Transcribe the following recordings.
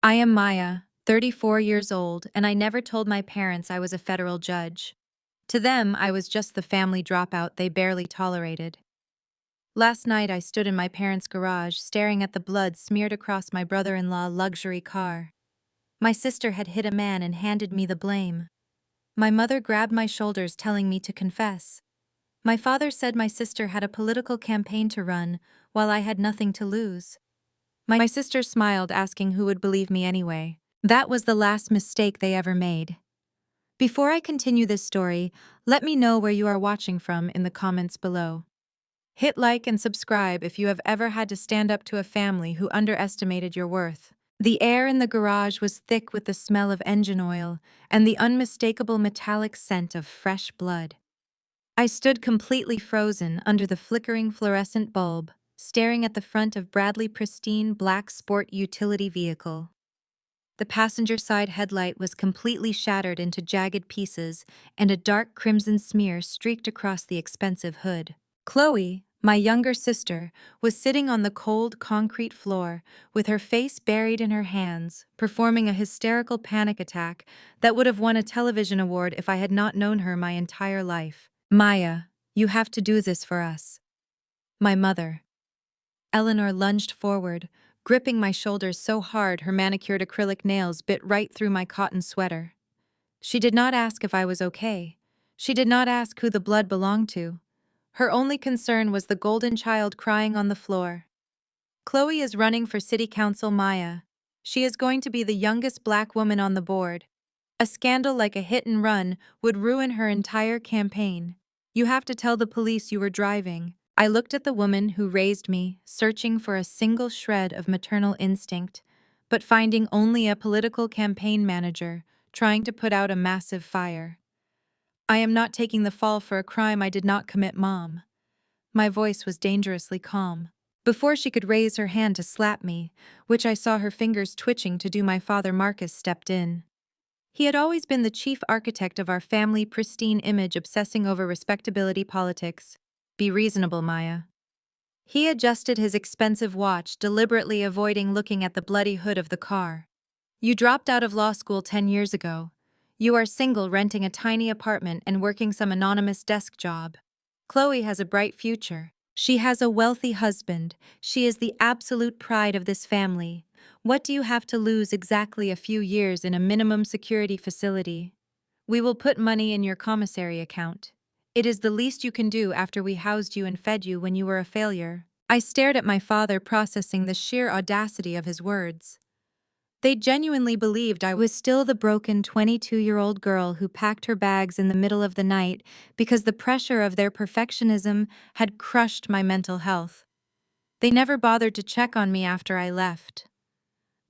I am Maya, 34 years old, and I never told my parents I was a federal judge. To them, I was just the family dropout they barely tolerated. Last night, I stood in my parents' garage staring at the blood smeared across my brother-in-law's luxury car. My sister had hit a man and handed me the blame. My mother grabbed my shoulders, telling me to confess. My father said my sister had a political campaign to run, while I had nothing to lose. My sister smiled, asking who would believe me anyway. That was the last mistake they ever made. Before I continue this story, let me know where you are watching from in the comments below. Hit like and subscribe if you have ever had to stand up to a family who underestimated your worth. The air in the garage was thick with the smell of engine oil and the unmistakable metallic scent of fresh blood. I stood completely frozen under the flickering fluorescent bulb, staring at the front of Bradley's pristine black sport utility vehicle. The passenger side headlight was completely shattered into jagged pieces, and a dark crimson smear streaked across the expensive hood. Chloe, my younger sister, was sitting on the cold concrete floor, with her face buried in her hands, performing a hysterical panic attack that would have won a television award if I had not known her my entire life. Maya, you have to do this for us. My mother. Eleanor lunged forward, gripping my shoulders so hard her manicured acrylic nails bit right through my cotton sweater. She did not ask if I was okay. She did not ask who the blood belonged to. Her only concern was the golden child crying on the floor. Chloe is running for city council, Maya. She is going to be the youngest black woman on the board. A scandal like a hit and run would ruin her entire campaign. You have to tell the police you were driving. I looked at the woman who raised me, searching for a single shred of maternal instinct, but finding only a political campaign manager trying to put out a massive fire. I am not taking the fall for a crime I did not commit, Mom. My voice was dangerously calm. Before she could raise her hand to slap me, which I saw her fingers twitching to do, my father Marcus stepped in. He had always been the chief architect of our family pristine image, obsessing over respectability politics. Be reasonable, Maya. He adjusted his expensive watch, deliberately avoiding looking at the bloody hood of the car. You dropped out of law school 10 years ago. You are single, renting a tiny apartment and working some anonymous desk job. Chloe has a bright future. She has a wealthy husband. She is the absolute pride of this family. What do you have to lose? Exactly a few years in a minimum security facility. We will put money in your commissary account. It is the least you can do after we housed you and fed you when you were a failure. I stared at my father, processing the sheer audacity of his words. They genuinely believed I was still the broken 22-year-old girl who packed her bags in the middle of the night because the pressure of their perfectionism had crushed my mental health. They never bothered to check on me after I left.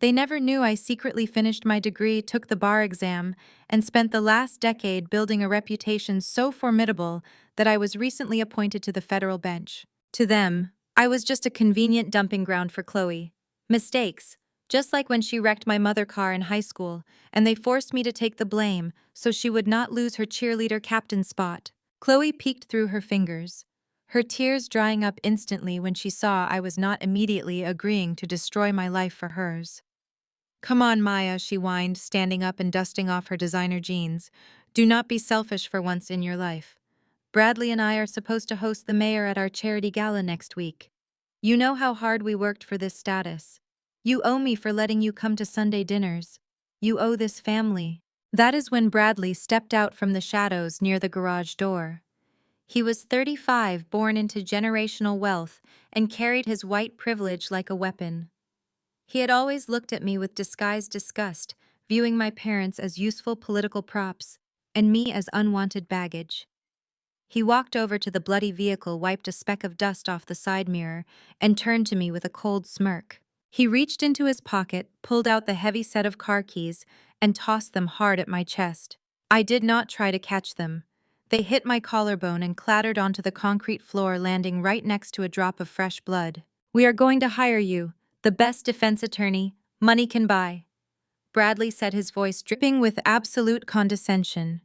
They never knew I secretly finished my degree, took the bar exam, and spent the last decade building a reputation so formidable that I was recently appointed to the federal bench. To them, I was just a convenient dumping ground for Chloe. Mistakes, just like when she wrecked my mother's car in high school, and they forced me to take the blame so she would not lose her cheerleader captain spot. Chloe peeked through her fingers, her tears drying up instantly when she saw I was not immediately agreeing to destroy my life for hers. Come on, Maya, she whined, standing up and dusting off her designer jeans. Do not be selfish for once in your life. Bradley and I are supposed to host the mayor at our charity gala next week. You know how hard we worked for this status. You owe me for letting you come to Sunday dinners. You owe this family. That is when Bradley stepped out from the shadows near the garage door. He was 35, born into generational wealth, and carried his white privilege like a weapon. He had always looked at me with disguised disgust, viewing my parents as useful political props, and me as unwanted baggage. He walked over to the bloody vehicle, wiped a speck of dust off the side mirror, and turned to me with a cold smirk. He reached into his pocket, pulled out the heavy set of car keys, and tossed them hard at my chest. I did not try to catch them. They hit my collarbone and clattered onto the concrete floor, landing right next to a drop of fresh blood. We are going to hire you, the best defense attorney money can buy. Bradley said, his voice dripping with absolute condescension.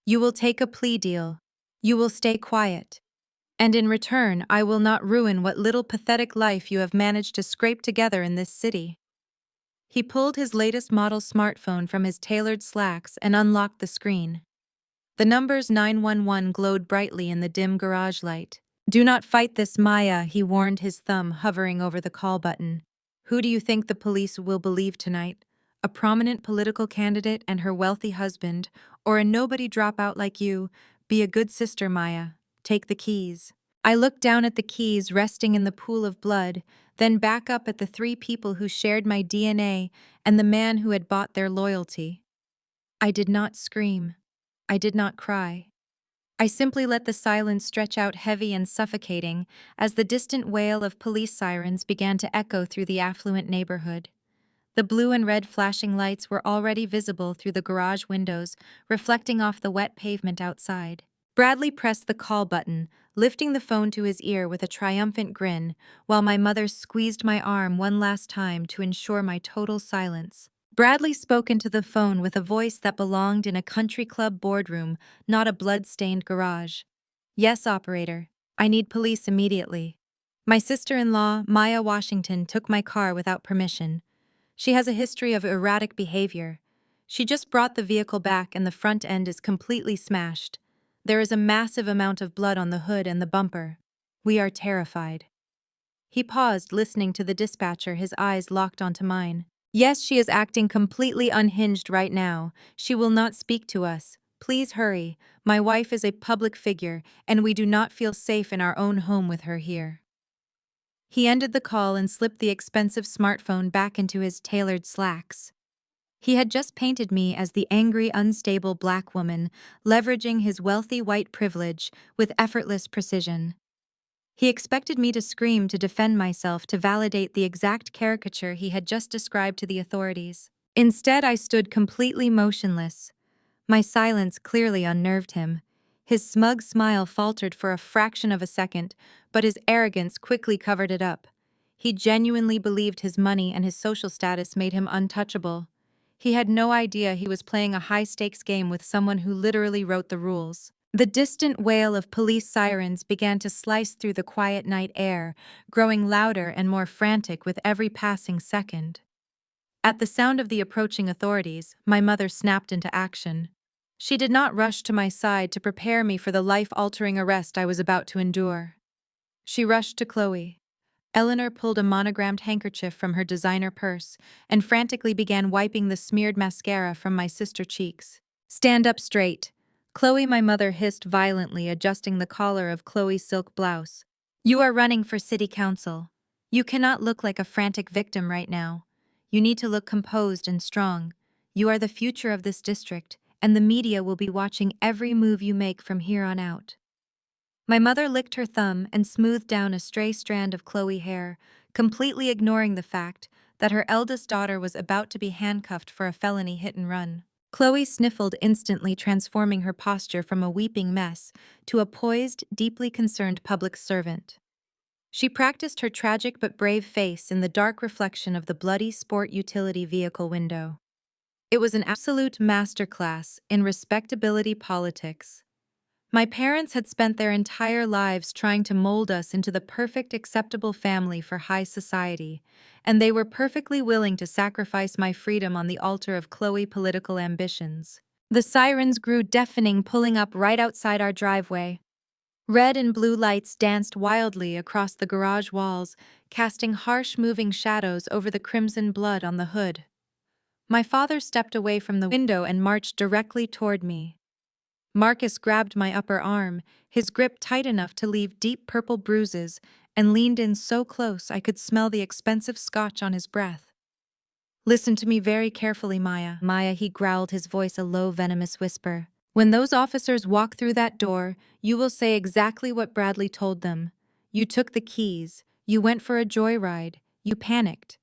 You will take a plea deal. You will stay quiet. And in return, I will not ruin what little pathetic life you have managed to scrape together in this city. He pulled his latest model smartphone from his tailored slacks and unlocked the screen. The numbers 911 glowed brightly in the dim garage light. "Do not fight this, Maya," he warned, his thumb hovering over the call button. "Who do you think the police will believe tonight? A prominent political candidate and her wealthy husband, or a nobody dropout like you? Be a good sister, Maya. Take the keys." I looked down at the keys resting in the pool of blood, then back up at the three people who shared my DNA and the man who had bought their loyalty. I did not scream. I did not cry. I simply let the silence stretch out heavy and suffocating as the distant wail of police sirens began to echo through the affluent neighborhood. The blue and red flashing lights were already visible through the garage windows, reflecting off the wet pavement outside. Bradley pressed the call button, lifting the phone to his ear with a triumphant grin, while my mother squeezed my arm one last time to ensure my total silence. Bradley spoke into the phone with a voice that belonged in a country club boardroom, not a blood-stained garage. "Yes, operator. I need police immediately. My sister-in-law, Maya Washington, took my car without permission. She has a history of erratic behavior. She just brought the vehicle back and the front end is completely smashed. There is a massive amount of blood on the hood and the bumper. We are terrified." He paused, listening to the dispatcher, his eyes locked onto mine. "Yes, she is acting completely unhinged right now. She will not speak to us. Please hurry. My wife is a public figure, and we do not feel safe in our own home with her here." He ended the call and slipped the expensive smartphone back into his tailored slacks. He had just painted me as the angry, unstable black woman, leveraging his wealthy white privilege with effortless precision. He expected me to scream to defend myself, to validate the exact caricature he had just described to the authorities. Instead, I stood completely motionless. My silence clearly unnerved him. His smug smile faltered for a fraction of a second, but his arrogance quickly covered it up. He genuinely believed his money and his social status made him untouchable. He had no idea he was playing a high-stakes game with someone who literally wrote the rules. The distant wail of police sirens began to slice through the quiet night air, growing louder and more frantic with every passing second. At the sound of the approaching authorities, my mother snapped into action. She did not rush to my side to prepare me for the life-altering arrest I was about to endure. She rushed to Chloe. Eleanor pulled a monogrammed handkerchief from her designer purse and frantically began wiping the smeared mascara from my sister's cheeks. "Stand up straight," Chloe, my mother, hissed violently, adjusting the collar of Chloe's silk blouse. "You are running for city council. You cannot look like a frantic victim right now. You need to look composed and strong. You are the future of this district, and the media will be watching every move you make from here on out." My mother licked her thumb and smoothed down a stray strand of Chloe hair, completely ignoring the fact that her eldest daughter was about to be handcuffed for a felony hit-and-run. Chloe sniffled instantly, transforming her posture from a weeping mess to a poised, deeply concerned public servant. She practiced her tragic but brave face in the dark reflection of the bloody sport utility vehicle window. It was an absolute masterclass in respectability politics. My parents had spent their entire lives trying to mold us into the perfect, acceptable family for high society, and they were perfectly willing to sacrifice my freedom on the altar of Chloe's political ambitions. The sirens grew deafening, pulling up right outside our driveway. Red and blue lights danced wildly across the garage walls, casting harsh, moving shadows over the crimson blood on the hood. My father stepped away from the window and marched directly toward me. Marcus grabbed my upper arm, his grip tight enough to leave deep purple bruises, and leaned in so close I could smell the expensive scotch on his breath. "Listen to me very carefully, Maya." "Maya," he growled, his voice a low, venomous whisper. "When those officers walk through that door, you will say exactly what Bradley told them. You took the keys, you went for a joyride, you panicked.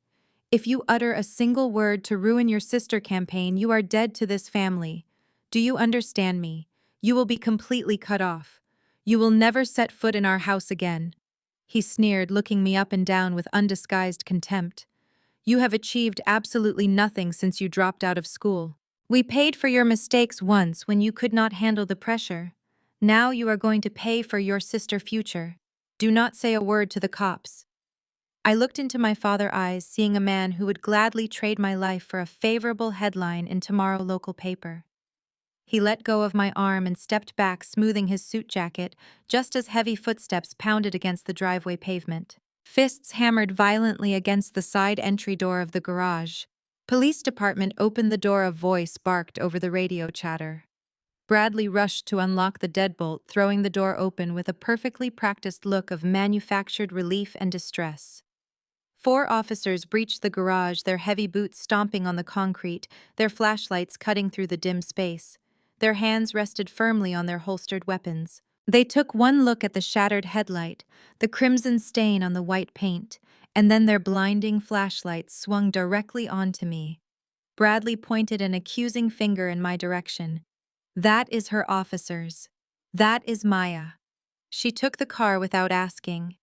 If you utter a single word to ruin your sister campaign, you are dead to this family. Do you understand me? You will be completely cut off. You will never set foot in our house again." He sneered, looking me up and down with undisguised contempt. "You have achieved absolutely nothing since you dropped out of school. We paid for your mistakes once when you could not handle the pressure. Now you are going to pay for your sister's future. Do not say a word to the cops." I looked into my father's eyes, seeing a man who would gladly trade my life for a favorable headline in tomorrow's local paper. He let go of my arm and stepped back, smoothing his suit jacket, just as heavy footsteps pounded against the driveway pavement. Fists hammered violently against the side entry door of the garage. Police department opened the door, a voice barked over the radio chatter. Bradley rushed to unlock the deadbolt, throwing the door open with a perfectly practiced look of manufactured relief and distress. 4 officers breached the garage, their heavy boots stomping on the concrete, their flashlights cutting through the dim space. Their hands rested firmly on their holstered weapons. They took one look at the shattered headlight, the crimson stain on the white paint, and then their blinding flashlights swung directly onto me. Bradley pointed an accusing finger in my direction. "That is her, officers. That is Maya." She took the car without asking.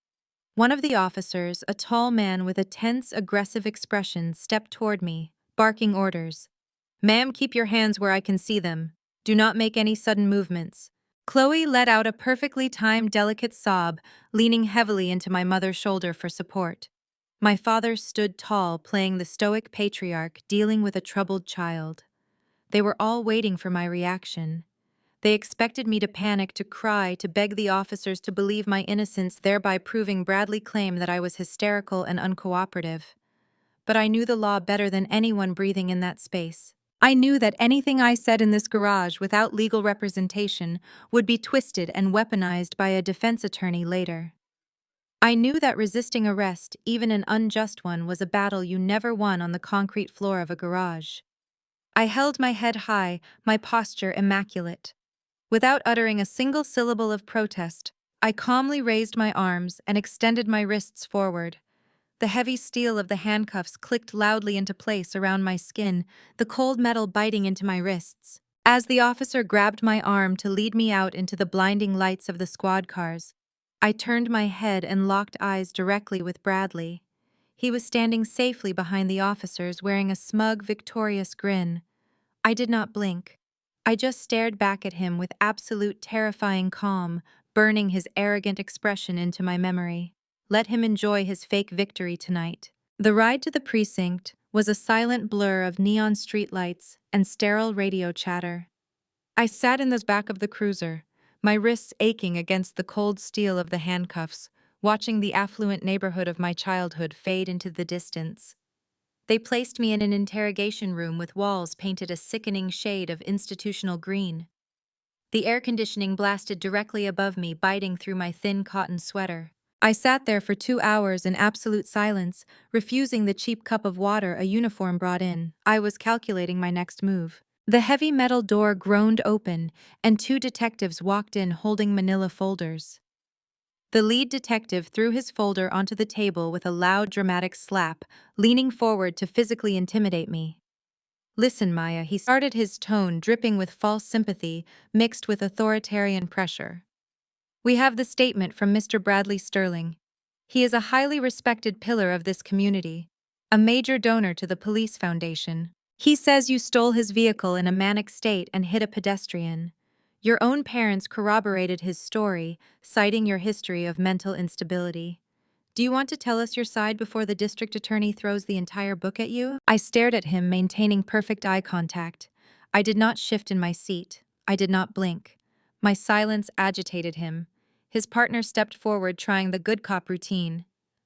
One of the officers, a tall man with a tense, aggressive expression, stepped toward me, barking orders. "Ma'am, keep your hands where I can see them. Do not make any sudden movements." Chloe let out a perfectly timed, delicate sob, leaning heavily into my mother's shoulder for support. My father stood tall, playing the stoic patriarch, dealing with a troubled child. They were all waiting for my reaction. They expected me to panic, to cry, to beg the officers to believe my innocence, thereby proving Bradley's claim that I was hysterical and uncooperative. But I knew the law better than anyone breathing in that space. I knew that anything I said in this garage without legal representation would be twisted and weaponized by a defense attorney later. I knew that resisting arrest, even an unjust one, was a battle you never won on the concrete floor of a garage. I held my head high, my posture immaculate. Without uttering a single syllable of protest, I calmly raised my arms and extended my wrists forward. The heavy steel of the handcuffs clicked loudly into place around my skin, the cold metal biting into my wrists. As the officer grabbed my arm to lead me out into the blinding lights of the squad cars, I turned my head and locked eyes directly with Bradley. He was standing safely behind the officers, wearing a smug, victorious grin. I did not blink. I just stared back at him with absolute terrifying calm, burning his arrogant expression into my memory. Let him enjoy his fake victory tonight. The ride to the precinct was a silent blur of neon streetlights and sterile radio chatter. I sat in the back of the cruiser, my wrists aching against the cold steel of the handcuffs, watching the affluent neighborhood of my childhood fade into the distance. They placed me in an interrogation room with walls painted a sickening shade of institutional green. The air conditioning blasted directly above me, biting through my thin cotton sweater. I sat there for 2 hours in absolute silence, refusing the cheap cup of water a uniform brought in. I was calculating my next move. The heavy metal door groaned open, and 2 detectives walked in holding manila folders. The lead detective threw his folder onto the table with a loud, dramatic slap, leaning forward to physically intimidate me. "Listen, Maya," he started, his tone dripping with false sympathy mixed with authoritarian pressure. "We have the statement from Mr. Bradley Sterling. He is a highly respected pillar of this community, a major donor to the police foundation. He says you stole his vehicle in a manic state and hit a pedestrian. Your own parents corroborated his story, citing your history of mental instability. Do you want to tell us your side before the district attorney throws the entire book at you?" I stared at him, maintaining perfect eye contact. I did not shift in my seat. I did not blink. My silence agitated him. His partner stepped forward, trying the good cop routine.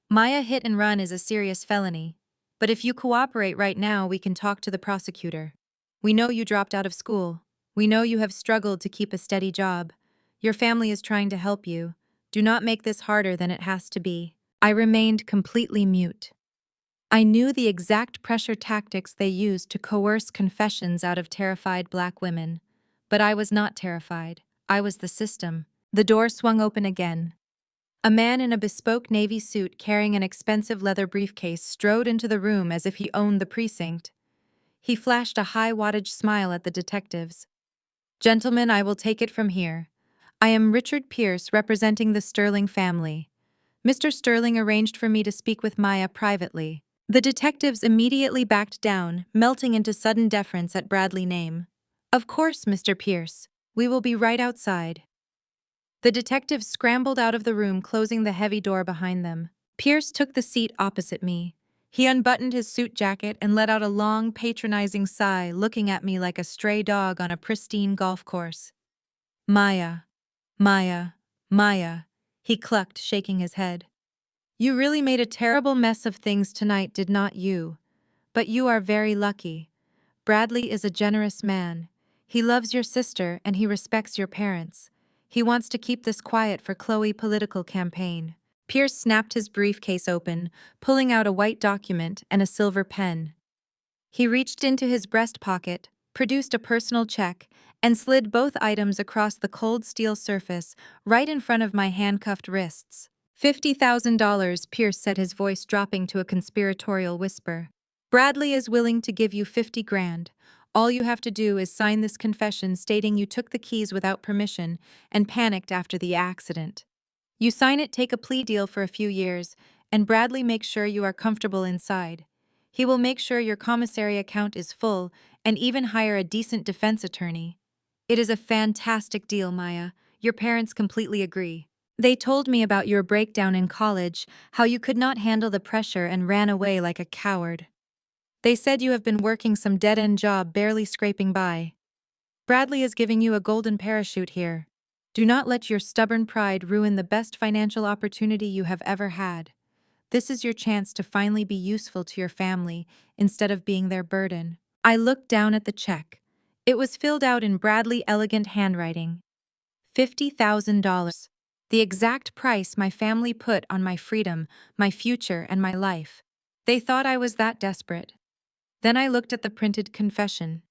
"Maya, hit and run is a serious felony. But if you cooperate right now, we can talk to the prosecutor. We know you dropped out of school. We know you have struggled to keep a steady job. Your family is trying to help you. Do not make this harder than it has to be." I remained completely mute. I knew the exact pressure tactics they used to coerce confessions out of terrified Black women. But I was not terrified. I was the system. The door swung open again. A man in a bespoke navy suit carrying an expensive leather briefcase strode into the room as if he owned the precinct. He flashed a high-wattage smile at the detectives. "Gentlemen, I will take it from here. I am Richard Pierce, representing the Sterling family. Mr. Sterling arranged for me to speak with Maya privately." The detectives immediately backed down, melting into sudden deference at Bradley's name. "Of course, Mr. Pierce. We will be right outside." The detectives scrambled out of the room, closing the heavy door behind them. Pierce took the seat opposite me. He unbuttoned his suit jacket and let out a long, patronizing sigh, looking at me like a stray dog on a pristine golf course. Maya, Maya, Maya, he clucked, shaking his head. You really made a terrible mess of things tonight, did not you? But you are very lucky. Bradley is a generous man. He loves your sister and he respects your parents. He wants to keep this quiet for Chloe's political campaign. Pierce snapped his briefcase open, pulling out a white document and a silver pen. He reached into his breast pocket, produced a personal check, and slid both items across the cold steel surface right in front of my handcuffed wrists. $50,000, Pierce said, his voice dropping to a conspiratorial whisper. Bradley is willing to give you 50 grand. All you have to do is sign this confession stating you took the keys without permission and panicked after the accident. You sign it, take a plea deal for a few years, and Bradley makes sure you are comfortable inside. He will make sure your commissary account is full and even hire a decent defense attorney. It is a fantastic deal, Maya. Your parents completely agree. They told me about your breakdown in college, how you could not handle the pressure and ran away like a coward. They said you have been working some dead-end job barely scraping by. Bradley is giving you a golden parachute here. Do not let your stubborn pride ruin the best financial opportunity you have ever had. This is your chance to finally be useful to your family instead of being their burden. I looked down at the check. It was filled out in Bradley elegant handwriting. $50,000. The exact price my family put on my freedom, my future, and my life. They thought I was that desperate. Then I looked at the printed confession.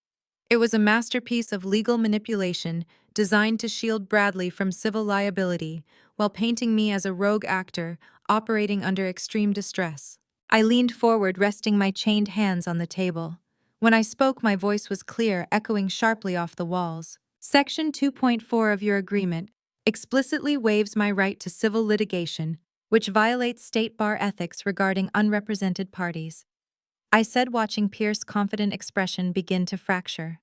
It was a masterpiece of legal manipulation designed to shield Bradley from civil liability while painting me as a rogue actor operating under extreme distress. I leaned forward, resting my chained hands on the table. When I spoke, my voice was clear, echoing sharply off the walls. Section 2.4 of your agreement explicitly waives my right to civil litigation, which violates state bar ethics regarding unrepresented parties. I said, watching Pierce's confident expression begin to fracture.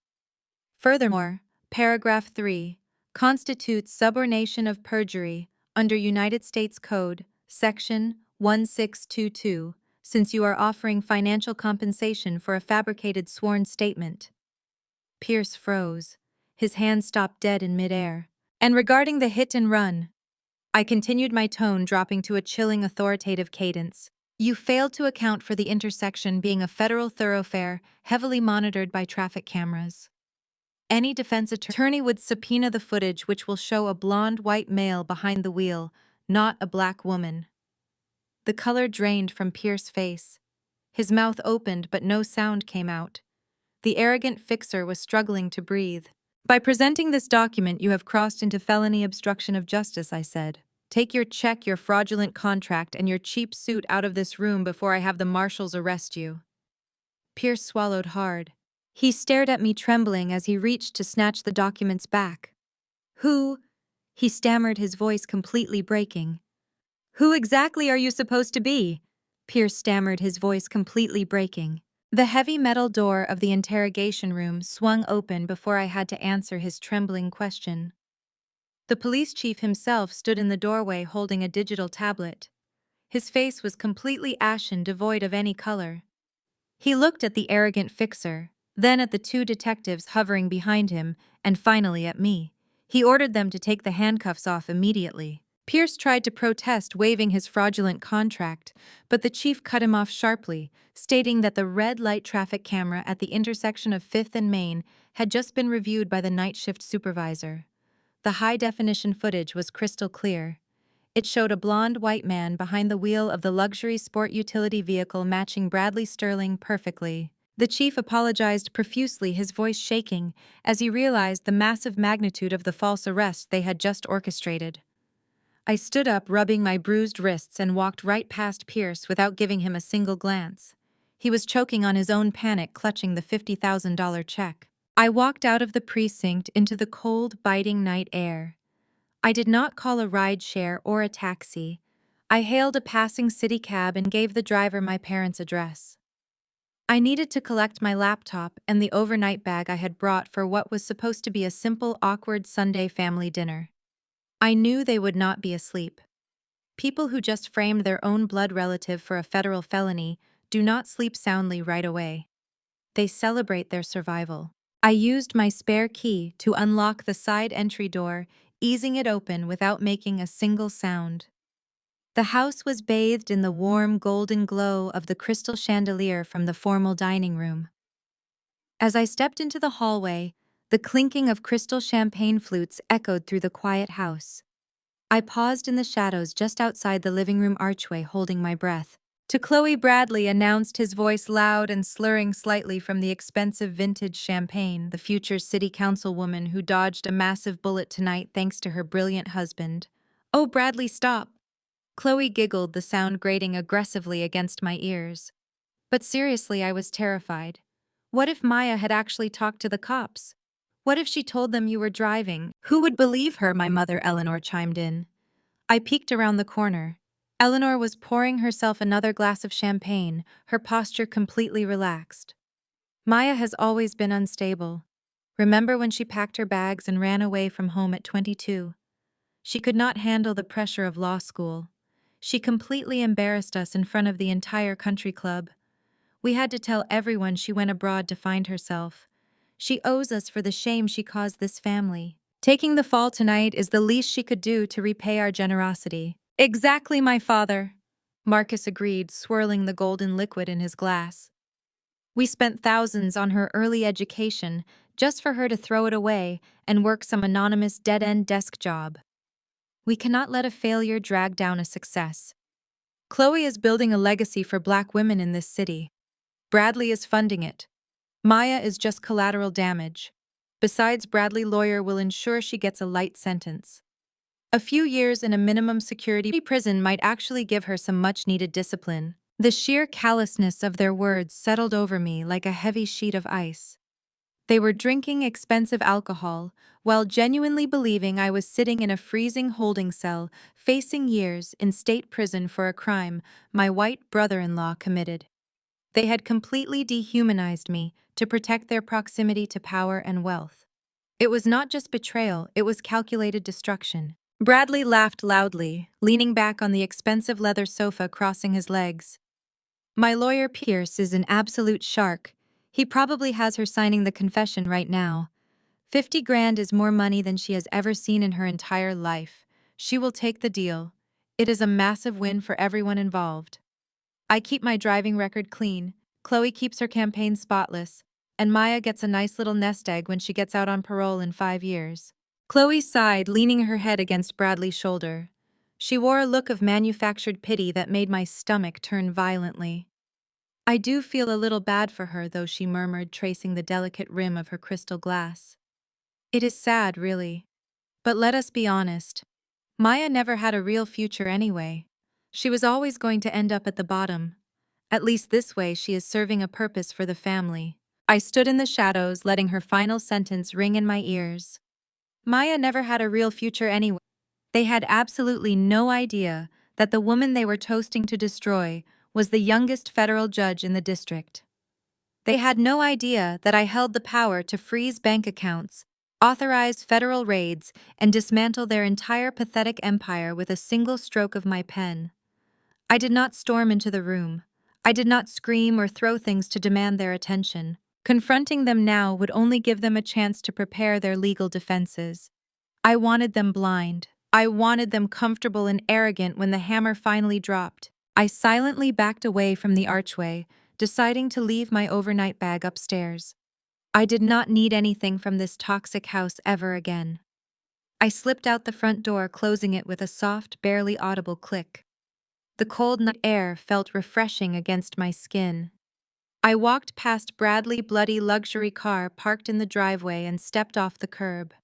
Furthermore, paragraph 3 constitutes subornation of perjury under United States Code, section 1622, since you are offering financial compensation for a fabricated sworn statement. Pierce froze. His hand stopped dead in midair. And regarding the hit and run, I continued, my tone dropping to a chilling, authoritative cadence. You failed to account for the intersection being a federal thoroughfare heavily monitored by traffic cameras. Any defense attorney would subpoena the footage, which will show a blonde white male behind the wheel, not a black woman. The color drained from Pierce's face. His mouth opened, but no sound came out. The arrogant fixer was struggling to breathe. By presenting this document, you have crossed into felony obstruction of justice, I said. Take your check, your fraudulent contract, and your cheap suit out of this room before I have the marshals arrest you. Pierce swallowed hard. He stared at me, trembling as he reached to snatch the documents back. Who? He stammered, his voice completely breaking. Who exactly are you supposed to be? Pierce stammered, his voice completely breaking. The heavy metal door of the interrogation room swung open before I had to answer his trembling question. The police chief himself stood in the doorway holding a digital tablet. His face was completely ashen, devoid of any color. He looked at the arrogant fixer, then at the two detectives hovering behind him, and finally at me. He ordered them to take the handcuffs off immediately. Pierce tried to protest, waiving his fraudulent contract, but the chief cut him off sharply, stating that the red light traffic camera at the intersection of 5th and Main had just been reviewed by the night shift supervisor. The high-definition footage was crystal clear. It showed a blonde white man behind the wheel of the luxury sport utility vehicle, matching Bradley Sterling perfectly. The chief apologized profusely, his voice shaking, as he realized the massive magnitude of the false arrest they had just orchestrated. I stood up, rubbing my bruised wrists, and walked right past Pierce without giving him a single glance. He was choking on his own panic, clutching the $50,000 check. I walked out of the precinct into the cold, biting night air. I did not call a ride-share or a taxi. I hailed a passing city cab and gave the driver my parents' address. I needed to collect my laptop and the overnight bag I had brought for what was supposed to be a simple, awkward Sunday family dinner. I knew they would not be asleep. People who just framed their own blood relative for a federal felony do not sleep soundly right away. They celebrate their survival. I used my spare key to unlock the side entry door, easing it open without making a single sound. The house was bathed in the warm golden glow of the crystal chandelier from the formal dining room. As I stepped into the hallway, the clinking of crystal champagne flutes echoed through the quiet house. I paused in the shadows just outside the living room archway, holding my breath. To Chloe, Bradley announced, his voice loud and slurring slightly from the expensive vintage champagne, the future city councilwoman who dodged a massive bullet tonight thanks to her brilliant husband. "Oh, Bradley, stop!" Chloe giggled, the sound grating aggressively against my ears. But seriously, I was terrified. What if Maya had actually talked to the cops? What if she told them you were driving? Who would believe her? My mother, Eleanor, chimed in. I peeked around the corner. Eleanor was pouring herself another glass of champagne, her posture completely relaxed. Maya has always been unstable. Remember when she packed her bags and ran away from home at 22? She could not handle the pressure of law school. She completely embarrassed us in front of the entire country club. We had to tell everyone she went abroad to find herself. She owes us for the shame she caused this family. Taking the fall tonight is the least she could do to repay our generosity. Exactly, my father, Marcus agreed, swirling the golden liquid in his glass. We spent thousands on her early education just for her to throw it away and work some anonymous dead-end desk job. We cannot let a failure drag down a success. Chloe is building a legacy for Black women in this city. Bradley is funding it. Maya is just collateral damage. Besides, Bradley's lawyer will ensure she gets a light sentence. A few years in a minimum security prison might actually give her some much-needed discipline. The sheer callousness of their words settled over me like a heavy sheet of ice. They were drinking expensive alcohol, while genuinely believing I was sitting in a freezing holding cell, facing years in state prison for a crime my white brother-in-law committed. They had completely dehumanized me to protect their proximity to power and wealth. It was not just betrayal, it was calculated destruction. Bradley laughed loudly, leaning back on the expensive leather sofa, crossing his legs. My lawyer Pierce is an absolute shark. He probably has her signing the confession right now. 50 grand is more money than she has ever seen in her entire life. She will take the deal. It is a massive win for everyone involved. I keep my driving record clean, Chloe keeps her campaign spotless, and Maya gets a nice little nest egg when she gets out on parole in 5 years. Chloe sighed, leaning her head against Bradley's shoulder. She wore a look of manufactured pity that made my stomach turn violently. "I do feel a little bad for her, though," she murmured, tracing the delicate rim of her crystal glass. "It is sad, really. But let us be honest. Maya never had a real future anyway. She was always going to end up at the bottom. At least this way she is serving a purpose for the family." I stood in the shadows, letting her final sentence ring in my ears. Maya never had a real future anyway. They had absolutely no idea that the woman they were toasting to destroy was the youngest federal judge in the district. They had no idea that I held the power to freeze bank accounts, authorize federal raids, and dismantle their entire pathetic empire with a single stroke of my pen. I did not storm into the room. I did not scream or throw things to demand their attention. Confronting them now would only give them a chance to prepare their legal defenses. I wanted them blind. I wanted them comfortable and arrogant when the hammer finally dropped. I silently backed away from the archway, deciding to leave my overnight bag upstairs. I did not need anything from this toxic house ever again. I slipped out the front door, closing it with a soft, barely audible click. The cold night air felt refreshing against my skin. I walked past Bradley's bloody luxury car parked in the driveway and stepped off the curb.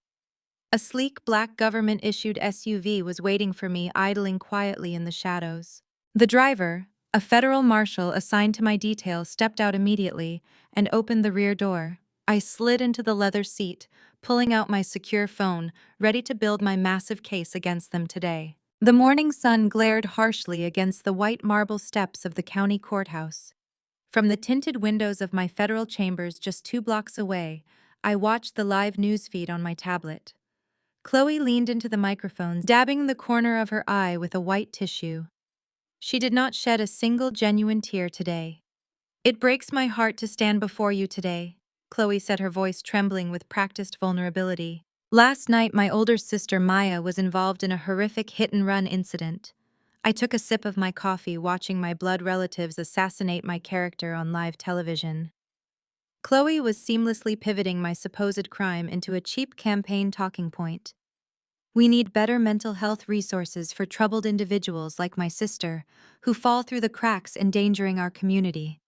A sleek black government-issued SUV was waiting for me, idling quietly in the shadows. The driver, a federal marshal assigned to my detail, stepped out immediately and opened the rear door. I slid into the leather seat, pulling out my secure phone, ready to build my massive case against them today. The morning sun glared harshly against the white marble steps of the county courthouse. From the tinted windows of my federal chambers just 2 blocks away, I watched the live newsfeed on my tablet. Chloe leaned into the microphone, dabbing the corner of her eye with a white tissue. She did not shed a single genuine tear today. "It breaks my heart to stand before you today," Chloe said, her voice trembling with practiced vulnerability. "Last night, my older sister Maya was involved in a horrific hit-and-run incident. I took a sip of my coffee watching my blood relatives assassinate my character on live television." Chloe was seamlessly pivoting my supposed crime into a cheap campaign talking point. "We need better mental health resources for troubled individuals like my sister, who fall through the cracks, endangering our community."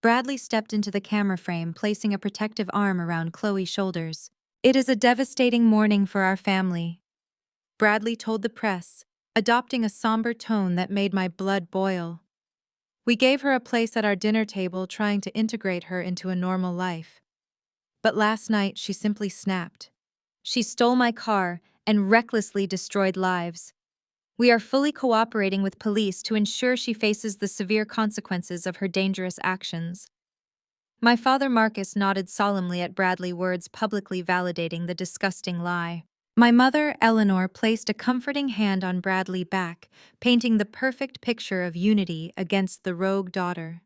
Bradley stepped into the camera frame, placing a protective arm around Chloe's shoulders. "It is a devastating morning for our family," Bradley told the press, adopting a somber tone that made my blood boil. "We gave her a place at our dinner table, trying to integrate her into a normal life. But last night she simply snapped. She stole my car and recklessly destroyed lives. We are fully cooperating with police to ensure she faces the severe consequences of her dangerous actions." My father Marcus nodded solemnly at Bradley's words, publicly validating the disgusting lie. My mother, Eleanor, placed a comforting hand on Bradley's back, painting the perfect picture of unity against the rogue daughter.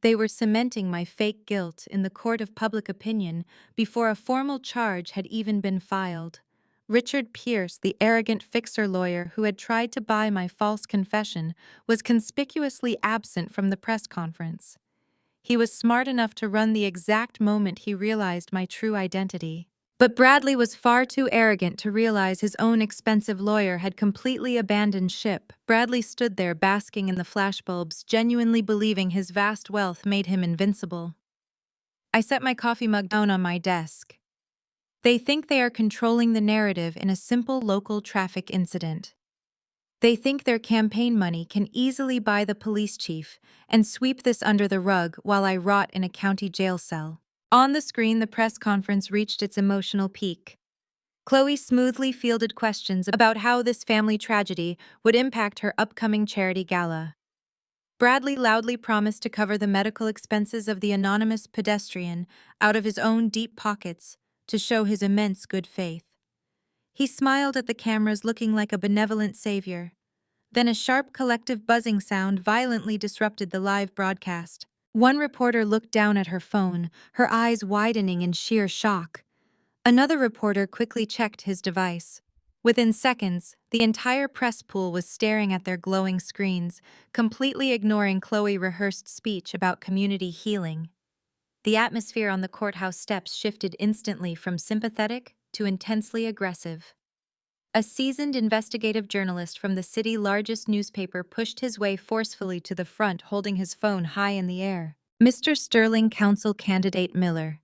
They were cementing my fake guilt in the court of public opinion before a formal charge had even been filed. Richard Pierce, the arrogant fixer lawyer who had tried to buy my false confession, was conspicuously absent from the press conference. He was smart enough to run the exact moment he realized my true identity. But Bradley was far too arrogant to realize his own expensive lawyer had completely abandoned ship. Bradley stood there basking in the flashbulbs, genuinely believing his vast wealth made him invincible. I set my coffee mug down on my desk. They think they are controlling the narrative in a simple local traffic incident. They think their campaign money can easily buy the police chief and sweep this under the rug while I rot in a county jail cell. On the screen, the press conference reached its emotional peak. Chloe smoothly fielded questions about how this family tragedy would impact her upcoming charity gala. Bradley loudly promised to cover the medical expenses of the anonymous pedestrian out of his own deep pockets to show his immense good faith. He smiled at the cameras, looking like a benevolent savior. Then a sharp collective buzzing sound violently disrupted the live broadcast. One reporter looked down at her phone, her eyes widening in sheer shock. Another reporter quickly checked his device. Within seconds, the entire press pool was staring at their glowing screens, completely ignoring Chloe's rehearsed speech about community healing. The atmosphere on the courthouse steps shifted instantly from sympathetic to intensely aggressive. A seasoned investigative journalist from the city's largest newspaper pushed his way forcefully to the front, holding his phone high in the air. "Mr. Sterling, counsel candidate Miller.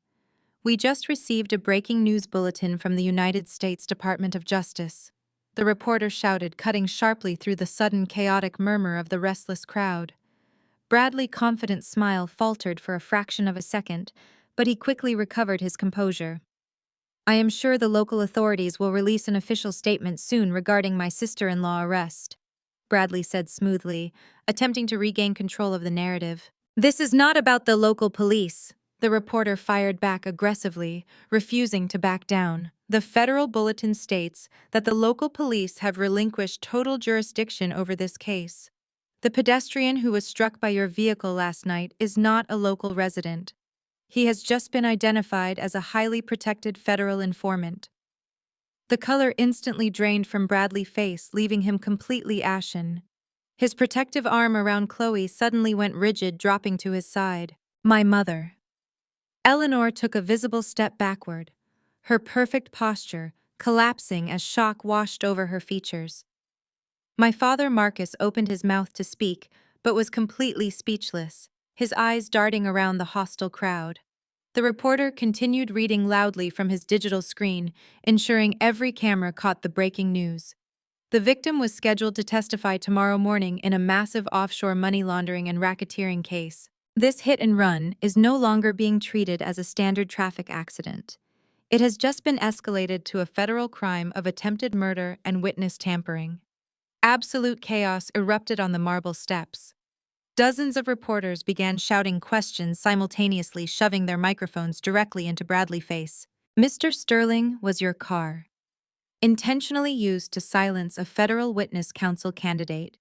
We just received a breaking news bulletin from the United States Department of Justice," the reporter shouted, cutting sharply through the sudden chaotic murmur of the restless crowd. Bradley's confident smile faltered for a fraction of a second, but he quickly recovered his composure. "I am sure the local authorities will release an official statement soon regarding my sister-in-law arrest," Bradley said smoothly, attempting to regain control of the narrative. "This is not about the local police," the reporter fired back aggressively, refusing to back down. "The federal bulletin states that the local police have relinquished total jurisdiction over this case. The pedestrian who was struck by your vehicle last night is not a local resident. He has just been identified as a highly protected federal informant." The color instantly drained from Bradley's face, leaving him completely ashen. His protective arm around Chloe suddenly went rigid, dropping to his side. "My mother." Eleanor took a visible step backward, her perfect posture collapsing as shock washed over her features. My father Marcus opened his mouth to speak, but was completely speechless, his eyes darting around the hostile crowd. The reporter continued reading loudly from his digital screen, ensuring every camera caught the breaking news. The victim was scheduled to testify tomorrow morning in a massive offshore money laundering and racketeering case. This hit and run is no longer being treated as a standard traffic accident. It has just been escalated to a federal crime of attempted murder and witness tampering. Absolute chaos erupted on the marble steps. Dozens of reporters began shouting questions simultaneously, shoving their microphones directly into Bradley's face. "Mr. Sterling, was your car intentionally used to silence a federal witness council candidate.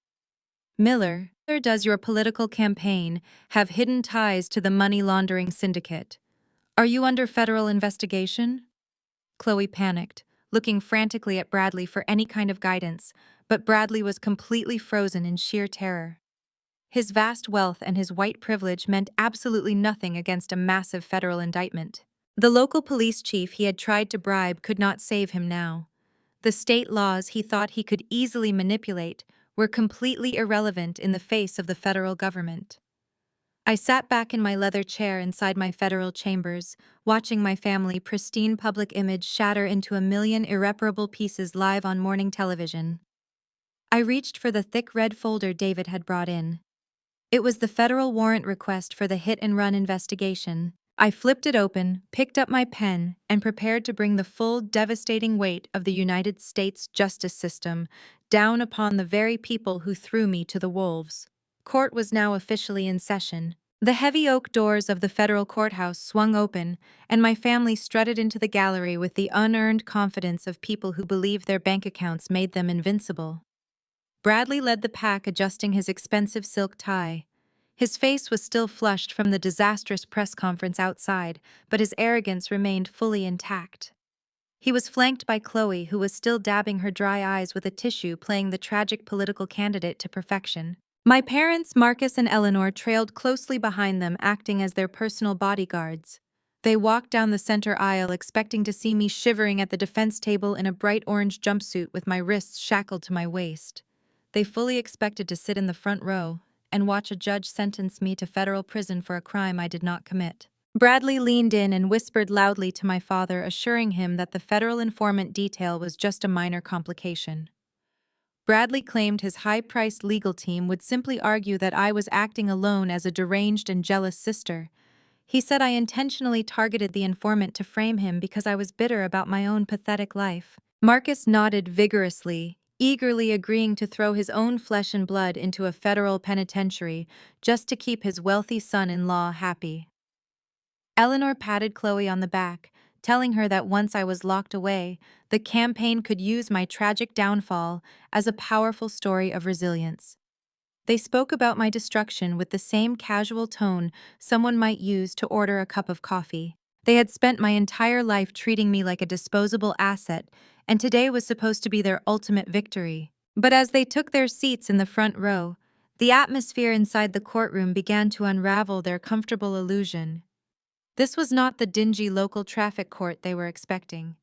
Miller, does your political campaign have hidden ties to the money laundering syndicate? Are you under federal investigation? Chloe panicked, looking frantically at Bradley for any kind of guidance, but Bradley was completely frozen in sheer terror. His vast wealth and his white privilege meant absolutely nothing against a massive federal indictment. The local police chief he had tried to bribe could not save him now. The state laws he thought he could easily manipulate were completely irrelevant in the face of the federal government. I sat back in my leather chair inside my federal chambers, watching my family pristine public image shatter into a million irreparable pieces live on morning television. I reached for the thick red folder David had brought in. It was the federal warrant request for the hit-and-run investigation. I flipped it open, picked up my pen, and prepared to bring the full, devastating weight of the United States justice system down upon the very people who threw me to the wolves. Court was now officially in session. The heavy oak doors of the federal courthouse swung open, and my family strutted into the gallery with the unearned confidence of people who believed their bank accounts made them invincible. Bradley led the pack, adjusting his expensive silk tie. His face was still flushed from the disastrous press conference outside, but his arrogance remained fully intact. He was flanked by Chloe, who was still dabbing her dry eyes with a tissue, playing the tragic political candidate to perfection. My parents, Marcus and Eleanor, trailed closely behind them, acting as their personal bodyguards. They walked down the center aisle, expecting to see me shivering at the defense table in a bright orange jumpsuit with my wrists shackled to my waist. They fully expected to sit in the front row and watch a judge sentence me to federal prison for a crime I did not commit. Bradley leaned in and whispered loudly to my father, assuring him that the federal informant detail was just a minor complication. Bradley claimed his high-priced legal team would simply argue that I was acting alone as a deranged and jealous sister. He said I intentionally targeted the informant to frame him because I was bitter about my own pathetic life. Marcus nodded vigorously, eagerly agreeing to throw his own flesh and blood into a federal penitentiary just to keep his wealthy son-in-law happy. Eleanor patted Chloe on the back, telling her that once I was locked away, the campaign could use my tragic downfall as a powerful story of resilience. They spoke about my destruction with the same casual tone someone might use to order a cup of coffee. They had spent my entire life treating me like a disposable asset, and today was supposed to be their ultimate victory. But as they took their seats in the front row, the atmosphere inside the courtroom began to unravel their comfortable illusion. This was not the dingy local traffic court they were expecting.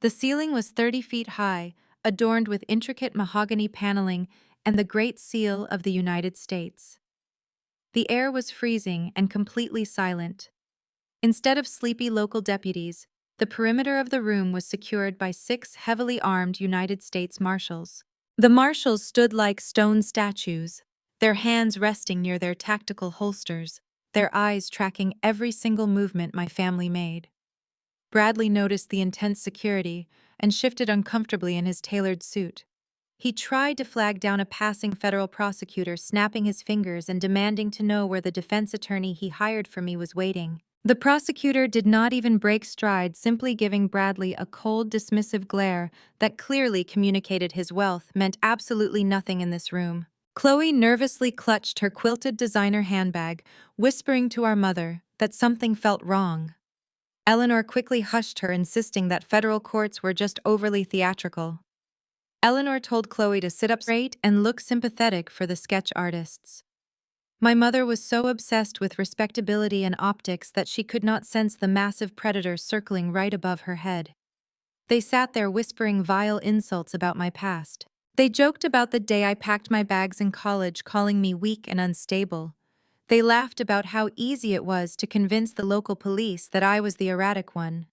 The ceiling was 30 feet high, adorned with intricate mahogany paneling and the Great Seal of the United States. The air was freezing and completely silent. Instead of sleepy local deputies, the perimeter of the room was secured by 6 heavily armed United States Marshals. The Marshals stood like stone statues, their hands resting near their tactical holsters, their eyes tracking every single movement my family made. Bradley noticed the intense security and shifted uncomfortably in his tailored suit. He tried to flag down a passing federal prosecutor, snapping his fingers and demanding to know where the defense attorney he hired for me was waiting. The prosecutor did not even break stride, simply giving Bradley a cold, dismissive glare that clearly communicated his wealth meant absolutely nothing in this room. Chloe nervously clutched her quilted designer handbag, whispering to our mother that something felt wrong. Eleanor quickly hushed her, insisting that federal courts were just overly theatrical. Eleanor told Chloe to sit up straight and look sympathetic for the sketch artists. My mother was so obsessed with respectability and optics that she could not sense the massive predator circling right above her head. They sat there whispering vile insults about my past. They joked about the day I packed my bags in college, calling me weak and unstable. They laughed about how easy it was to convince the local police that I was the erratic one.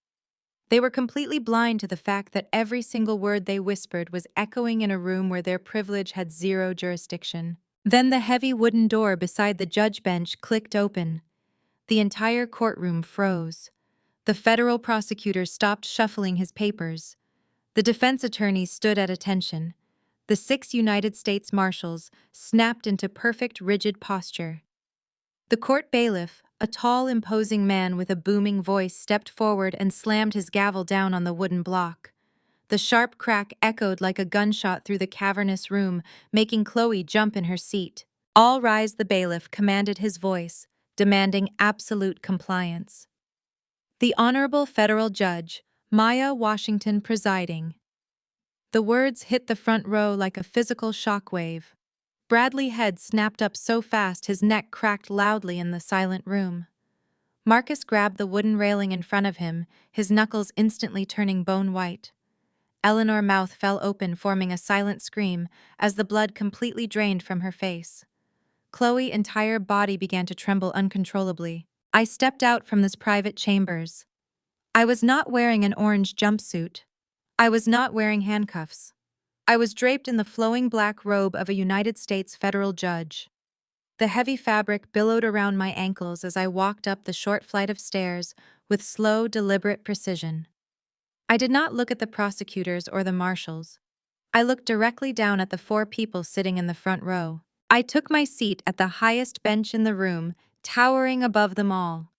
They were completely blind to the fact that every single word they whispered was echoing in a room where their privilege had zero jurisdiction. Then the heavy wooden door beside the judge bench clicked open. The entire courtroom froze. The federal prosecutor stopped shuffling his papers. The defense attorneys stood at attention. The 6 United States Marshals snapped into perfect, rigid posture. The court bailiff, a tall, imposing man with a booming voice, stepped forward and slammed his gavel down on the wooden block. The sharp crack echoed like a gunshot through the cavernous room, making Chloe jump in her seat. "All rise," the bailiff commanded, his voice demanding absolute compliance. "The Honorable Federal Judge, Maya Washington presiding." The words hit the front row like a physical shockwave. Bradley's head snapped up so fast his neck cracked loudly in the silent room. Marcus grabbed the wooden railing in front of him, his knuckles instantly turning bone white. Eleanor's mouth fell open, forming a silent scream as the blood completely drained from her face. Chloe's entire body began to tremble uncontrollably. I stepped out from this private chambers. I was not wearing an orange jumpsuit. I was not wearing handcuffs. I was draped in the flowing black robe of a United States federal judge. The heavy fabric billowed around my ankles as I walked up the short flight of stairs with slow, deliberate precision. I did not look at the prosecutors or the marshals. I looked directly down at the four people sitting in the front row. I took my seat at the highest bench in the room, towering above them all.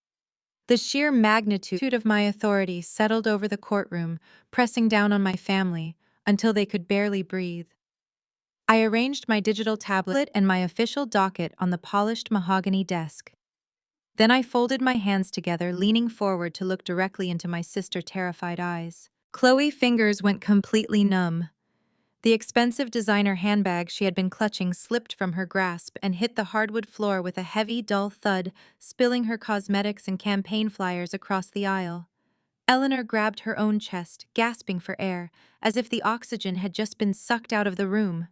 The sheer magnitude of my authority settled over the courtroom, pressing down on my family until they could barely breathe. I arranged my digital tablet and my official docket on the polished mahogany desk. Then I folded my hands together, leaning forward to look directly into my sister's terrified eyes. Chloe's fingers went completely numb. The expensive designer handbag she had been clutching slipped from her grasp and hit the hardwood floor with a heavy, dull thud, spilling her cosmetics and campaign flyers across the aisle. Eleanor grabbed her own chest, gasping for air, as if the oxygen had just been sucked out of the room.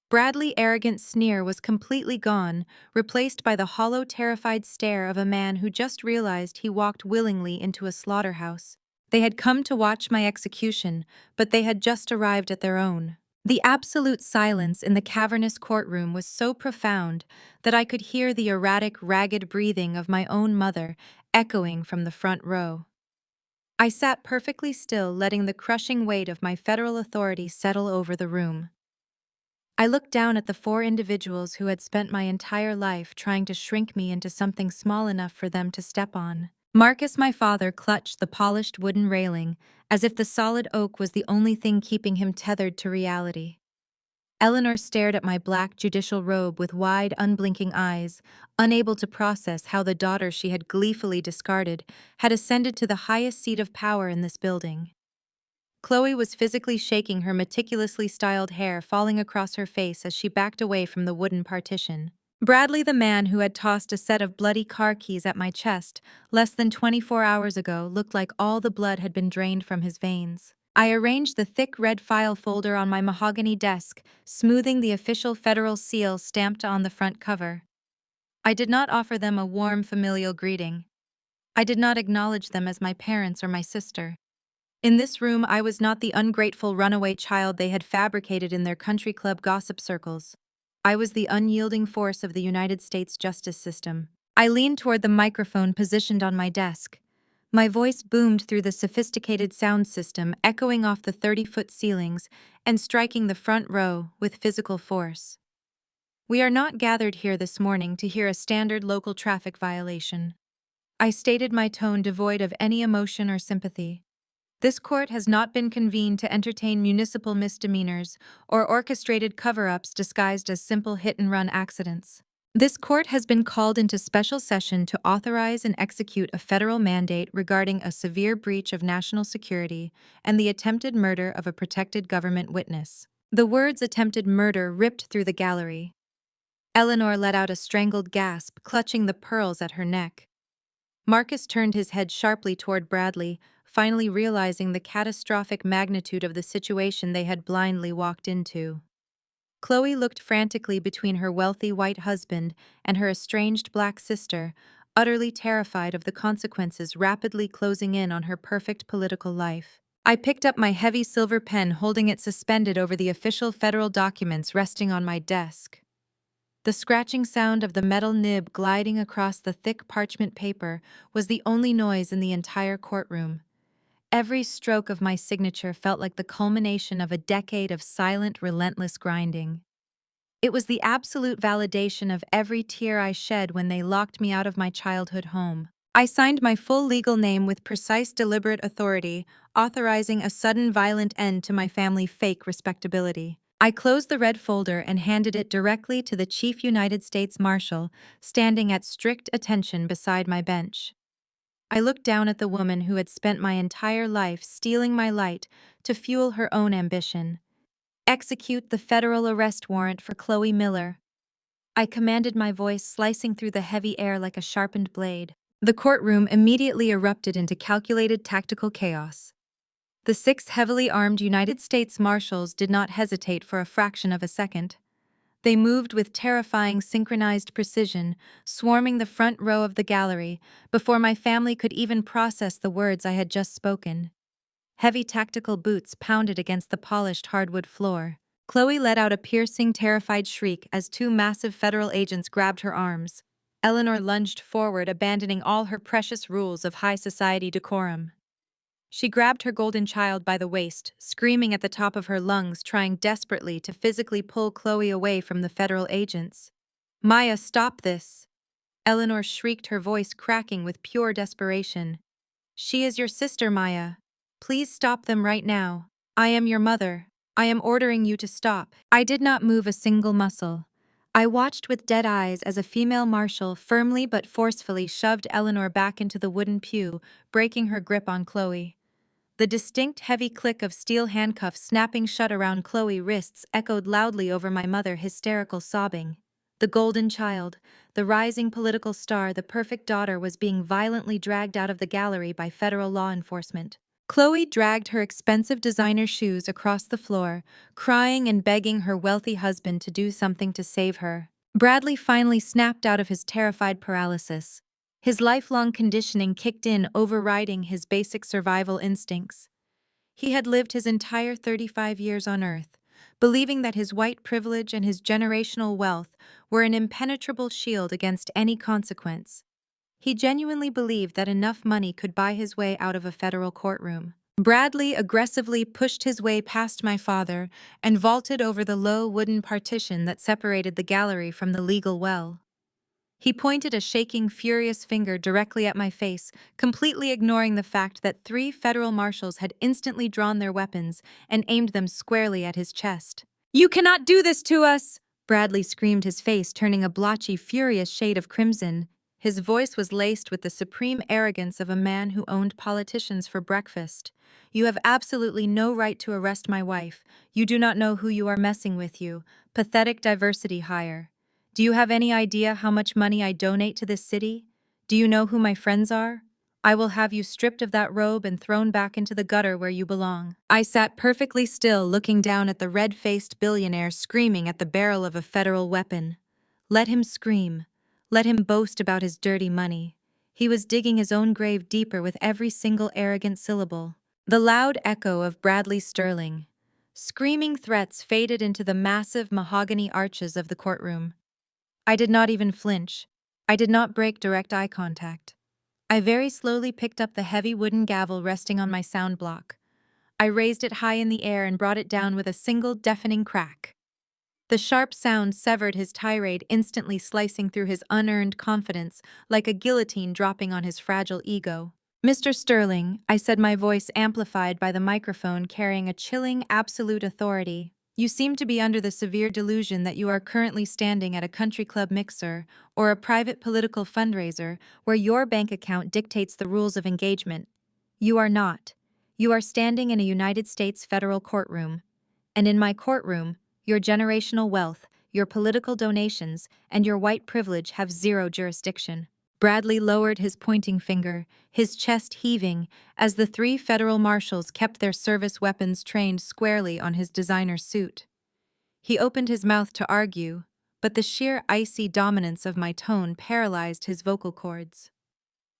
Bradley's arrogant sneer was completely gone, replaced by the hollow, terrified stare of a man who just realized he walked willingly into a slaughterhouse. They had come to watch my execution, but they had just arrived at their own. The absolute silence in the cavernous courtroom was so profound that I could hear the erratic, ragged breathing of my own mother echoing from the front row. I sat perfectly still, letting the crushing weight of my federal authority settle over the room. I looked down at the four individuals who had spent my entire life trying to shrink me into something small enough for them to step on. Marcus, my father, clutched the polished wooden railing, as if the solid oak was the only thing keeping him tethered to reality. Eleanor stared at my black judicial robe with wide, unblinking eyes, unable to process how the daughter she had gleefully discarded had ascended to the highest seat of power in this building. Chloe was physically shaking, her meticulously styled hair falling across her face as she backed away from the wooden partition. Bradley, the man who had tossed a set of bloody car keys at my chest less than 24 hours ago, looked like all the blood had been drained from his veins. I arranged the thick red file folder on my mahogany desk, smoothing the official federal seal stamped on the front cover. I did not offer them a warm, familial greeting. I did not acknowledge them as my parents or my sister. In this room, I was not the ungrateful runaway child they had fabricated in their country club gossip circles. I was the unyielding force of the United States justice system. I leaned toward the microphone positioned on my desk. My voice boomed through the sophisticated sound system, echoing off the 30-foot ceilings and striking the front row with physical force. "We are not gathered here this morning to hear a standard local traffic violation." I stated, my tone devoid of any emotion or sympathy. "This court has not been convened to entertain municipal misdemeanors or orchestrated cover-ups disguised as simple hit-and-run accidents. This court has been called into special session to authorize and execute a federal mandate regarding a severe breach of national security and the attempted murder of a protected government witness." The words "attempted murder" ripped through the gallery. Eleanor let out a strangled gasp, clutching the pearls at her neck. Marcus turned his head sharply toward Bradley, finally realizing the catastrophic magnitude of the situation they had blindly walked into. Chloe looked frantically between her wealthy white husband and her estranged black sister, utterly terrified of the consequences rapidly closing in on her perfect political life. I picked up my heavy silver pen, holding it suspended over the official federal documents resting on my desk. The scratching sound of the metal nib gliding across the thick parchment paper was the only noise in the entire courtroom. Every stroke of my signature felt like the culmination of a decade of silent, relentless grinding. It was the absolute validation of every tear I shed when they locked me out of my childhood home. I signed my full legal name with precise, deliberate authority, authorizing a sudden, violent end to my family fake respectability. I closed the red folder and handed it directly to the Chief United States Marshal, standing at strict attention beside my bench. I looked down at the woman who had spent my entire life stealing my light to fuel her own ambition. Execute the federal arrest warrant for Chloe Miller. I commanded, my voice slicing through the heavy air like a sharpened blade. The courtroom immediately erupted into calculated tactical chaos. The 6 heavily armed United States Marshals did not hesitate for a fraction of a second. They moved with terrifying synchronized precision, swarming the front row of the gallery before my family could even process the words I had just spoken. Heavy tactical boots pounded against the polished hardwood floor. Chloe let out a piercing, terrified shriek as 2 massive federal agents grabbed her arms. Eleanor lunged forward, abandoning all her precious rules of high society decorum. She grabbed her golden child by the waist, screaming at the top of her lungs, trying desperately to physically pull Chloe away from the federal agents. "Maya, stop this!" Eleanor shrieked, her voice cracking with pure desperation. "She is your sister, Maya. Please stop them right now. I am your mother. I am ordering you to stop." I did not move a single muscle. I watched with dead eyes as a female marshal firmly but forcefully shoved Eleanor back into the wooden pew, breaking her grip on Chloe. The distinct heavy click of steel handcuffs snapping shut around Chloe's wrists echoed loudly over my mother, hysterical sobbing. The golden child, the rising political star, the perfect daughter, was being violently dragged out of the gallery by federal law enforcement. Chloe dragged her expensive designer shoes across the floor, crying and begging her wealthy husband to do something to save her. Bradley finally snapped out of his terrified paralysis. His lifelong conditioning kicked in, overriding his basic survival instincts. He had lived his entire 35 years on Earth, believing that his white privilege and his generational wealth were an impenetrable shield against any consequence. He genuinely believed that enough money could buy his way out of a federal courtroom. Bradley aggressively pushed his way past my father and vaulted over the low wooden partition that separated the gallery from the legal well. He pointed a shaking, furious finger directly at my face, completely ignoring the fact that 3 federal marshals had instantly drawn their weapons and aimed them squarely at his chest. "You cannot do this to us!" Bradley screamed, his face turning a blotchy, furious shade of crimson. His voice was laced with the supreme arrogance of a man who owned politicians for breakfast. "You have absolutely no right to arrest my wife. You do not know who you are messing with, you pathetic diversity hire. Do you have any idea how much money I donate to this city? Do you know who my friends are? I will have you stripped of that robe and thrown back into the gutter where you belong." I sat perfectly still, looking down at the red-faced billionaire screaming at the barrel of a federal weapon. Let him scream. Let him boast about his dirty money. He was digging his own grave deeper with every single arrogant syllable. The loud echo of Bradley's Sterling screaming threats faded into the massive mahogany arches of the courtroom. I did not even flinch. I did not break direct eye contact. I very slowly picked up the heavy wooden gavel resting on my sound block. I raised it high in the air and brought it down with a single deafening crack. The sharp sound severed his tirade, instantly slicing through his unearned confidence like a guillotine dropping on his fragile ego. "Mr. Sterling," I said, my voice amplified by the microphone carrying a chilling, absolute authority, "you seem to be under the severe delusion that you are currently standing at a country club mixer or a private political fundraiser where your bank account dictates the rules of engagement. You are not. You are standing in a United States federal courtroom. And in my courtroom, your generational wealth, your political donations, and your white privilege have zero jurisdiction." Bradley lowered his pointing finger, his chest heaving, as the 3 federal marshals kept their service weapons trained squarely on his designer suit. He opened his mouth to argue, but the sheer icy dominance of my tone paralyzed his vocal cords.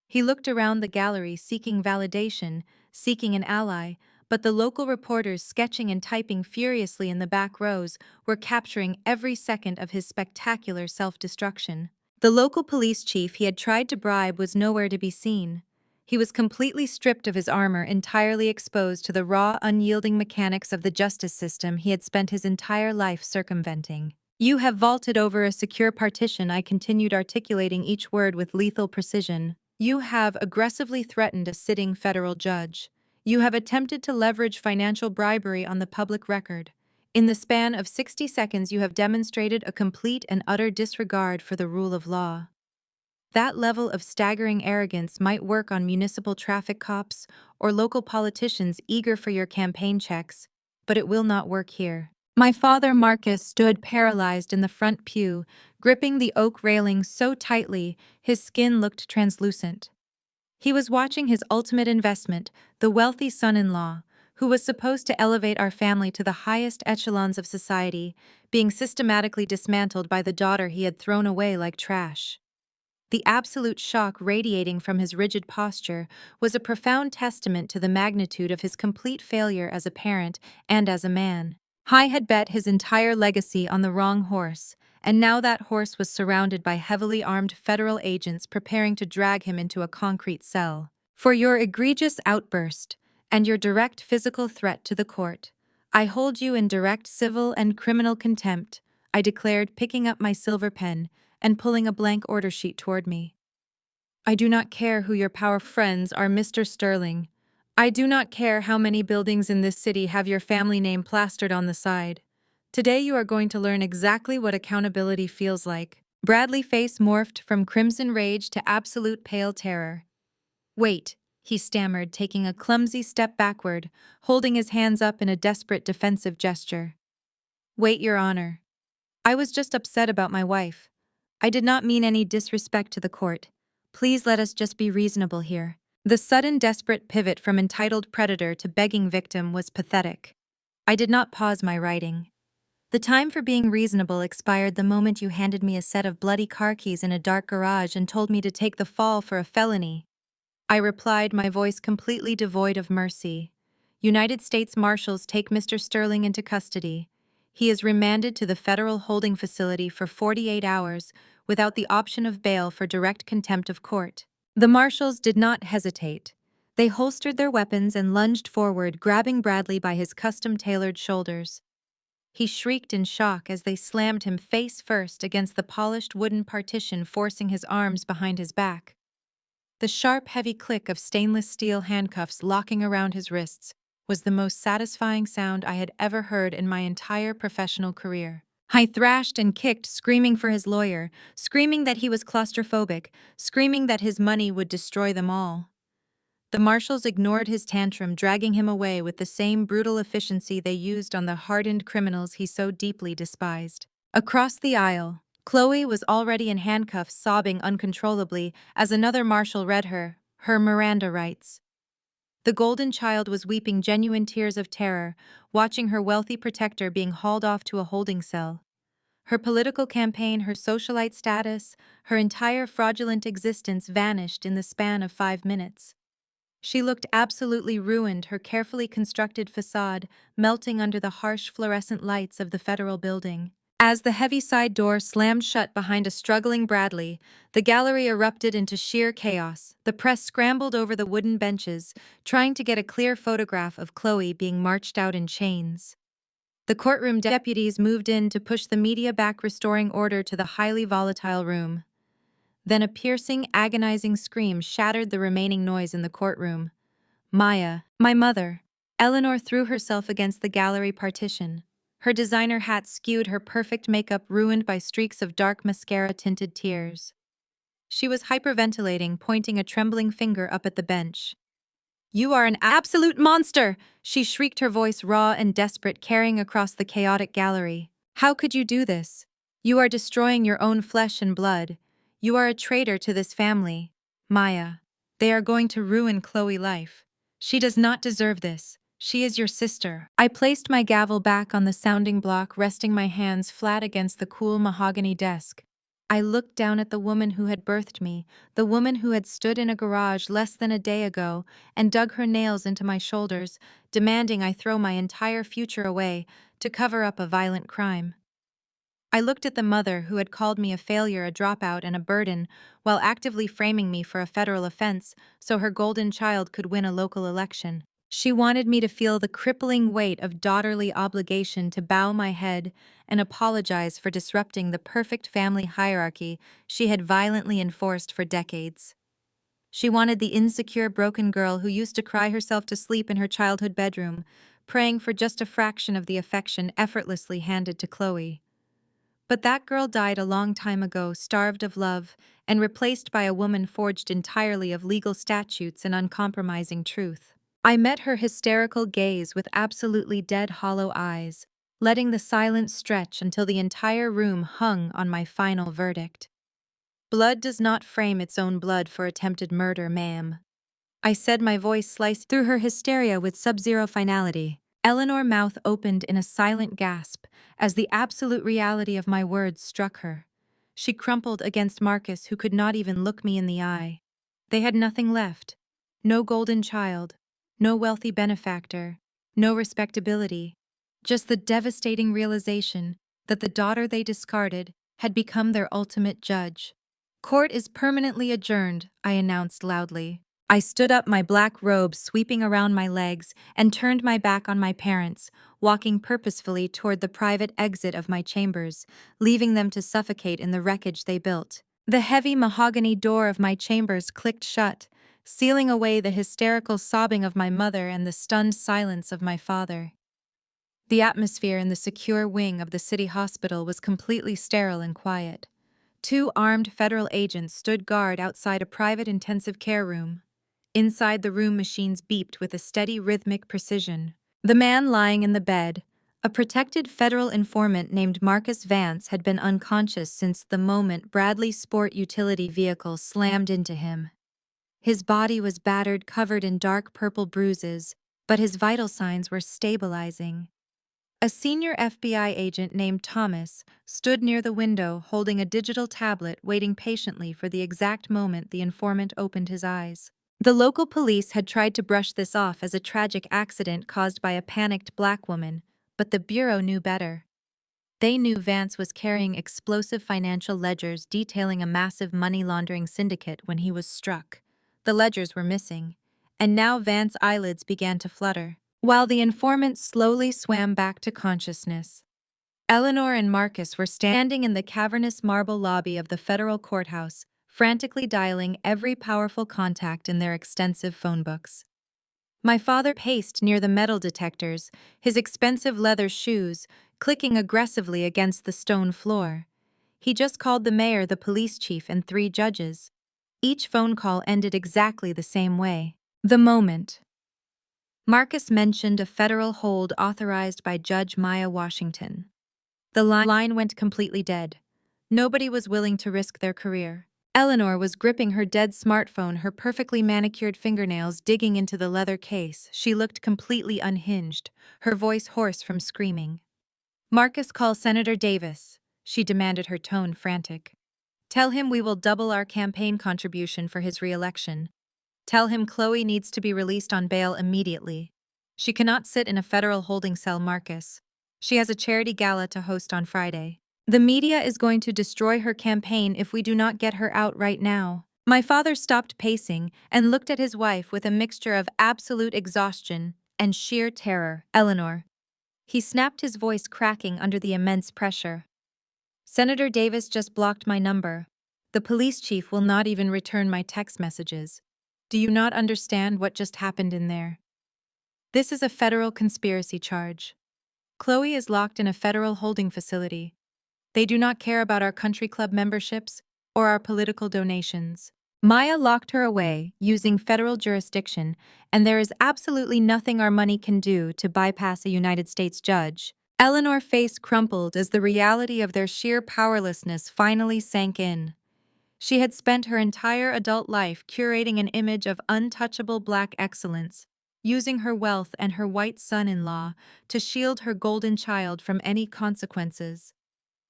He looked around the gallery, seeking validation, seeking an ally, but the local reporters sketching and typing furiously in the back rows were capturing every second of his spectacular self-destruction. The local police chief he had tried to bribe was nowhere to be seen. He was completely stripped of his armor, entirely exposed to the raw, unyielding mechanics of the justice system he had spent his entire life circumventing. "You have vaulted over a secure partition," I continued, articulating each word with lethal precision. You have aggressively threatened a sitting federal judge. You have attempted to leverage financial bribery on the public record. In the span of 60 seconds, you have demonstrated a complete and utter disregard for the rule of law. That level of staggering arrogance might work on municipal traffic cops or local politicians eager for your campaign checks, but it will not work here. My father Marcus stood paralyzed in the front pew, gripping the oak railing so tightly his skin looked translucent. He was watching his ultimate investment, the wealthy son-in-law, who was supposed to elevate our family to the highest echelons of society, being systematically dismantled by the daughter he had thrown away like trash. The absolute shock radiating from his rigid posture was a profound testament to the magnitude of his complete failure as a parent and as a man. He had bet his entire legacy on the wrong horse, and now that horse was surrounded by heavily armed federal agents preparing to drag him into a concrete cell. For your egregious outburst and your direct physical threat to the court, I hold you in direct civil and criminal contempt, I declared, picking up my silver pen and pulling a blank order sheet toward me. I do not care who your powerful friends are, Mr. Sterling. I do not care how many buildings in this city have your family name plastered on the side. Today you are going to learn exactly what accountability feels like. Bradley's face morphed from crimson rage to absolute pale terror. Wait, he stammered, taking a clumsy step backward, holding his hands up in a desperate defensive gesture. Wait, Your Honor. I was just upset about my wife. I did not mean any disrespect to the court. Please let us just be reasonable here. The sudden desperate pivot from entitled predator to begging victim was pathetic. I did not pause my writing. The time for being reasonable expired the moment you handed me a set of bloody car keys in a dark garage and told me to take the fall for a felony. I replied, my voice completely devoid of mercy. United States Marshals take Mr. Sterling into custody. He is remanded to the federal holding facility for 48 hours without the option of bail for direct contempt of court. The marshals did not hesitate. They holstered their weapons and lunged forward, grabbing Bradley by his custom-tailored shoulders. He shrieked in shock as they slammed him face first against the polished wooden partition, forcing his arms behind his back. The sharp, heavy click of stainless steel handcuffs locking around his wrists was the most satisfying sound I had ever heard in my entire professional career. I thrashed and kicked, screaming for his lawyer, screaming that he was claustrophobic, screaming that his money would destroy them all. The marshals ignored his tantrum, dragging him away with the same brutal efficiency they used on the hardened criminals he so deeply despised. Across the aisle, Chloe was already in handcuffs, sobbing uncontrollably as another marshal read her Miranda rights. The golden child was weeping genuine tears of terror, watching her wealthy protector being hauled off to a holding cell. Her political campaign, her socialite status, her entire fraudulent existence vanished in the span of 5 minutes. She looked absolutely ruined, her carefully constructed facade melting under the harsh fluorescent lights of the federal building. As the heavy side door slammed shut behind a struggling Bradley, the gallery erupted into sheer chaos. The press scrambled over the wooden benches, trying to get a clear photograph of Chloe being marched out in chains. The courtroom deputies moved in to push the media back, restoring order to the highly volatile room. Then a piercing, agonizing scream shattered the remaining noise in the courtroom. Maya, my mother. Eleanor threw herself against the gallery partition. Her designer hat skewed, her perfect makeup ruined by streaks of dark mascara-tinted tears. She was hyperventilating, pointing a trembling finger up at the bench. You are an absolute monster! She shrieked, her voice raw and desperate, carrying across the chaotic gallery. How could you do this? You are destroying your own flesh and blood. You are a traitor to this family. Maya, they are going to ruin Chloe's life. She does not deserve this. She is your sister. I placed my gavel back on the sounding block, resting my hands flat against the cool mahogany desk. I looked down at the woman who had birthed me, the woman who had stood in a garage less than a day ago and dug her nails into my shoulders, demanding I throw my entire future away to cover up a violent crime. I looked at the mother who had called me a failure, a dropout, and a burden, while actively framing me for a federal offense so her golden child could win a local election. She wanted me to feel the crippling weight of daughterly obligation to bow my head and apologize for disrupting the perfect family hierarchy she had violently enforced for decades. She wanted the insecure, broken girl who used to cry herself to sleep in her childhood bedroom, praying for just a fraction of the affection effortlessly handed to Chloe. But that girl died a long time ago, starved of love, and replaced by a woman forged entirely of legal statutes and uncompromising truth. I met her hysterical gaze with absolutely dead, hollow eyes, letting the silence stretch until the entire room hung on my final verdict. Blood does not frame its own blood for attempted murder, ma'am. I said, my voice sliced through her hysteria with sub-zero finality. Eleanor's mouth opened in a silent gasp as the absolute reality of my words struck her. She crumpled against Marcus, who could not even look me in the eye. They had nothing left. No golden child, no wealthy benefactor, no respectability. Just the devastating realization that the daughter they discarded had become their ultimate judge. Court is permanently adjourned, I announced loudly. I stood up, my black robe sweeping around my legs, and turned my back on my parents, walking purposefully toward the private exit of my chambers, leaving them to suffocate in the wreckage they built. The heavy mahogany door of my chambers clicked shut, sealing away the hysterical sobbing of my mother and the stunned silence of my father. The atmosphere in the secure wing of the city hospital was completely sterile and quiet. 2 armed federal agents stood guard outside a private intensive care room. Inside the room, machines beeped with a steady, rhythmic precision. The man lying in the bed, a protected federal informant named Marcus Vance, had been unconscious since the moment Bradley's sport utility vehicle slammed into him. His body was battered, covered in dark purple bruises, but his vital signs were stabilizing. A senior FBI agent named Thomas stood near the window holding a digital tablet, waiting patiently for the exact moment the informant opened his eyes. The local police had tried to brush this off as a tragic accident caused by a panicked black woman, but the Bureau knew better. They knew Vance was carrying explosive financial ledgers detailing a massive money laundering syndicate when he was struck. The ledgers were missing, and now Vance's eyelids began to flutter, while the informant slowly swam back to consciousness. Eleanor and Marcus were standing in the cavernous marble lobby of the federal courthouse, frantically dialing every powerful contact in their extensive phone books. My father paced near the metal detectors, his expensive leather shoes clicking aggressively against the stone floor. He just called the mayor, the police chief, and 3 judges. Each phone call ended exactly the same way. The moment Marcus mentioned a federal hold authorized by Judge Maya Washington, the line went completely dead. Nobody was willing to risk their career. Eleanor was gripping her dead smartphone, her perfectly manicured fingernails digging into the leather case. She looked completely unhinged, her voice hoarse from screaming. Marcus, call Senator Davis, she demanded, her tone frantic. Tell him we will double our campaign contribution for his re-election. Tell him Chloe needs to be released on bail immediately. She cannot sit in a federal holding cell, Marcus. She has a charity gala to host on Friday. The media is going to destroy her campaign if we do not get her out right now. My father stopped pacing and looked at his wife with a mixture of absolute exhaustion and sheer terror. Eleanor. He snapped, his voice cracking under the immense pressure. Senator Davis just blocked my number. The police chief will not even return my text messages. Do you not understand what just happened in there? This is a federal conspiracy charge. Chloe is locked in a federal holding facility. They do not care about our country club memberships or our political donations. Maya locked her away using federal jurisdiction, and there is absolutely nothing our money can do to bypass a United States judge. Eleanor's face crumpled as the reality of their sheer powerlessness finally sank in. She had spent her entire adult life curating an image of untouchable black excellence, using her wealth and her white son-in-law to shield her golden child from any consequences.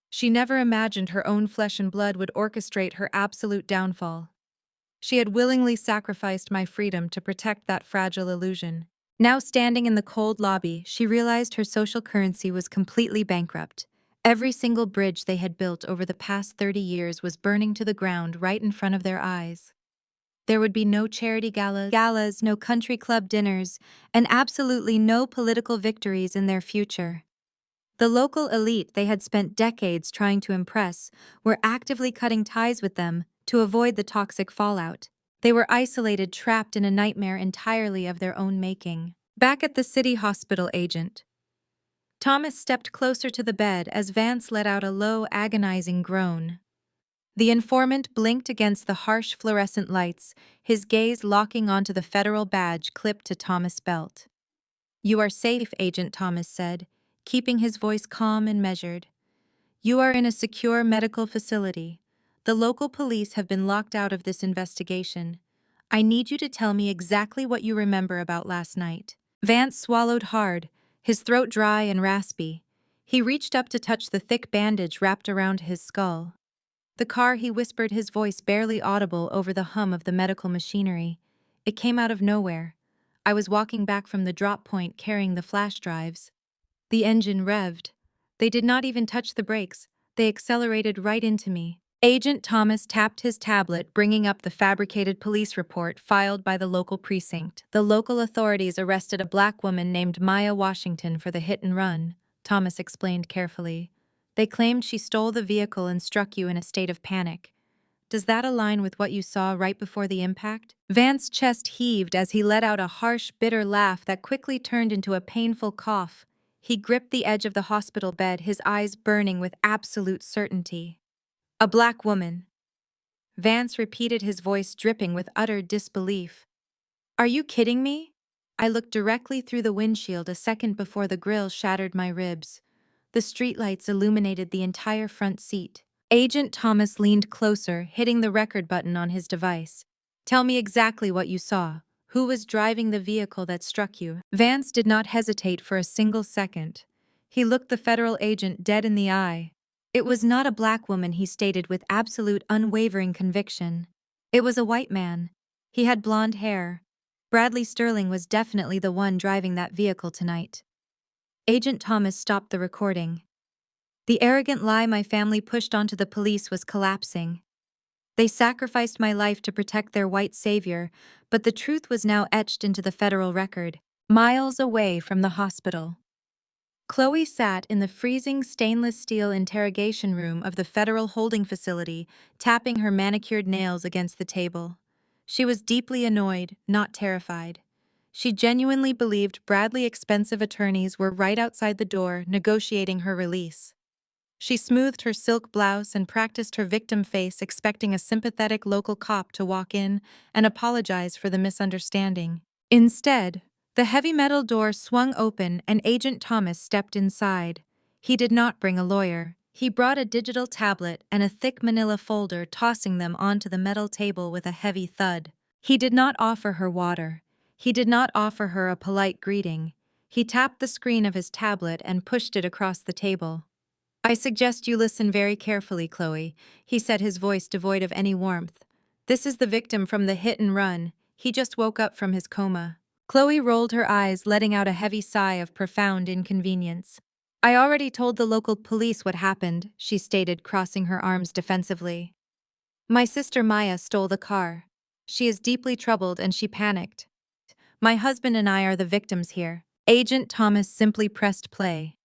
She never imagined her own flesh and blood would orchestrate her absolute downfall. She had willingly sacrificed my freedom to protect that fragile illusion. Now, standing in the cold lobby, she realized her social currency was completely bankrupt. Every single bridge they had built over the past 30 years was burning to the ground right in front of their eyes. There would be no charity galas, no country club dinners, and absolutely no political victories in their future. The local elite they had spent decades trying to impress were actively cutting ties with them to avoid the toxic fallout. They were isolated, trapped in a nightmare entirely of their own making. Back at the city hospital, Agent Thomas stepped closer to the bed as Vance let out a low, agonizing groan. The informant blinked against the harsh fluorescent lights, his gaze locking onto the federal badge clipped to Thomas' belt. "You are safe," Agent Thomas said, keeping his voice calm and measured. "You are in a secure medical facility. The local police have been locked out of this investigation. I need you to tell me exactly what you remember about last night." Vance swallowed hard, his throat dry and raspy. He reached up to touch the thick bandage wrapped around his skull. "The car," he whispered, his voice barely audible over the hum of the medical machinery. "It came out of nowhere. I was walking back from the drop point carrying the flash drives. The engine revved. They did not even touch the brakes. They accelerated right into me." Agent Thomas tapped his tablet, bringing up the fabricated police report filed by the local precinct. "The local authorities arrested a black woman named Maya Washington for the hit and run," Thomas explained carefully. "They claimed she stole the vehicle and struck you in a state of panic. Does that align with what you saw right before the impact?" Vance's chest heaved as he let out a harsh, bitter laugh that quickly turned into a painful cough. He gripped the edge of the hospital bed, his eyes burning with absolute certainty. "A black woman." Vance repeated, his voice dripping with utter disbelief. "Are you kidding me?" I looked directly through the windshield a second before the grill shattered my ribs. The streetlights illuminated the entire front seat. Agent Thomas leaned closer, hitting the record button on his device. "Tell me exactly what you saw. Who was driving the vehicle that struck you?" Vance did not hesitate for a single second. He looked the federal agent dead in the eye. "It was not a black woman," he stated with absolute unwavering conviction. "It was a white man. He had blonde hair. Bradley Sterling was definitely the one driving that vehicle tonight." Agent Thomas stopped the recording. "The arrogant lie my family pushed onto the police was collapsing. They sacrificed my life to protect their white savior, but the truth was now etched into the federal record." Miles away from the hospital, Chloe sat in the freezing stainless steel interrogation room of the federal holding facility, tapping her manicured nails against the table. She was deeply annoyed, not terrified. She genuinely believed Bradley's expensive attorneys were right outside the door, negotiating her release. She smoothed her silk blouse and practiced her victim face, expecting a sympathetic local cop to walk in and apologize for the misunderstanding. Instead, the heavy metal door swung open and Agent Thomas stepped inside. He did not bring a lawyer. He brought a digital tablet and a thick manila folder, tossing them onto the metal table with a heavy thud. He did not offer her water. He did not offer her a polite greeting. He tapped the screen of his tablet and pushed it across the table. "I suggest you listen very carefully, Chloe," he said, his voice devoid of any warmth. "This is the victim from the hit and run. He just woke up from his coma." Chloe rolled her eyes, letting out a heavy sigh of profound inconvenience. "I already told the local police what happened," she stated, crossing her arms defensively. "My sister Maya stole the car. She is deeply troubled and she panicked. My husband and I are the victims here." Agent Thomas simply pressed play.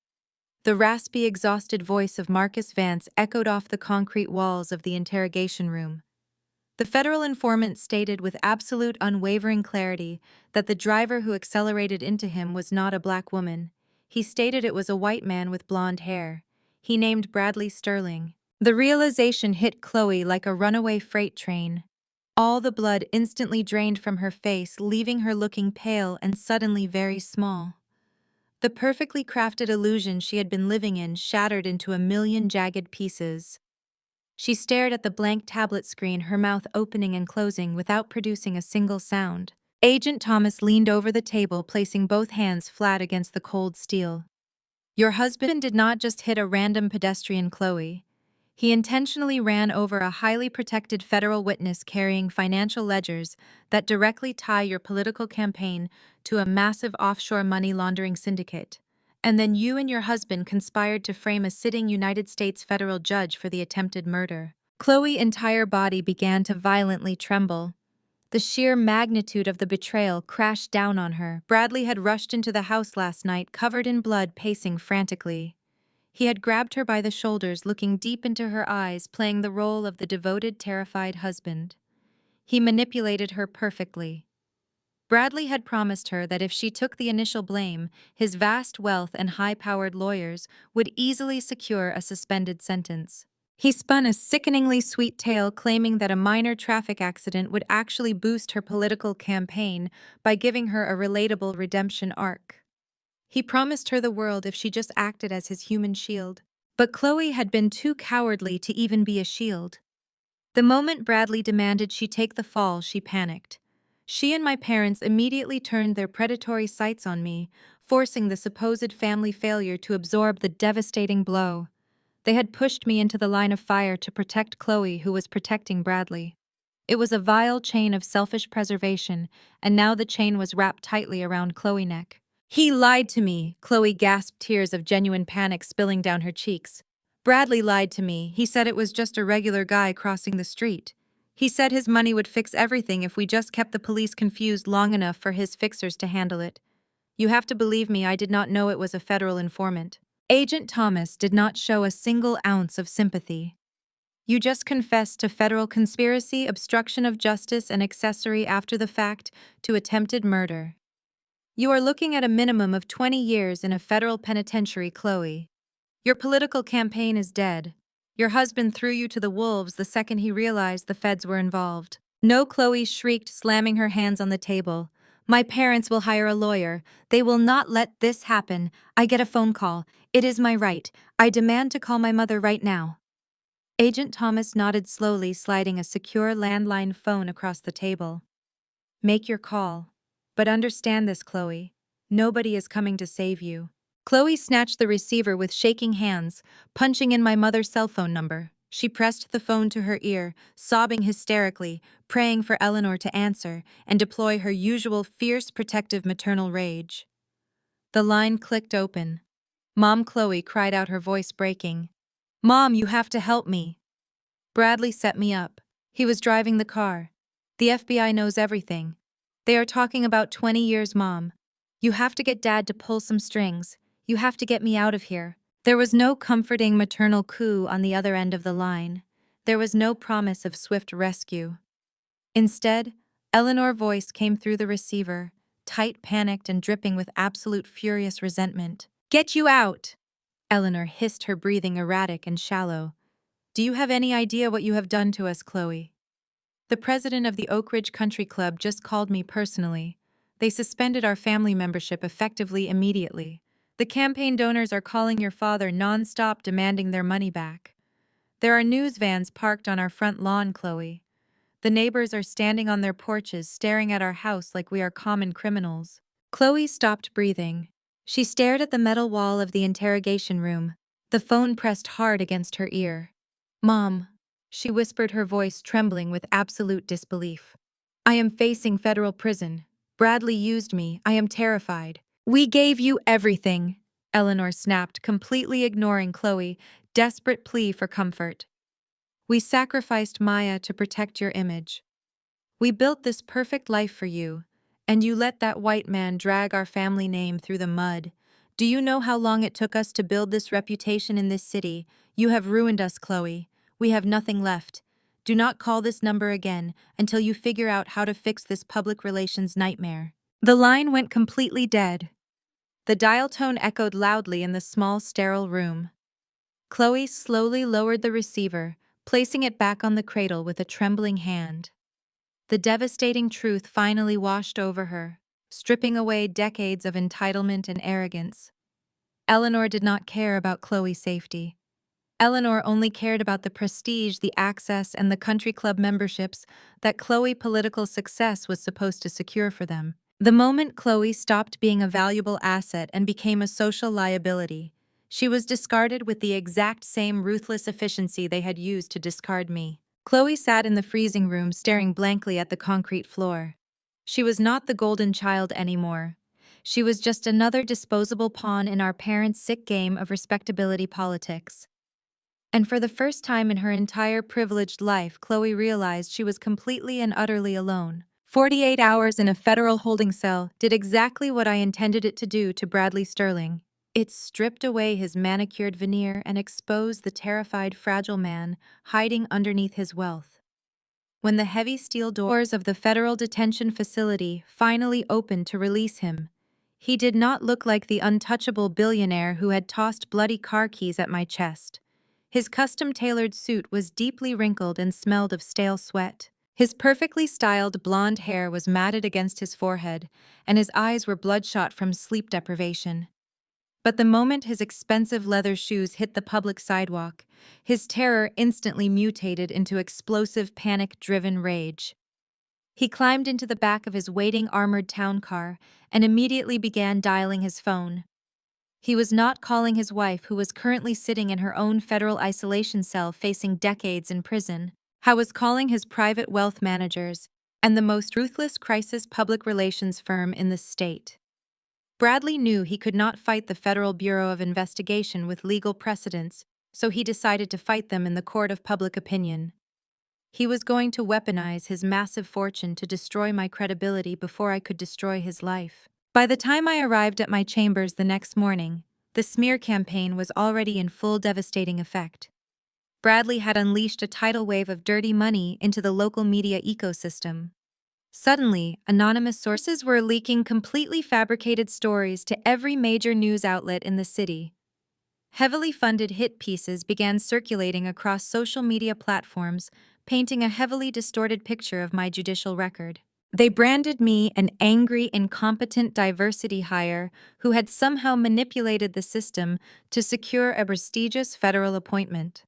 The raspy, exhausted voice of Marcus Vance echoed off the concrete walls of the interrogation room. The federal informant stated with absolute unwavering clarity that the driver who accelerated into him was not a black woman. He stated it was a white man with blonde hair. He named Bradley Sterling. The realization hit Chloe like a runaway freight train. All the blood instantly drained from her face, leaving her looking pale and suddenly very small. The perfectly crafted illusion she had been living in shattered into a million jagged pieces. She stared at the blank tablet screen, her mouth opening and closing without producing a single sound. Agent Thomas leaned over the table, placing both hands flat against the cold steel. "Your husband did not just hit a random pedestrian, Chloe. He intentionally ran over a highly protected federal witness carrying financial ledgers that directly tie your political campaign to a massive offshore money laundering syndicate. And then you and your husband conspired to frame a sitting United States federal judge for the attempted murder." Chloe's entire body began to violently tremble. The sheer magnitude of the betrayal crashed down on her. Bradley had rushed into the house last night, covered in blood, pacing frantically. He had grabbed her by the shoulders, looking deep into her eyes, playing the role of the devoted, terrified husband. He manipulated her perfectly. Bradley had promised her that if she took the initial blame, his vast wealth and high-powered lawyers would easily secure a suspended sentence. He spun a sickeningly sweet tale claiming that a minor traffic accident would actually boost her political campaign by giving her a relatable redemption arc. He promised her the world if she just acted as his human shield. But Chloe had been too cowardly to even be a shield. The moment Bradley demanded she take the fall, she panicked. She and my parents immediately turned their predatory sights on me, forcing the supposed family failure to absorb the devastating blow. They had pushed me into the line of fire to protect Chloe, who was protecting Bradley. It was a vile chain of selfish preservation, and now the chain was wrapped tightly around Chloe's neck. He lied to me, Chloe gasped, tears of genuine panic spilling down her cheeks. Bradley lied to me. He said it was just a regular guy crossing the street. He said his money would fix everything if we just kept the police confused long enough for his fixers to handle it. You have to believe me, I did not know it was a federal informant. Agent Thomas did not show a single ounce of sympathy. You just confessed to federal conspiracy, obstruction of justice, and accessory after the fact to attempted murder. You are looking at a minimum of 20 years in a federal penitentiary, Chloe. Your political campaign is dead. Your husband threw you to the wolves the second he realized the feds were involved. No, Chloe shrieked, slamming her hands on the table. My parents will hire a lawyer. They will not let this happen. I get a phone call. It is my right. I demand to call my mother right now. Agent Thomas nodded slowly, sliding a secure landline phone across the table. Make your call. But understand this, Chloe. Nobody is coming to save you. Chloe snatched the receiver with shaking hands, punching in my mother's cell phone number. She pressed the phone to her ear, sobbing hysterically, praying for Eleanor to answer and deploy her usual fierce protective maternal rage. The line clicked open. Mom, Chloe cried out, her voice breaking. Mom, you have to help me. Bradley set me up. He was driving the car. The FBI knows everything. They are talking about 20 years, Mom. You have to get Dad to pull some strings. You have to get me out of here. There was no comforting maternal coo on the other end of the line. There was no promise of swift rescue. Instead, Eleanor's voice came through the receiver, tight, panicked, and dripping with absolute furious resentment. Get you out! Eleanor hissed, her breathing erratic and shallow. Do you have any idea what you have done to us, Chloe? The president of the Oak Ridge Country Club just called me personally. They suspended our family membership effectively immediately. The campaign donors are calling your father non-stop, demanding their money back. There are news vans parked on our front lawn, Chloe. The neighbors are standing on their porches staring at our house like we are common criminals. Chloe stopped breathing. She stared at the metal wall of the interrogation room, the phone pressed hard against her ear. Mom, she whispered, her voice trembling with absolute disbelief. I am facing federal prison. Bradley used me. I am terrified. We gave you everything, Eleanor snapped, completely ignoring Chloe's desperate plea for comfort. We sacrificed Maya to protect your image. We built this perfect life for you, and you let that white man drag our family name through the mud. Do you know how long it took us to build this reputation in this city? You have ruined us, Chloe. We have nothing left. Do not call this number again until you figure out how to fix this public relations nightmare. The line went completely dead. The dial tone echoed loudly in the small, sterile room. Chloe slowly lowered the receiver, placing it back on the cradle with a trembling hand. The devastating truth finally washed over her, stripping away decades of entitlement and arrogance. Eleanor did not care about Chloe's safety. Eleanor only cared about the prestige, the access, and the country club memberships that Chloe's political success was supposed to secure for them. The moment Chloe stopped being a valuable asset and became a social liability, she was discarded with the exact same ruthless efficiency they had used to discard me. Chloe sat in the freezing room, staring blankly at the concrete floor. She was not the golden child anymore. She was just another disposable pawn in our parents' sick game of respectability politics. And for the first time in her entire privileged life, Chloe realized she was completely and utterly alone. 48 hours in a federal holding cell did exactly what I intended it to do to Bradley Sterling. It stripped away his manicured veneer and exposed the terrified, fragile man hiding underneath his wealth. When the heavy steel doors of the federal detention facility finally opened to release him, he did not look like the untouchable billionaire who had tossed bloody car keys at my chest. His custom-tailored suit was deeply wrinkled and smelled of stale sweat. His perfectly styled blonde hair was matted against his forehead, and his eyes were bloodshot from sleep deprivation. But the moment his expensive leather shoes hit the public sidewalk, his terror instantly mutated into explosive panic-driven rage. He climbed into the back of his waiting armored town car and immediately began dialing his phone. He was not calling his wife, who was currently sitting in her own federal isolation cell facing decades in prison. He was calling his private wealth managers and the most ruthless crisis public relations firm in the state. Bradley knew he could not fight the Federal Bureau of Investigation with legal precedents, so he decided to fight them in the court of public opinion. He was going to weaponize his massive fortune to destroy my credibility before I could destroy his life. By the time I arrived at my chambers the next morning, the smear campaign was already in full devastating effect. Bradley had unleashed a tidal wave of dirty money into the local media ecosystem. Suddenly, anonymous sources were leaking completely fabricated stories to every major news outlet in the city. Heavily funded hit pieces began circulating across social media platforms, painting a heavily distorted picture of my judicial record. They branded me an angry, incompetent diversity hire who had somehow manipulated the system to secure a prestigious federal appointment.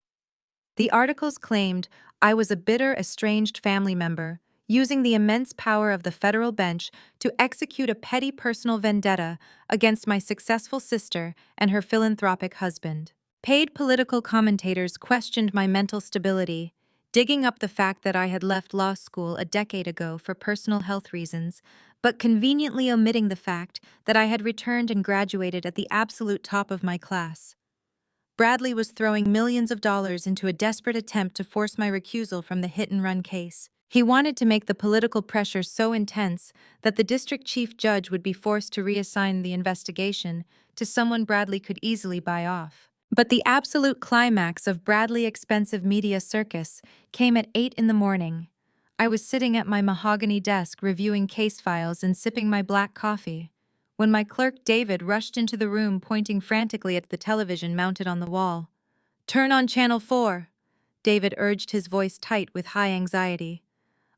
The articles claimed I was a bitter, estranged family member, using the immense power of the federal bench to execute a petty personal vendetta against my successful sister and her philanthropic husband. Paid political commentators questioned my mental stability, digging up the fact that I had left law school a decade ago for personal health reasons, but conveniently omitting the fact that I had returned and graduated at the absolute top of my class. Bradley was throwing millions of dollars into a desperate attempt to force my recusal from the hit-and-run case. He wanted to make the political pressure so intense that the district chief judge would be forced to reassign the investigation to someone Bradley could easily buy off. But the absolute climax of Bradley's expensive media circus came at 8 in the morning. I was sitting at my mahogany desk reviewing case files and sipping my black coffee, when my clerk David rushed into the room pointing frantically at the television mounted on the wall. "Turn on Channel 4, David urged, his voice tight with high anxiety.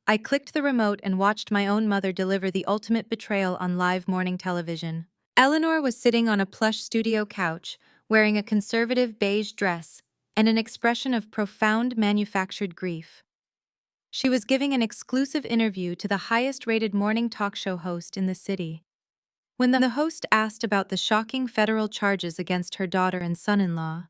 I clicked the remote and watched my own mother deliver the ultimate betrayal on live morning television. Eleanor was sitting on a plush studio couch, wearing a conservative beige dress and an expression of profound manufactured grief. She was giving an exclusive interview to the highest-rated morning talk show host in the city. When the host asked about the shocking federal charges against her daughter and son-in-law,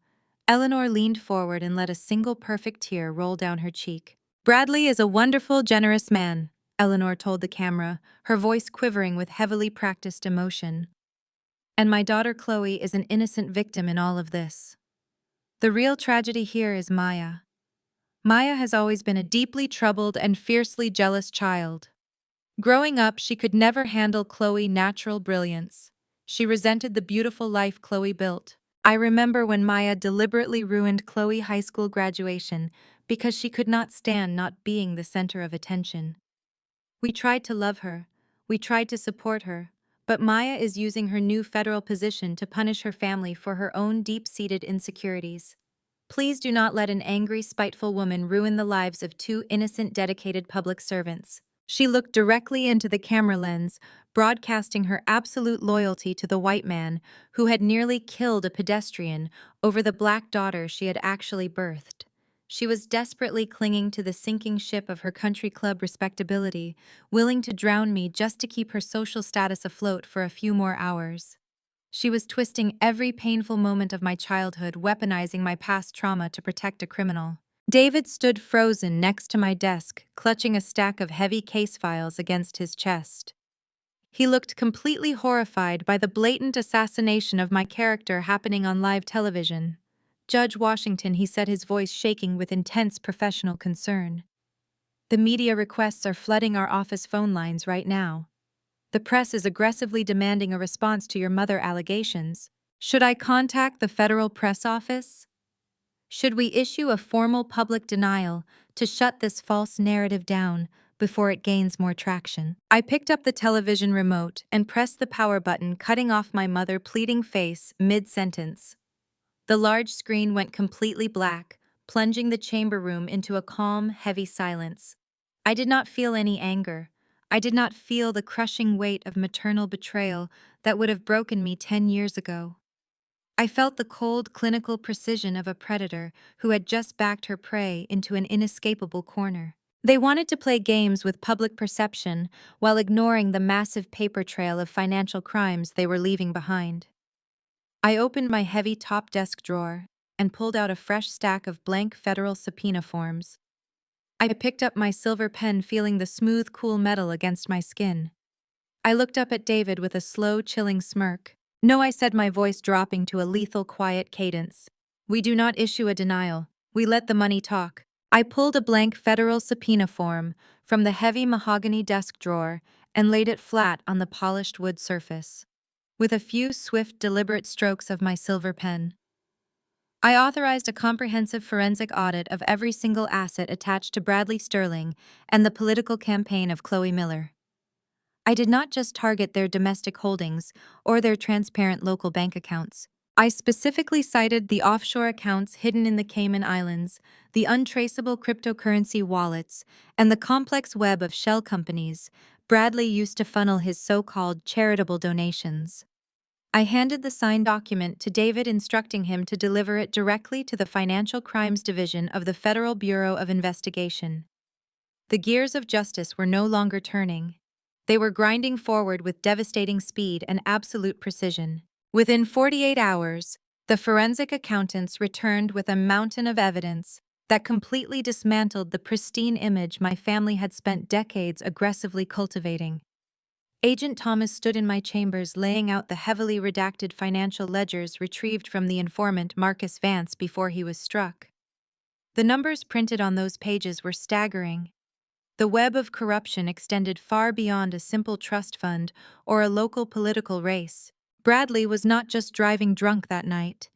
Eleanor leaned forward and let a single perfect tear roll down her cheek. "Bradley is a wonderful, generous man," Eleanor told the camera, her voice quivering with heavily practiced emotion. "And my daughter Chloe is an innocent victim in all of this. The real tragedy here is Maya. Maya has always been a deeply troubled and fiercely jealous child. Growing up, she could never handle Chloe's natural brilliance. She resented the beautiful life Chloe built. I remember when Maya deliberately ruined Chloe's high school graduation because she could not stand not being the center of attention. We tried to love her, we tried to support her, but Maya is using her new federal position to punish her family for her own deep-seated insecurities. Please do not let an angry, spiteful woman ruin the lives of two innocent, dedicated public servants." She looked directly into the camera lens, broadcasting her absolute loyalty to the white man who had nearly killed a pedestrian over the black daughter she had actually birthed. She was desperately clinging to the sinking ship of her country club respectability, willing to drown me just to keep her social status afloat for a few more hours. She was twisting every painful moment of my childhood, weaponizing my past trauma to protect a criminal. David stood frozen next to my desk, clutching a stack of heavy case files against his chest. He looked completely horrified by the blatant assassination of my character happening on live television. "Judge Washington," he said, his voice shaking with intense professional concern. "The media requests are flooding our office phone lines right now. The press is aggressively demanding a response to your mother allegations. Should I contact the federal press office? Should we issue a formal public denial to shut this false narrative down before it gains more traction. I picked up the television remote and pressed the power button, cutting off my mother pleading face mid-sentence. The large screen went completely black, plunging the chamber room into a calm, heavy silence. I did not feel any anger. I did not feel the crushing weight of maternal betrayal that would have broken me 10 years ago. I felt the cold, clinical precision of a predator who had just backed her prey into an inescapable corner. They wanted to play games with public perception while ignoring the massive paper trail of financial crimes they were leaving behind. I opened my heavy top desk drawer and pulled out a fresh stack of blank federal subpoena forms. I picked up my silver pen, feeling the smooth, cool metal against my skin. I looked up at David with a slow, chilling smirk. "No," I said, my voice dropping to a lethal, quiet cadence. "We do not issue a denial. We let the money talk." I pulled a blank federal subpoena form from the heavy mahogany desk drawer and laid it flat on the polished wood surface. With a few swift, deliberate strokes of my silver pen, I authorized a comprehensive forensic audit of every single asset attached to Bradley Sterling and the political campaign of Chloe Miller. I did not just target their domestic holdings or their transparent local bank accounts. I specifically cited the offshore accounts hidden in the Cayman Islands, the untraceable cryptocurrency wallets, and the complex web of shell companies Bradley used to funnel his so-called charitable donations. I handed the signed document to David, instructing him to deliver it directly to the Financial Crimes Division of the Federal Bureau of Investigation. The gears of justice were no longer turning. They were grinding forward with devastating speed and absolute precision. Within 48 hours, the forensic accountants returned with a mountain of evidence that completely dismantled the pristine image my family had spent decades aggressively cultivating. Agent Thomas stood in my chambers, laying out the heavily redacted financial ledgers retrieved from the informant Marcus Vance before he was struck. The numbers printed on those pages were staggering. The web of corruption extended far beyond a simple trust fund or a local political race. Bradley was not just driving drunk that night.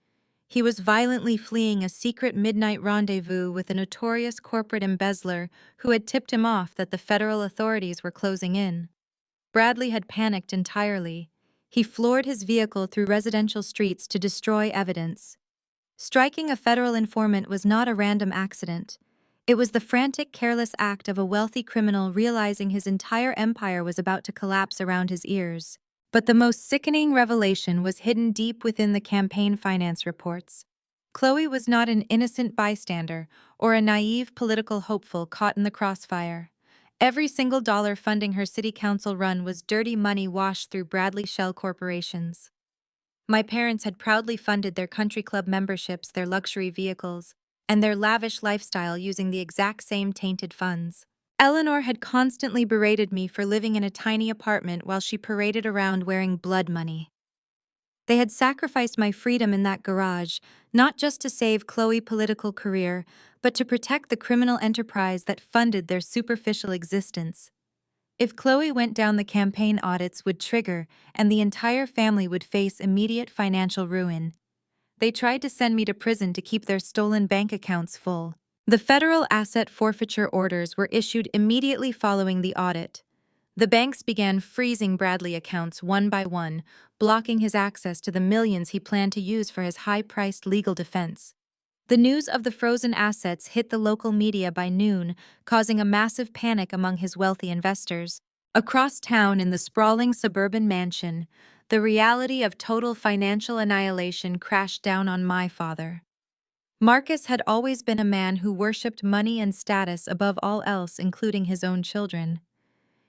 He was violently fleeing a secret midnight rendezvous with a notorious corporate embezzler who had tipped him off that the federal authorities were closing in. Bradley had panicked entirely. He floored his vehicle through residential streets to destroy evidence. Striking a federal informant was not a random accident. It was the frantic, careless act of a wealthy criminal realizing his entire empire was about to collapse around his ears. But the most sickening revelation was hidden deep within the campaign finance reports. Chloe was not an innocent bystander or a naive political hopeful caught in the crossfire. Every single dollar funding her city council run was dirty money washed through Bradley Shell corporations. My parents had proudly funded their country club memberships, their luxury vehicles, and their lavish lifestyle using the exact same tainted funds. Eleanor had constantly berated me for living in a tiny apartment while she paraded around wearing blood money. They had sacrificed my freedom in that garage, not just to save Chloe's political career, but to protect the criminal enterprise that funded their superficial existence. If Chloe went down, the campaign audits would trigger, and the entire family would face immediate financial ruin. They tried to send me to prison to keep their stolen bank accounts full. The federal asset forfeiture orders were issued immediately following the audit. The banks began freezing Bradley accounts one by one, blocking his access to the millions he planned to use for his high-priced legal defense. The news of the frozen assets hit the local media by noon, causing a massive panic among his wealthy investors. Across town in the sprawling suburban mansion, the reality of total financial annihilation crashed down on my father. Marcus had always been a man who worshipped money and status above all else, including his own children.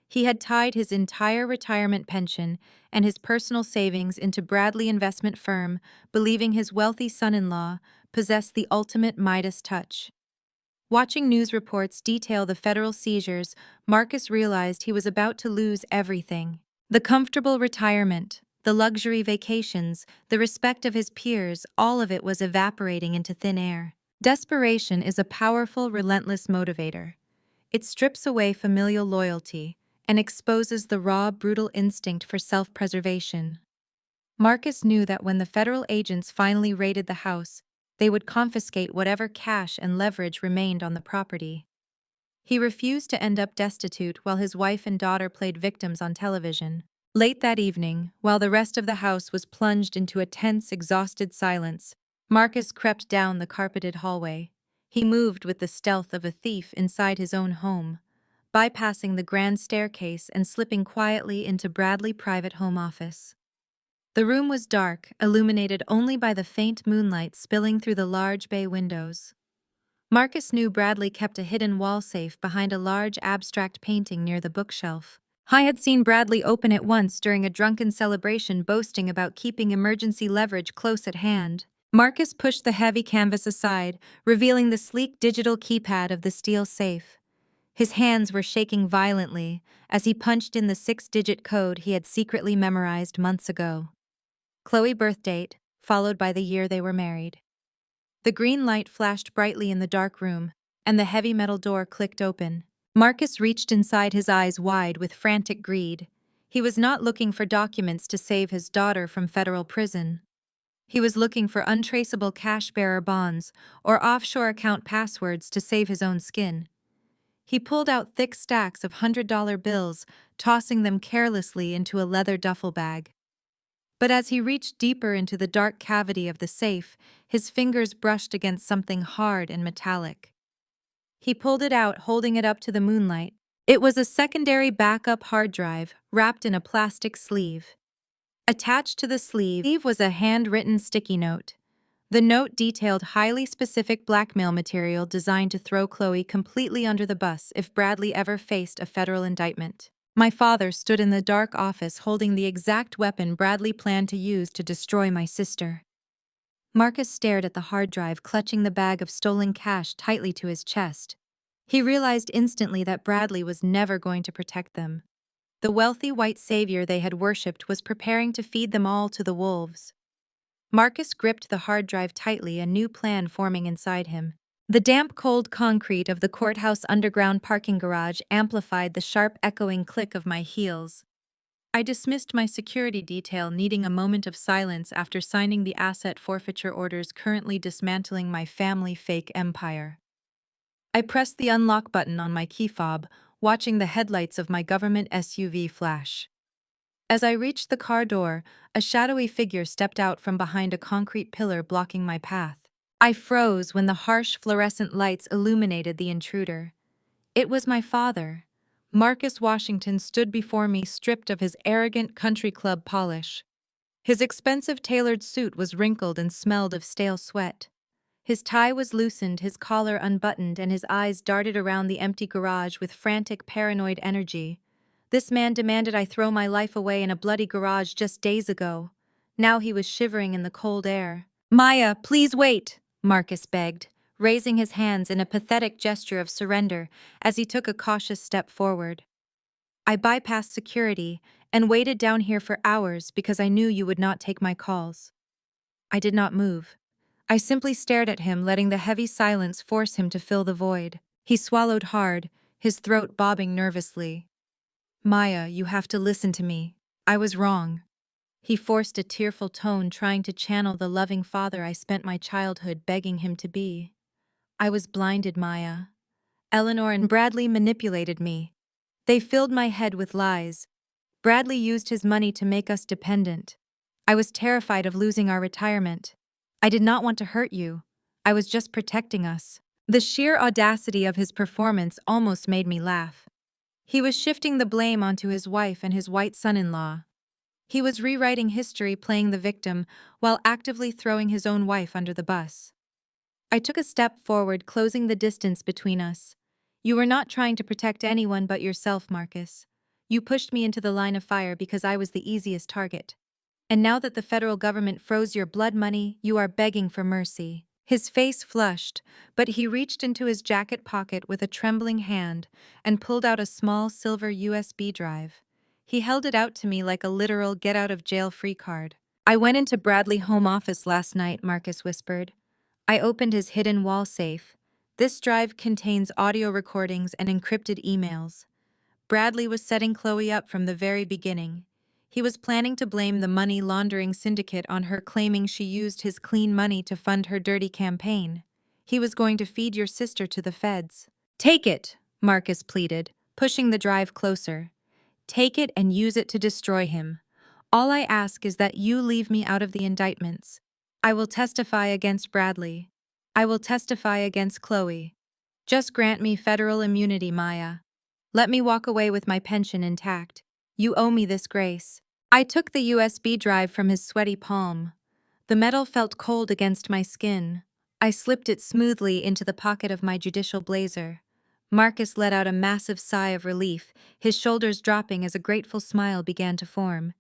He had tied his entire retirement pension and his personal savings into Bradley Investment Firm, believing his wealthy son-in-law possessed the ultimate Midas touch. Watching news reports detail the federal seizures, Marcus realized he was about to lose everything. The comfortable retirement, the luxury vacations, the respect of his peers, all of it was evaporating into thin air. Desperation is a powerful, relentless motivator. It strips away familial loyalty and exposes the raw, brutal instinct for self-preservation. Marcus knew that when the federal agents finally raided the house, they would confiscate whatever cash and leverage remained on the property. He refused to end up destitute while his wife and daughter played victims on television. Late that evening, while the rest of the house was plunged into a tense, exhausted silence, Marcus crept down the carpeted hallway. He moved with the stealth of a thief inside his own home, bypassing the grand staircase and slipping quietly into Bradley's private home office. The room was dark, illuminated only by the faint moonlight spilling through the large bay windows. Marcus knew Bradley kept a hidden wall safe behind a large abstract painting near the bookshelf. I had seen Bradley open it once during a drunken celebration boasting about keeping emergency leverage close at hand. Marcus pushed the heavy canvas aside, revealing the sleek digital keypad of the steel safe. His hands were shaking violently as he punched in the 6-digit code he had secretly memorized months ago. Chloe's birth date, followed by the year they were married. The green light flashed brightly in the dark room, and the heavy metal door clicked open. Marcus reached inside, his eyes wide with frantic greed. He was not looking for documents to save his daughter from federal prison. He was looking for untraceable cash-bearer bonds or offshore account passwords to save his own skin. He pulled out thick stacks of $100 bills, tossing them carelessly into a leather duffel bag. But as he reached deeper into the dark cavity of the safe, his fingers brushed against something hard and metallic. He pulled it out, holding it up to the moonlight. It was a secondary backup hard drive, wrapped in a plastic sleeve. Attached to the sleeve was a handwritten sticky note. The note detailed highly specific blackmail material designed to throw Chloe completely under the bus if Bradley ever faced a federal indictment. My father stood in the dark office holding the exact weapon Bradley planned to use to destroy my sister. Marcus stared at the hard drive, clutching the bag of stolen cash tightly to his chest. He realized instantly that Bradley was never going to protect them. The wealthy white savior they had worshipped was preparing to feed them all to the wolves. Marcus gripped the hard drive tightly, a new plan forming inside him. The damp, cold concrete of the courthouse underground parking garage amplified the sharp, echoing click of my heels. I dismissed my security detail, needing a moment of silence after signing the asset forfeiture orders currently dismantling my family fake empire. I pressed the unlock button on my key fob, watching the headlights of my government SUV flash. As I reached the car door, a shadowy figure stepped out from behind a concrete pillar blocking my path. I froze when the harsh fluorescent lights illuminated the intruder. It was my father. Marcus Washington stood before me, stripped of his arrogant country club polish. His expensive tailored suit was wrinkled and smelled of stale sweat. His tie was loosened, his collar unbuttoned, and his eyes darted around the empty garage with frantic, paranoid energy. This man demanded I throw my life away in a bloody garage just days ago. Now he was shivering in the cold air. "Maya, please wait," Marcus begged, raising his hands in a pathetic gesture of surrender as he took a cautious step forward. "I bypassed security and waited down here for hours because I knew you would not take my calls." I did not move. I simply stared at him, letting the heavy silence force him to fill the void. He swallowed hard, his throat bobbing nervously. "Maya, you have to listen to me. I was wrong." He forced a tearful tone, trying to channel the loving father I spent my childhood begging him to be. "I was blinded, Maya. Eleanor and Bradley manipulated me. They filled my head with lies. Bradley used his money to make us dependent. I was terrified of losing our retirement. I did not want to hurt you. I was just protecting us." The sheer audacity of his performance almost made me laugh. He was shifting the blame onto his wife and his white son-in-law. He was rewriting history, playing the victim, while actively throwing his own wife under the bus. I took a step forward, closing the distance between us. "You were not trying to protect anyone but yourself, Marcus. You pushed me into the line of fire because I was the easiest target. And now that the federal government froze your blood money, you are begging for mercy." His face flushed, but he reached into his jacket pocket with a trembling hand and pulled out a small silver USB drive. He held it out to me like a literal get-out-of-jail-free card. "I went into Bradley's home office last night," Marcus whispered. I opened his hidden wall safe. This drive contains audio recordings and encrypted emails. Bradley was setting Chloe up from the very beginning. He was planning to blame the money laundering syndicate on her, claiming she used his clean money to fund her dirty campaign. "He was going to feed your sister to the feds." "Take it," Marcus pleaded, pushing the drive closer. Take it and use it to destroy him. All I ask is that you leave me out of the indictments. I will testify against Bradley. I will testify against Chloe. Just grant me federal immunity, Maya. Let me walk away with my pension intact. You owe me this grace. I took the USB drive from his sweaty palm. The metal felt cold against my skin. I slipped it smoothly into the pocket of my judicial blazer. Marcus let out a massive sigh of relief, his shoulders dropping as a grateful smile began to form.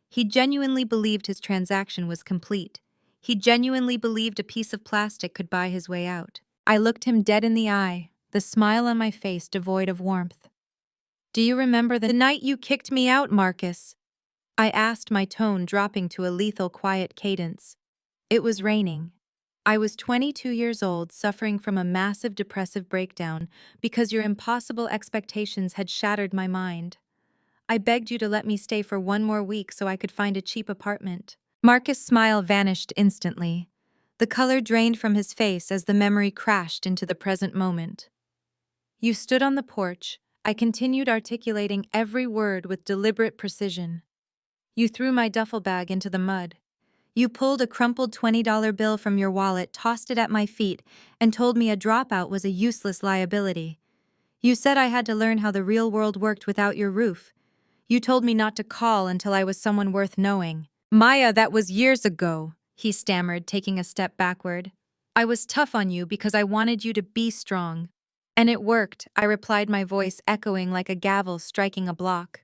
He genuinely believed his transaction was complete. He genuinely believed a piece of plastic could buy his way out. I looked him dead in the eye, the smile on my face devoid of warmth. Do you remember the night you kicked me out, Marcus? I asked, my tone dropping to a lethal quiet cadence. It was raining. I was 22 years old, suffering from a massive depressive breakdown because your impossible expectations had shattered my mind. I begged you to let me stay for one more week so I could find a cheap apartment. Marcus' smile vanished instantly. The color drained from his face as the memory crashed into the present moment. You stood on the porch. I continued articulating every word with deliberate precision. You threw my duffel bag into the mud. You pulled a crumpled $20 bill from your wallet, tossed it at my feet, and told me a dropout was a useless liability. You said I had to learn how the real world worked without your roof. You told me not to call until I was someone worth knowing. Maya, that was years ago, he stammered, taking a step backward. I was tough on you because I wanted you to be strong. And it worked, I replied, my voice echoing like a gavel striking a block.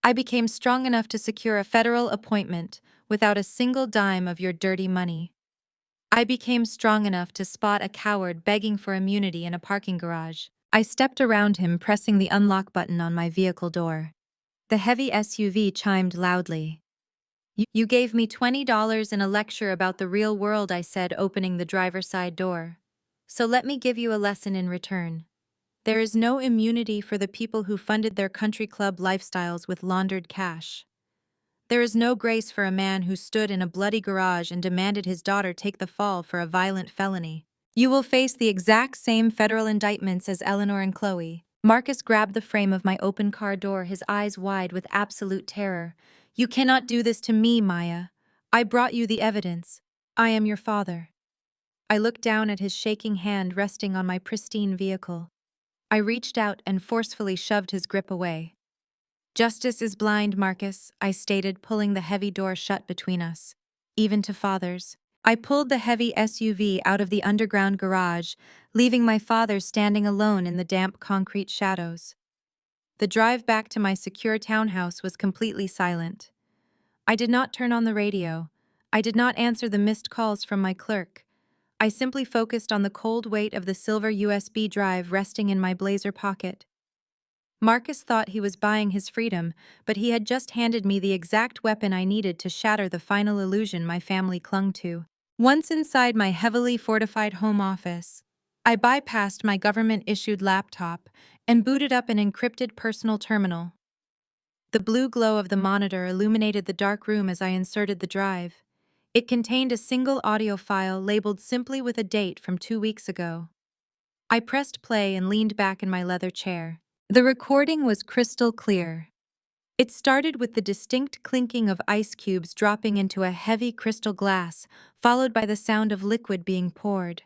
I became strong enough to secure a federal appointment without a single dime of your dirty money. I became strong enough to spot a coward begging for immunity in a parking garage. I stepped around him, pressing the unlock button on my vehicle door. The heavy SUV chimed loudly. You gave me $20 in a lecture about the real world, I said, opening the driver's side door. So let me give you a lesson in return. There is no immunity for the people who funded their country club lifestyles with laundered cash. There is no grace for a man who stood in a bloody garage and demanded his daughter take the fall for a violent felony. You will face the exact same federal indictments as Eleanor and Chloe. Marcus grabbed the frame of my open car door, his eyes wide with absolute terror. You cannot do this to me, Maya. I brought you the evidence. I am your father. I looked down at his shaking hand resting on my pristine vehicle. I reached out and forcefully shoved his grip away. Justice is blind, Marcus, I stated, pulling the heavy door shut between us. Even to fathers. I pulled the heavy SUV out of the underground garage, leaving my father standing alone in the damp concrete shadows. The drive back to my secure townhouse was completely silent. I did not turn on the radio. I did not answer the missed calls from my clerk. I simply focused on the cold weight of the silver USB drive resting in my blazer pocket. Marcus thought he was buying his freedom, but he had just handed me the exact weapon I needed to shatter the final illusion my family clung to. Once inside my heavily fortified home office, I bypassed my government-issued laptop and booted up an encrypted personal terminal. The blue glow of the monitor illuminated the dark room as I inserted the drive. It contained a single audio file labeled simply with a date from 2 weeks ago. I pressed play and leaned back in my leather chair. The recording was crystal clear. It started with the distinct clinking of ice cubes dropping into a heavy crystal glass, followed by the sound of liquid being poured.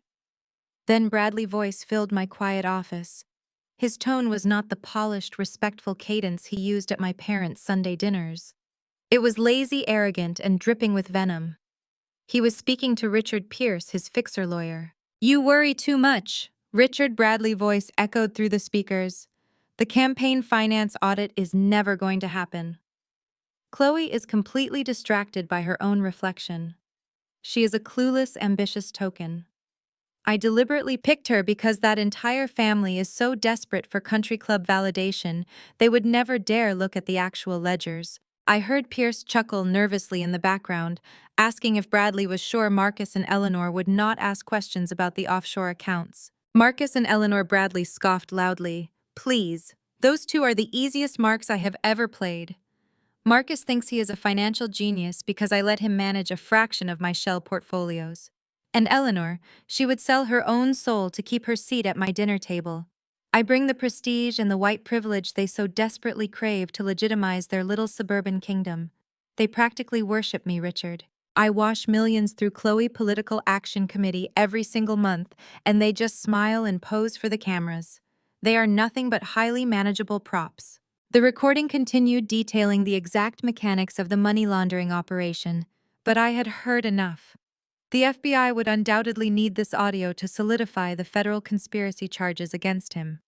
Then Bradley's voice filled my quiet office. His tone was not the polished, respectful cadence he used at my parents' Sunday dinners. It was lazy, arrogant, and dripping with venom. He was speaking to Richard Pierce, his fixer lawyer. You worry too much, Richard Bradley's voice echoed through the speakers. The campaign finance audit is never going to happen. Chloe is completely distracted by her own reflection. She is a clueless, ambitious token. I deliberately picked her because that entire family is so desperate for country club validation, they would never dare look at the actual ledgers. I heard Pierce chuckle nervously in the background, asking if Bradley was sure Marcus and Eleanor would not ask questions about the offshore accounts. Marcus and Eleanor, Bradley scoffed loudly. Please, those two are the easiest marks I have ever played. Marcus thinks he is a financial genius because I let him manage a fraction of my shell portfolios. And Eleanor, she would sell her own soul to keep her seat at my dinner table. I bring the prestige and the white privilege they so desperately crave to legitimize their little suburban kingdom. They practically worship me, Richard. I wash millions through Chloe Political Action Committee every single month, and they just smile and pose for the cameras. They are nothing but highly manageable props. The recording continued detailing the exact mechanics of the money laundering operation, but I had heard enough. The FBI would undoubtedly need this audio to solidify the federal conspiracy charges against him.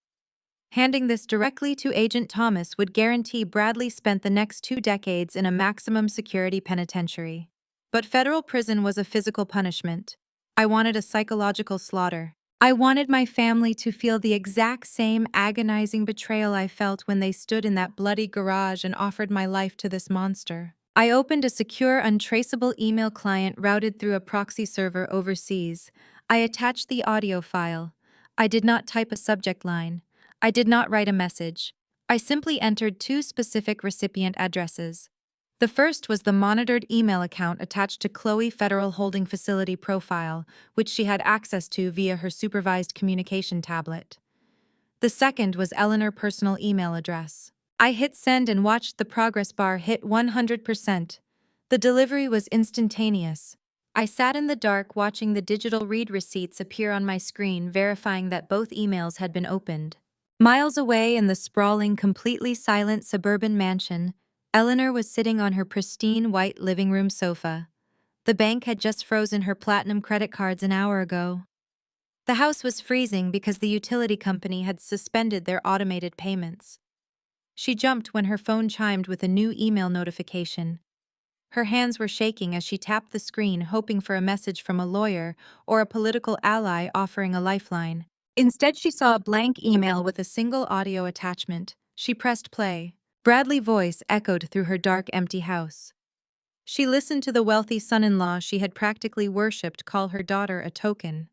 Handing this directly to Agent Thomas would guarantee Bradley spent the next 2 decades in a maximum security penitentiary. But federal prison was a physical punishment. I wanted a psychological slaughter. I wanted my family to feel the exact same agonizing betrayal I felt when they stood in that bloody garage and offered my life to this monster. I opened a secure, untraceable email client routed through a proxy server overseas. I attached the audio file. I did not type a subject line. I did not write a message. I simply entered 2 specific recipient addresses. The first was the monitored email account attached to Chloe Federal Holding Facility profile, which she had access to via her supervised communication tablet. The second was Eleanor's personal email address. I hit send and watched the progress bar hit 100%. The delivery was instantaneous. I sat in the dark watching the digital read receipts appear on my screen, verifying that both emails had been opened. Miles away in the sprawling, completely silent suburban mansion, Eleanor was sitting on her pristine white living room sofa. The bank had just frozen her platinum credit cards an hour ago. The house was freezing because the utility company had suspended their automated payments. She jumped when her phone chimed with a new email notification. Her hands were shaking as she tapped the screen, hoping for a message from a lawyer or a political ally offering a lifeline. Instead, she saw a blank email with a single audio attachment. She pressed play. Bradley's voice echoed through her dark, empty house. She listened to the wealthy son-in-law she had practically worshipped call her daughter a token.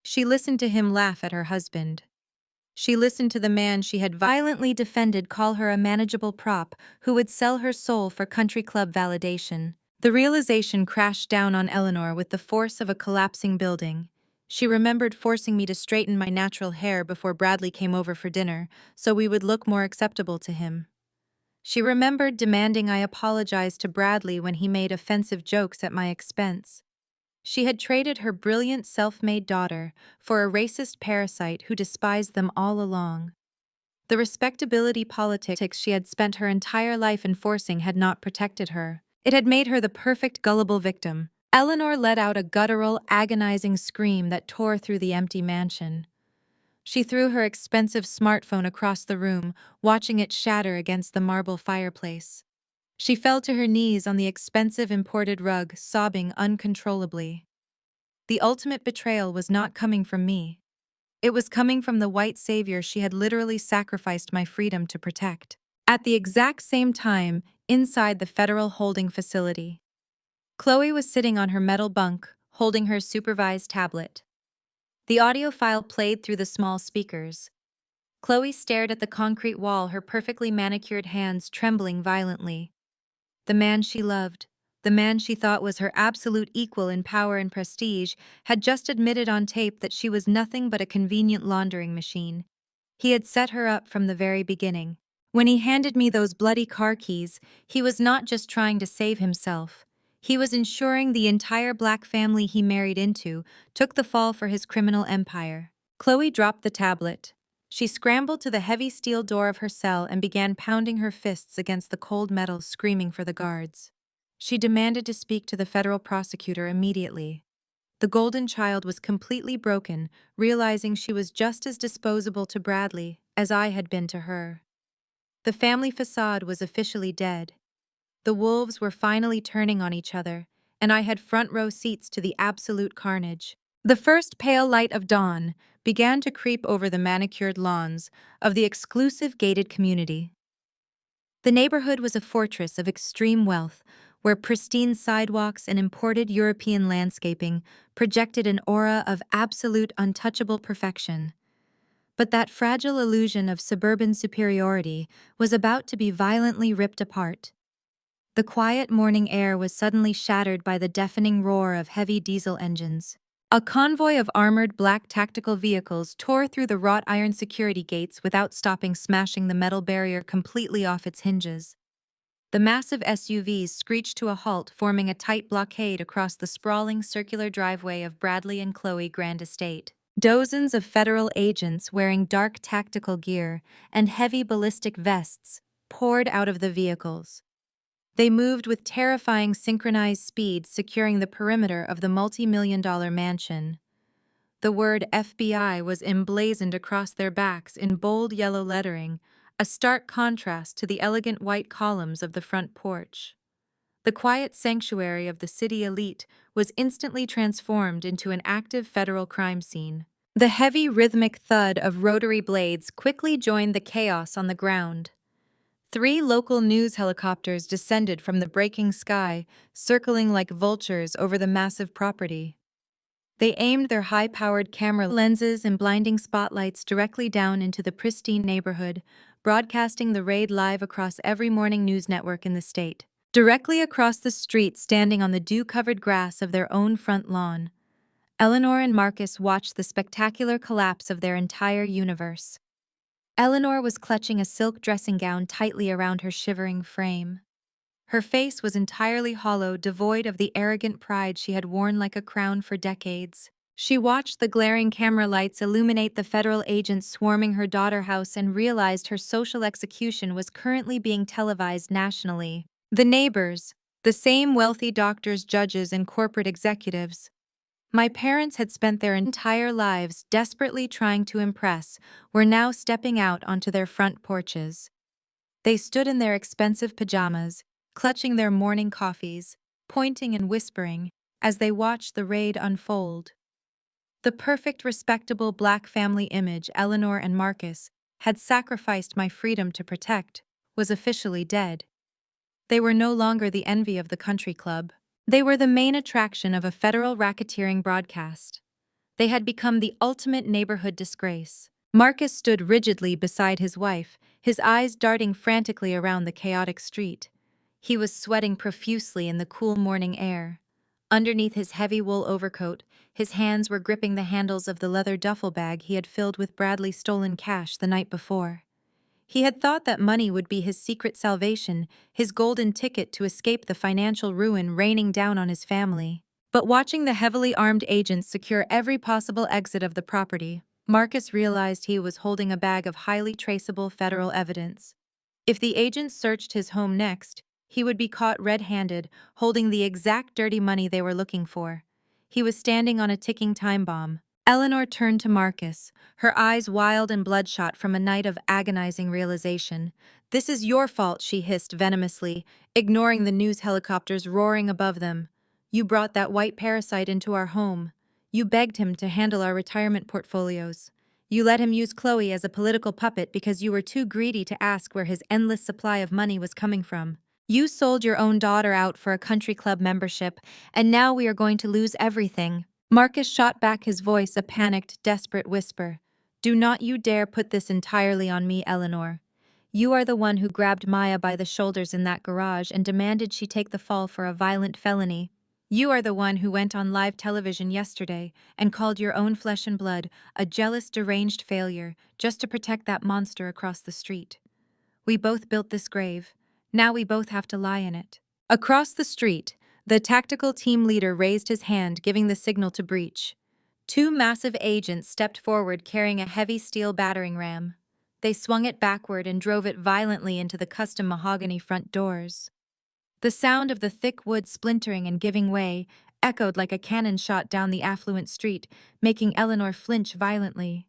She listened to him laugh at her husband. She listened to the man she had violently defended call her a manageable prop who would sell her soul for country club validation. The realization crashed down on Eleanor with the force of a collapsing building. She remembered forcing me to straighten my natural hair before Bradley came over for dinner, so we would look more acceptable to him. She remembered demanding I apologize to Bradley when he made offensive jokes at my expense. She had traded her brilliant self-made daughter for a racist parasite who despised them all along. The respectability politics she had spent her entire life enforcing had not protected her. It had made her the perfect gullible victim. Eleanor let out a guttural, agonizing scream that tore through the empty mansion. She threw her expensive smartphone across the room, watching it shatter against the marble fireplace. She fell to her knees on the expensive imported rug, sobbing uncontrollably. The ultimate betrayal was not coming from me. It was coming from the white savior she had literally sacrificed my freedom to protect. At the exact same time, inside the federal holding facility, Chloe was sitting on her metal bunk, holding her supervised tablet. The audio file played through the small speakers. Chloe stared at the concrete wall, her perfectly manicured hands trembling violently. The man she loved, the man she thought was her absolute equal in power and prestige, had just admitted on tape that she was nothing but a convenient laundering machine. He had set her up from the very beginning. When he handed me those bloody car keys, he was not just trying to save himself. He was ensuring the entire black family he married into took the fall for his criminal empire. Chloe dropped the tablet. She scrambled to the heavy steel door of her cell and began pounding her fists against the cold metal, screaming for the guards. She demanded to speak to the federal prosecutor immediately. The golden child was completely broken, realizing she was just as disposable to Bradley as I had been to her. The family facade was officially dead. The wolves were finally turning on each other, and I had front-row seats to the absolute carnage. The first pale light of dawn began to creep over the manicured lawns of the exclusive gated community. The neighborhood was a fortress of extreme wealth, where pristine sidewalks and imported European landscaping projected an aura of absolute untouchable perfection. But that fragile illusion of suburban superiority was about to be violently ripped apart. The quiet morning air was suddenly shattered by the deafening roar of heavy diesel engines. A convoy of armored black tactical vehicles tore through the wrought iron security gates without stopping, smashing the metal barrier completely off its hinges. The massive SUVs screeched to a halt, forming a tight blockade across the sprawling circular driveway of Bradley and Chloe Grand Estate. Dozens of federal agents wearing dark tactical gear and heavy ballistic vests poured out of the vehicles. They moved with terrifying synchronized speed, securing the perimeter of the multi-million-dollar mansion. The word FBI was emblazoned across their backs in bold yellow lettering, a stark contrast to the elegant white columns of the front porch. The quiet sanctuary of the city elite was instantly transformed into an active federal crime scene. The heavy rhythmic thud of rotary blades quickly joined the chaos on the ground. 3 local news helicopters descended from the breaking sky, circling like vultures over the massive property. They aimed their high-powered camera lenses and blinding spotlights directly down into the pristine neighborhood, broadcasting the raid live across every morning news network in the state. Directly across the street, standing on the dew-covered grass of their own front lawn, Eleanor and Marcus watched the spectacular collapse of their entire universe. Eleanor was clutching a silk dressing gown tightly around her shivering frame. Her face was entirely hollow, devoid of the arrogant pride she had worn like a crown for decades. She watched the glaring camera lights illuminate the federal agents swarming her daughter house and realized her social execution was currently being televised nationally. The neighbors, the same wealthy doctors, judges, and corporate executives my parents had spent their entire lives desperately trying to impress, were now stepping out onto their front porches. They stood in their expensive pajamas, clutching their morning coffees, pointing and whispering as they watched the raid unfold. The perfect, respectable black family image Eleanor and Marcus had sacrificed my freedom to protect was officially dead. They were no longer the envy of the country club. They were the main attraction of a federal racketeering broadcast. They had become the ultimate neighborhood disgrace. Marcus stood rigidly beside his wife, his eyes darting frantically around the chaotic street. He was sweating profusely in the cool morning air. Underneath his heavy wool overcoat, his hands were gripping the handles of the leather duffel bag he had filled with Bradley's stolen cash the night before. He had thought that money would be his secret salvation, his golden ticket to escape the financial ruin raining down on his family. But watching the heavily armed agents secure every possible exit of the property, Marcus realized he was holding a bag of highly traceable federal evidence. If the agents searched his home next, he would be caught red-handed, holding the exact dirty money they were looking for. He was standing on a ticking time bomb. Eleanor turned to Marcus, her eyes wild and bloodshot from a night of agonizing realization. "This is your fault," she hissed venomously, ignoring the news helicopters roaring above them. "You brought that white parasite into our home. You begged him to handle our retirement portfolios. You let him use Chloe as a political puppet because you were too greedy to ask where his endless supply of money was coming from. You sold your own daughter out for a country club membership, and now we are going to lose everything." Marcus shot back, his voice a panicked, desperate whisper. "Do not you dare put this entirely on me, Eleanor. You are the one who grabbed Maya by the shoulders in that garage and demanded she take the fall for a violent felony. You are the one who went on live television yesterday and called your own flesh and blood a jealous, deranged failure just to protect that monster across the street. We both built this grave. Now we both have to lie in it." Across the street, the tactical team leader raised his hand, giving the signal to breach. 2 massive agents stepped forward carrying a heavy steel battering ram. They swung it backward and drove it violently into the custom mahogany front doors. The sound of the thick wood splintering and giving way echoed like a cannon shot down the affluent street, making Eleanor flinch violently.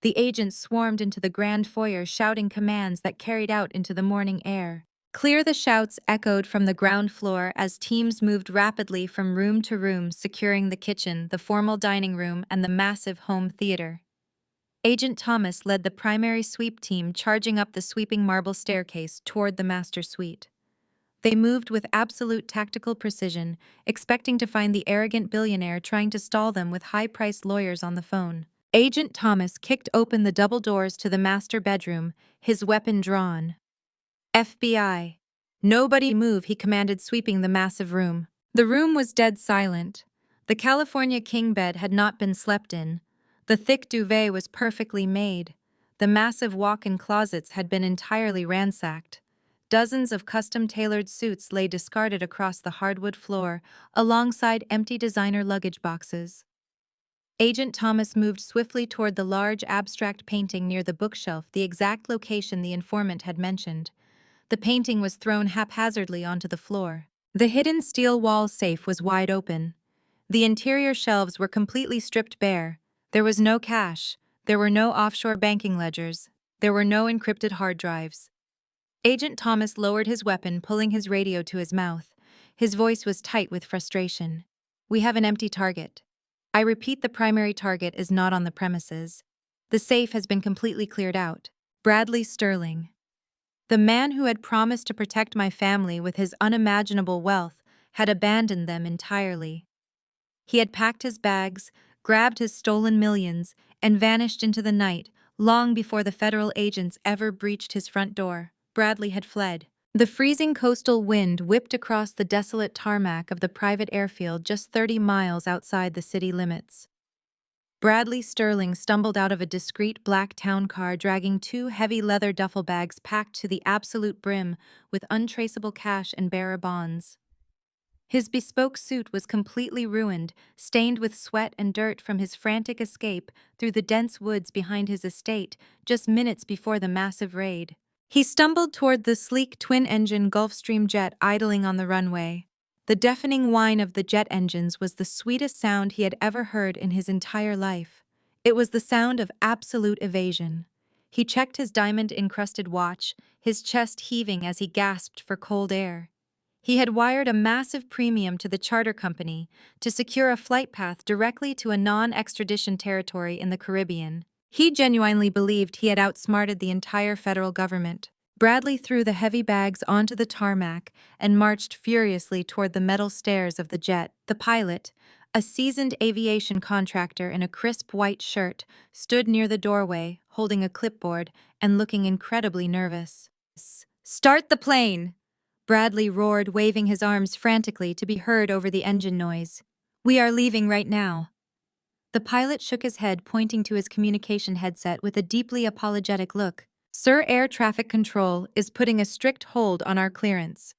The agents swarmed into the grand foyer, shouting commands that carried out into the morning air. Clear the shouts echoed from the ground floor as teams moved rapidly from room to room, securing the kitchen, the formal dining room, and the massive home theater. Agent Thomas led the primary sweep team, charging up the sweeping marble staircase toward the master suite. They moved with absolute tactical precision, expecting to find the arrogant billionaire trying to stall them with high-priced lawyers on the phone. Agent Thomas kicked open the double doors to the master bedroom, his weapon drawn. "FBI. Nobody move," he commanded, sweeping the massive room. The room was dead silent. The California king bed had not been slept in. The thick duvet was perfectly made. The massive walk-in closets had been entirely ransacked. Dozens of custom-tailored suits lay discarded across the hardwood floor, alongside empty designer luggage boxes. Agent Thomas moved swiftly toward the large abstract painting near the bookshelf, the exact location the informant had mentioned. The painting was thrown haphazardly onto the floor. The hidden steel wall safe was wide open. The interior shelves were completely stripped bare. There was no cash. There were no offshore banking ledgers. There were no encrypted hard drives. Agent Thomas lowered his weapon, pulling his radio to his mouth. His voice was tight with frustration. "We have an empty target. I repeat, the primary target is not on the premises. The safe has been completely cleared out. Bradley Sterling. The man who had promised to protect my family with his unimaginable wealth had abandoned them entirely. He had packed his bags, grabbed his stolen millions, and vanished into the night, long before the federal agents ever breached his front door. Bradley had fled. The freezing coastal wind whipped across the desolate tarmac of the private airfield just 30 miles outside the city limits. Bradley Sterling stumbled out of a discreet black town car, dragging 2 heavy leather duffel bags packed to the absolute brim with untraceable cash and bearer bonds. His bespoke suit was completely ruined, stained with sweat and dirt from his frantic escape through the dense woods behind his estate just minutes before the massive raid. He stumbled toward the sleek twin-engine Gulfstream jet idling on the runway. The deafening whine of the jet engines was the sweetest sound he had ever heard in his entire life. It was the sound of absolute evasion. He checked his diamond-encrusted watch, his chest heaving as he gasped for cold air. He had wired a massive premium to the charter company to secure a flight path directly to a non-extradition territory in the Caribbean. He genuinely believed he had outsmarted the entire federal government. Bradley threw the heavy bags onto the tarmac and marched furiously toward the metal stairs of the jet. The pilot, a seasoned aviation contractor in a crisp white shirt, stood near the doorway, holding a clipboard and looking incredibly nervous. "Start the plane!" Bradley roared, waving his arms frantically to be heard over the engine noise. "We are leaving right now." The pilot shook his head, pointing to his communication headset with a deeply apologetic look. "Sir, Air Traffic Control is putting a strict hold on our clearance.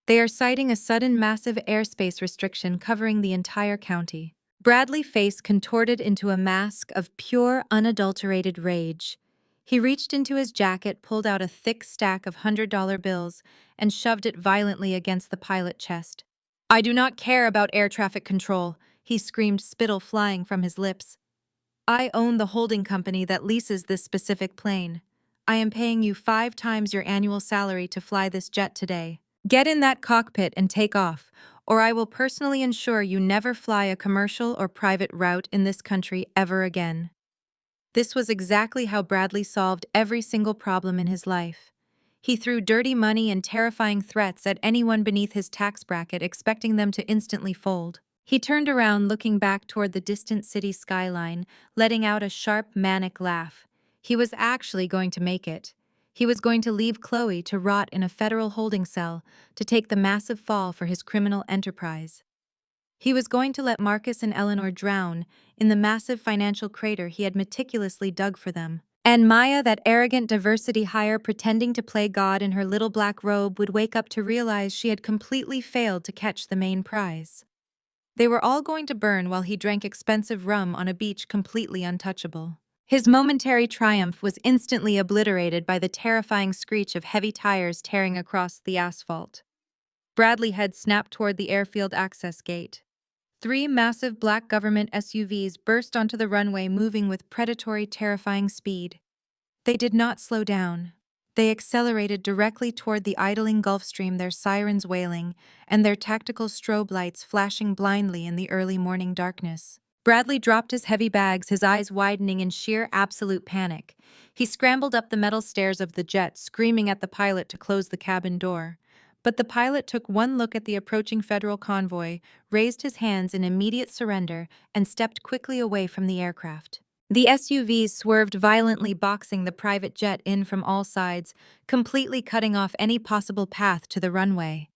They are citing a sudden massive airspace restriction covering the entire county." Bradley's face contorted into a mask of pure, unadulterated rage. He reached into his jacket, pulled out a thick stack of $100 bills, and shoved it violently against the pilot's chest. "I do not care about air traffic control," he screamed, spittle flying from his lips. "I own the holding company that leases this specific plane. I am paying you 5 times your annual salary to fly this jet today. Get in that cockpit and take off, or I will personally ensure you never fly a commercial or private route in this country ever again." This was exactly how Bradley solved every single problem in his life. He threw dirty money and terrifying threats at anyone beneath his tax bracket, expecting them to instantly fold. He turned around, looking back toward the distant city skyline, letting out a sharp, manic laugh. He was actually going to make it. He was going to leave Chloe to rot in a federal holding cell, to take the massive fall for his criminal enterprise. He was going to let Marcus and Eleanor drown in the massive financial crater he had meticulously dug for them. And Maya, that arrogant diversity hire pretending to play God in her little black robe, would wake up to realize she had completely failed to catch the main prize. They were all going to burn while he drank expensive rum on a beach completely untouchable. His momentary triumph was instantly obliterated by the terrifying screech of heavy tires tearing across the asphalt. Bradley's head snapped toward the airfield access gate. 3 massive black government SUVs burst onto the runway, moving with predatory, terrifying speed. They did not slow down. They accelerated directly toward the idling Gulfstream, their sirens wailing and their tactical strobe lights flashing blindly in the early morning darkness. Bradley dropped his heavy bags, his eyes widening in sheer absolute panic. He scrambled up the metal stairs of the jet, screaming at the pilot to close the cabin door. But the pilot took one look at the approaching federal convoy, raised his hands in immediate surrender, and stepped quickly away from the aircraft. The SUVs swerved violently, boxing the private jet in from all sides, completely cutting off any possible path to the runway.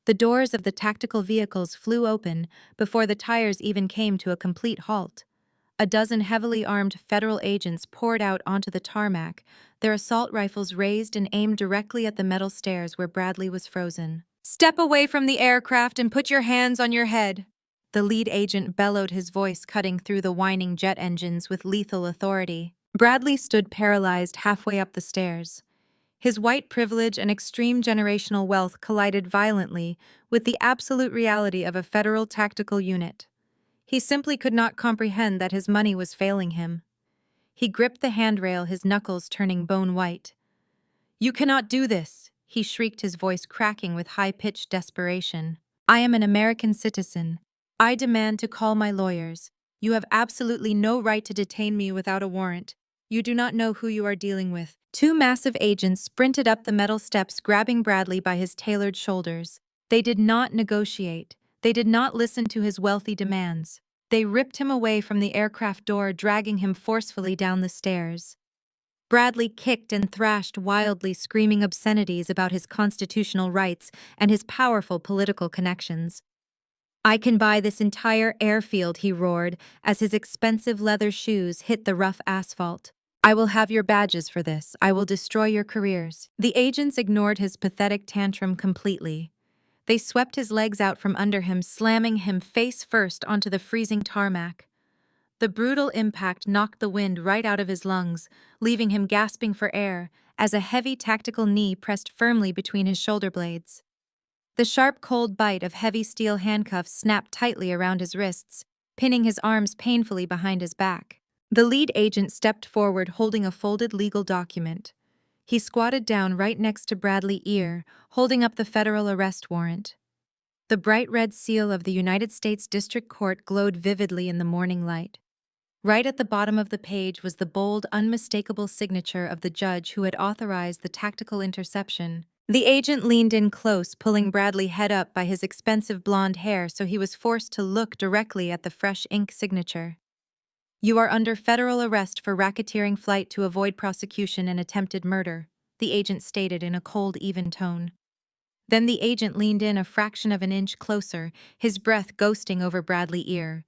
The doors of the tactical vehicles flew open before the tires even came to a complete halt. A dozen heavily armed federal agents poured out onto the tarmac, their assault rifles raised and aimed directly at the metal stairs where Bradley was frozen. "Step away from the aircraft and put your hands on your head," the lead agent bellowed, his voice cutting through the whining jet engines with lethal authority. Bradley stood paralyzed halfway up the stairs. His white privilege and extreme generational wealth collided violently with the absolute reality of a federal tactical unit. He simply could not comprehend that his money was failing him. He gripped the handrail, his knuckles turning bone white. "You cannot do this," he shrieked, his voice cracking with high-pitched desperation. "I am an American citizen. I demand to call my lawyers. You have absolutely no right to detain me without a warrant. You do not know who you are dealing with." Two massive agents sprinted up the metal steps, grabbing Bradley by his tailored shoulders. They did not negotiate. They did not listen to his wealthy demands. They ripped him away from the aircraft door, dragging him forcefully down the stairs. Bradley kicked and thrashed wildly, screaming obscenities about his constitutional rights and his powerful political connections. "I can buy this entire airfield," he roared, as his expensive leather shoes hit the rough asphalt. "I will have your badges for this. I will destroy your careers." The agents ignored his pathetic tantrum completely. They swept his legs out from under him, slamming him face first onto the freezing tarmac. The brutal impact knocked the wind right out of his lungs, leaving him gasping for air as a heavy tactical knee pressed firmly between his shoulder blades. The sharp, cold bite of heavy steel handcuffs snapped tightly around his wrists, pinning his arms painfully behind his back. The lead agent stepped forward, holding a folded legal document. He squatted down right next to Bradley's ear, holding up the federal arrest warrant. The bright red seal of the United States District Court glowed vividly in the morning light. Right at the bottom of the page was the bold, unmistakable signature of the judge who had authorized the tactical interception. The agent leaned in close, pulling Bradley head up by his expensive blonde hair so he was forced to look directly at the fresh ink signature. "You are under federal arrest for racketeering flight to avoid prosecution and attempted murder," the agent stated in a cold, even tone. Then the agent leaned in a fraction of an inch closer, his breath ghosting over Bradley's ear.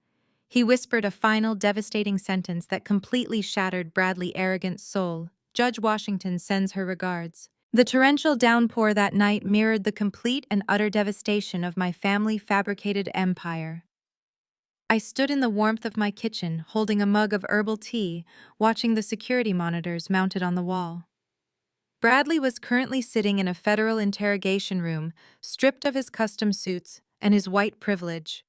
He whispered a final, devastating sentence that completely shattered Bradley's arrogant soul. "Judge Washington sends her regards." The torrential downpour that night mirrored the complete and utter devastation of my family-fabricated empire. I stood in the warmth of my kitchen, holding a mug of herbal tea, watching the security monitors mounted on the wall. Bradley was currently sitting in a federal interrogation room, stripped of his custom suits and his white privilege.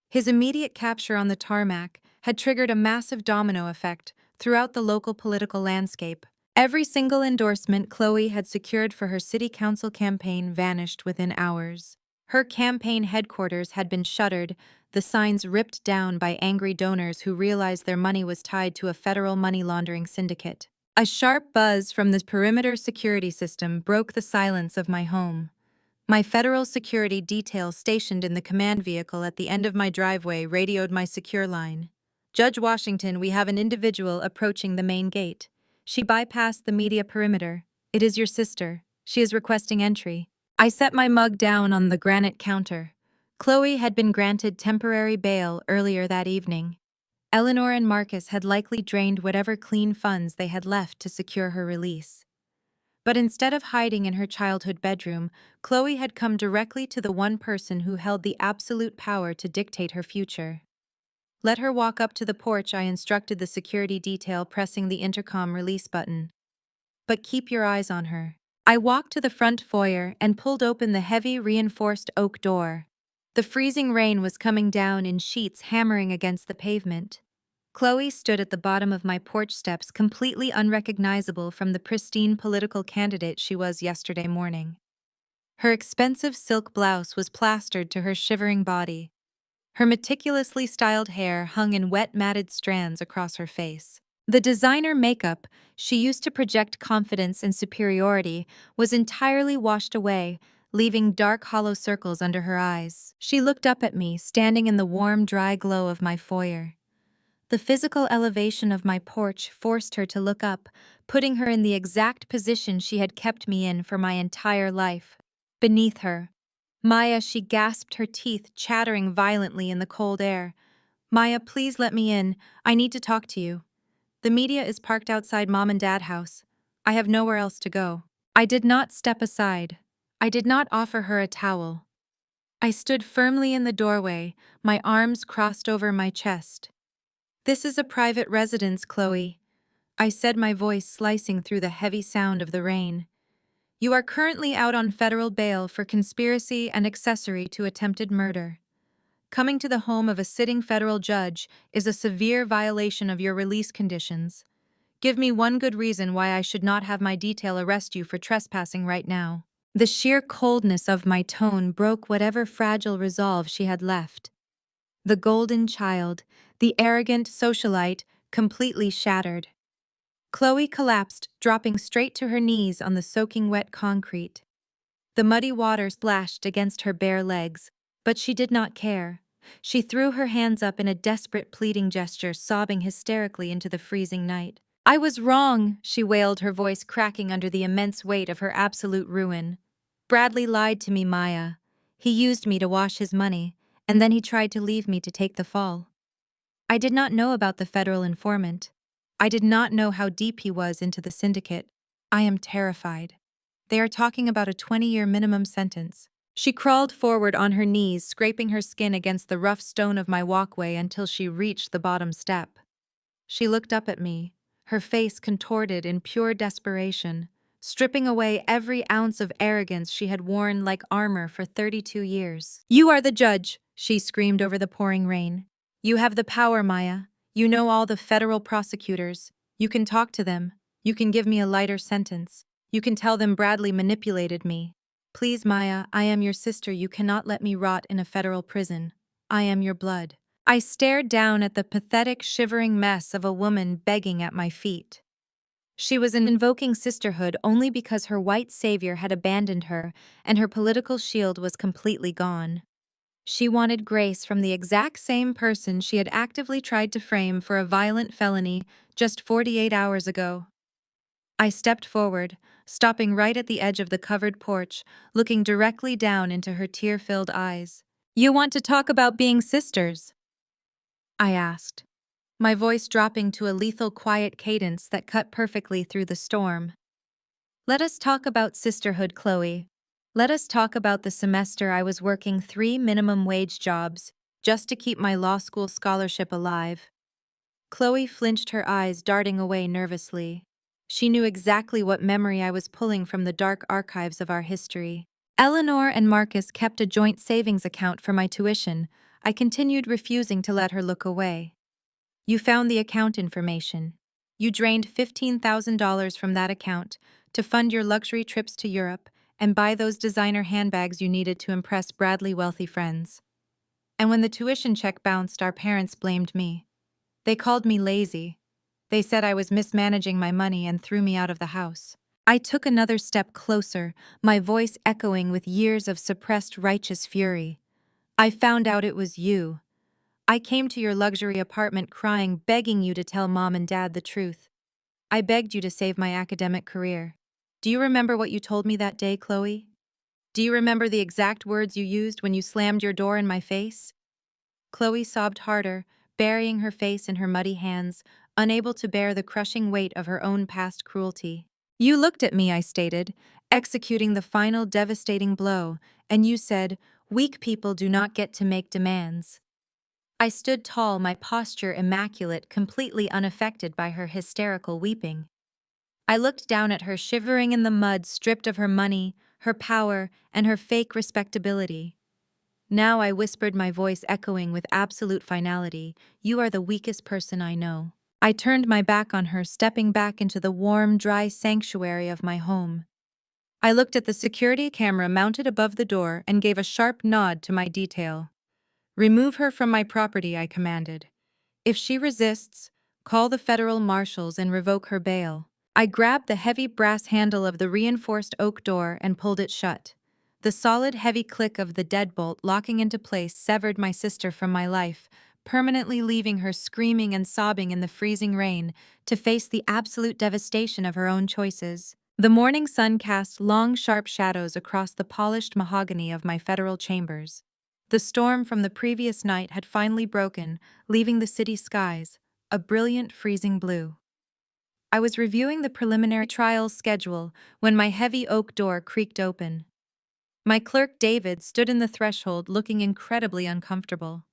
His immediate capture on the tarmac had triggered a massive domino effect throughout the local political landscape. Every single endorsement Chloe had secured for her city council campaign vanished within hours. Her campaign headquarters had been shuttered, the signs ripped down by angry donors who realized their money was tied to a federal money laundering syndicate. A sharp buzz from the perimeter security system broke the silence of my home. My federal security detail stationed in the command vehicle at the end of my driveway radioed my secure line. "Judge Washington, we have an individual approaching the main gate. She bypassed the media perimeter. It is your sister. She is requesting entry." I set my mug down on the granite counter. Chloe had been granted temporary bail earlier that evening. Eleanor and Marcus had likely drained whatever clean funds they had left to secure her release. But instead of hiding in her childhood bedroom, Chloe had come directly to the one person who held the absolute power to dictate her future. "Let her walk up to the porch," I instructed the security detail, pressing the intercom release button. "But keep your eyes on her." I walked to the front foyer and pulled open the heavy, reinforced oak door. The freezing rain was coming down in sheets, hammering against the pavement. Chloe stood at the bottom of my porch steps, completely unrecognizable from the pristine political candidate she was yesterday morning. Her expensive silk blouse was plastered to her shivering body. Her meticulously styled hair hung in wet, matted strands across her face. The designer makeup she used to project confidence and superiority was entirely washed away, leaving dark, hollow circles under her eyes. She looked up at me, standing in the warm, dry glow of my foyer. The physical elevation of my porch forced her to look up, putting her in the exact position she had kept me in for my entire life. Beneath her, Maya, she gasped, her teeth chattering violently in the cold air. Maya, please let me in. I need to talk to you. The media is parked outside Mom and Dad house. I have nowhere else to go. I did not step aside. I did not offer her a towel. I stood firmly in the doorway, my arms crossed over my chest. This is a private residence, Chloe, I said, my voice slicing through the heavy sound of the rain. You are currently out on federal bail for conspiracy and accessory to attempted murder. Coming to the home of a sitting federal judge is a severe violation of your release conditions. Give me one good reason why I should not have my detail arrest you for trespassing right now. The sheer coldness of my tone broke whatever fragile resolve she had left. The golden child, the arrogant socialite, completely shattered. Chloe collapsed, dropping straight to her knees on the soaking wet concrete. The muddy water splashed against her bare legs, but she did not care. She threw her hands up in a desperate pleading gesture, sobbing hysterically into the freezing night. I was wrong, she wailed, her voice cracking under the immense weight of her absolute ruin. Bradley lied to me, Maya. He used me to wash his money, and then he tried to leave me to take the fall. I did not know about the federal informant. I did not know how deep he was into the syndicate. I am terrified. They are talking about a 20-year minimum sentence. She crawled forward on her knees, scraping her skin against the rough stone of my walkway until she reached the bottom step. She looked up at me, her face contorted in pure desperation, stripping away every ounce of arrogance she had worn like armor for 32 years. You are the judge, she screamed over the pouring rain. You have the power, Maya. You know all the federal prosecutors. You can talk to them. You can give me a lighter sentence. You can tell them Bradley manipulated me. Please, Maya, I am your sister. You cannot let me rot in a federal prison. I am your blood. I stared down at the pathetic, shivering mess of a woman begging at my feet. She was invoking sisterhood only because her white savior had abandoned her and her political shield was completely gone. She wanted grace from the exact same person she had actively tried to frame for a violent felony just 48 hours ago. I stepped forward, stopping right at the edge of the covered porch, looking directly down into her tear-filled eyes. You want to talk about being sisters? I asked, my voice dropping to a lethal quiet cadence that cut perfectly through the storm. Let us talk about sisterhood, Chloe. Let us talk about the semester I was working 3 minimum wage jobs just to keep my law school scholarship alive. Chloe flinched, her eyes darting away nervously. She knew exactly what memory I was pulling from the dark archives of our history. Eleanor and Marcus kept a joint savings account for my tuition. I continued, refusing to let her look away. You found the account information. You drained $15,000 from that account to fund your luxury trips to Europe and buy those designer handbags you needed to impress Bradley's wealthy friends. And when the tuition check bounced, our parents blamed me. They called me lazy. They said I was mismanaging my money and threw me out of the house. I took another step closer, my voice echoing with years of suppressed righteous fury. I found out it was you. I came to your luxury apartment crying, begging you to tell Mom and Dad the truth. I begged you to save my academic career. Do you remember what you told me that day, Chloe? Do you remember the exact words you used when you slammed your door in my face? Chloe sobbed harder, burying her face in her muddy hands, unable to bear the crushing weight of her own past cruelty. You looked at me, I stated, executing the final devastating blow, and you said, weak people do not get to make demands. I stood tall, my posture immaculate, completely unaffected by her hysterical weeping. I looked down at her, shivering in the mud, stripped of her money, her power, and her fake respectability. Now I whispered, my voice echoing with absolute finality, you are the weakest person I know. I turned my back on her, stepping back into the warm, dry sanctuary of my home. I looked at the security camera mounted above the door and gave a sharp nod to my detail. Remove her from my property, I commanded. If she resists, call the federal marshals and revoke her bail. I grabbed the heavy brass handle of the reinforced oak door and pulled it shut. The solid, heavy click of the deadbolt locking into place severed my sister from my life, permanently leaving her screaming and sobbing in the freezing rain to face the absolute devastation of her own choices. The morning sun cast long, sharp shadows across the polished mahogany of my federal chambers. The storm from the previous night had finally broken, leaving the city skies a brilliant, freezing blue. I was reviewing the preliminary trial schedule when my heavy oak door creaked open. My clerk David stood in the threshold looking incredibly uncomfortable.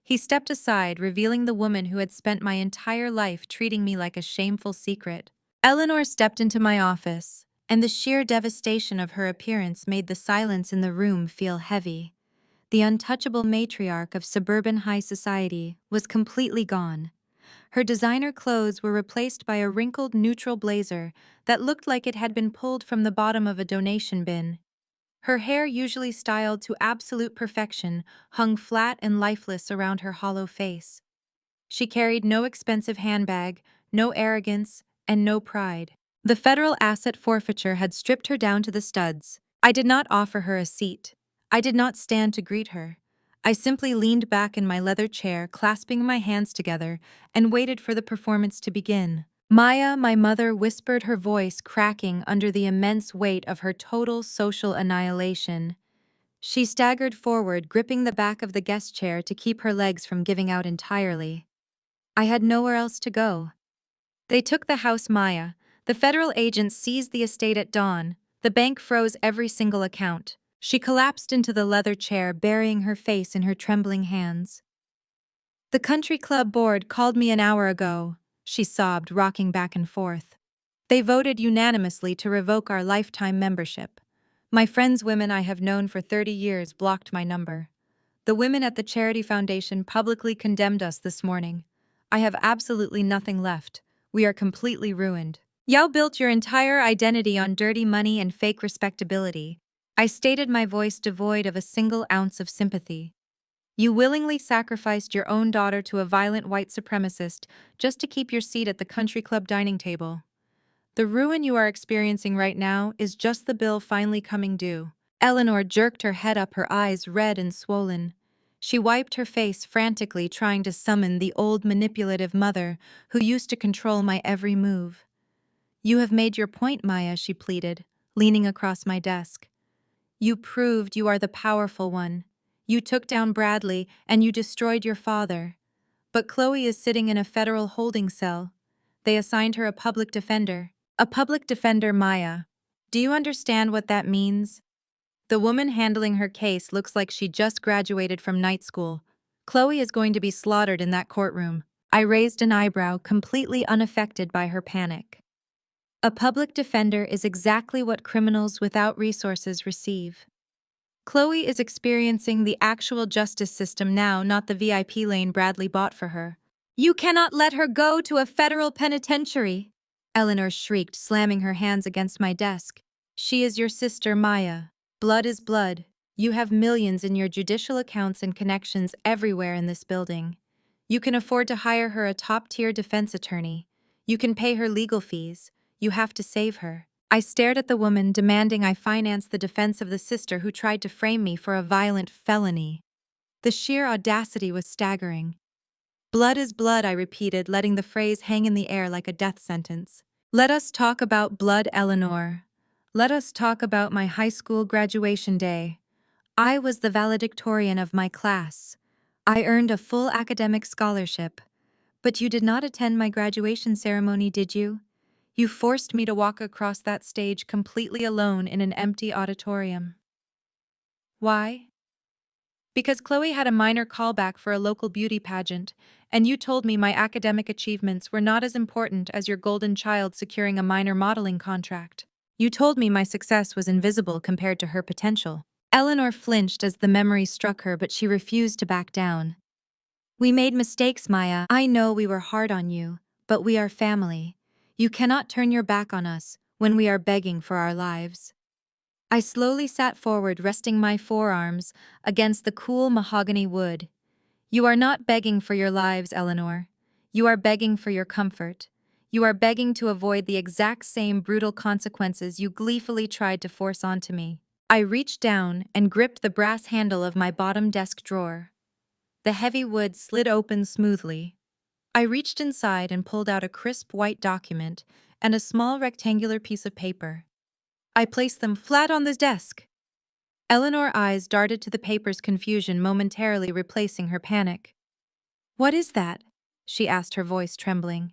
He stepped aside, revealing the woman who had spent my entire life treating me like a shameful secret. Eleanor stepped into my office, and the sheer devastation of her appearance made the silence in the room feel heavy. The untouchable matriarch of suburban high society was completely gone. Her designer clothes were replaced by a wrinkled neutral blazer that looked like it had been pulled from the bottom of a donation bin. Her hair, usually styled to absolute perfection, hung flat and lifeless around her hollow face. She carried no expensive handbag, no arrogance, and no pride. The federal asset forfeiture had stripped her down to the studs. I did not offer her a seat. I did not stand to greet her. I simply leaned back in my leather chair, clasping my hands together, and waited for the performance to begin. Maya, my mother, whispered, her voice cracking under the immense weight of her total social annihilation. She staggered forward, gripping the back of the guest chair to keep her legs from giving out entirely. I had nowhere else to go. They took the house, Maya. The federal agents seized the estate at dawn. The bank froze every single account. She collapsed into the leather chair, burying her face in her trembling hands. The country club board called me an hour ago, she sobbed, rocking back and forth. They voted unanimously to revoke our lifetime membership. My friends, women I have known for 30 years, blocked my number. The women at the charity foundation publicly condemned us this morning. I have absolutely nothing left. We are completely ruined. You built your entire identity on dirty money and fake respectability. I stated, my voice devoid of a single ounce of sympathy. You willingly sacrificed your own daughter to a violent white supremacist just to keep your seat at the country club dining table. The ruin you are experiencing right now is just the bill finally coming due. Eleanor jerked her head up, her eyes red and swollen. She wiped her face frantically, trying to summon the old manipulative mother who used to control my every move. You have made your point, Maya, she pleaded, leaning across my desk. You proved you are the powerful one. You took down Bradley and you destroyed your father. But Chloe is sitting in a federal holding cell. They assigned her a public defender. A public defender, Maya. Do you understand what that means? The woman handling her case looks like she just graduated from night school. Chloe is going to be slaughtered in that courtroom. I raised an eyebrow, completely unaffected by her panic. A public defender is exactly what criminals without resources receive. Chloe is experiencing the actual justice system now, not the VIP lane Bradley bought for her. You cannot let her go to a federal penitentiary, Eleanor shrieked, slamming her hands against my desk. She is your sister, Maya. Blood is blood. You have millions in your judicial accounts and connections everywhere in this building. You can afford to hire her a top-tier defense attorney. You can pay her legal fees. You have to save her. I stared at the woman, demanding I finance the defense of the sister who tried to frame me for a violent felony. The sheer audacity was staggering. Blood is blood, I repeated, letting the phrase hang in the air like a death sentence. Let us talk about blood, Eleanor. Let us talk about my high school graduation day. I was the valedictorian of my class. I earned a full academic scholarship. But you did not attend my graduation ceremony, did you? You forced me to walk across that stage completely alone in an empty auditorium. Why? Because Chloe had a minor callback for a local beauty pageant, and you told me my academic achievements were not as important as your golden child securing a minor modeling contract. You told me my success was invisible compared to her potential. Eleanor flinched as the memory struck her, but she refused to back down. We made mistakes, Maya. I know we were hard on you, but we are family. You cannot turn your back on us when we are begging for our lives. I slowly sat forward, resting my forearms against the cool mahogany wood. You are not begging for your lives, Eleanor. You are begging for your comfort. You are begging to avoid the exact same brutal consequences you gleefully tried to force onto me. I reached down and gripped the brass handle of my bottom desk drawer. The heavy wood slid open smoothly. I reached inside and pulled out a crisp white document and a small rectangular piece of paper. I placed them flat on the desk. Eleanor's eyes darted to the paper's confusion, momentarily replacing her panic. "What is that?" she asked, her voice trembling.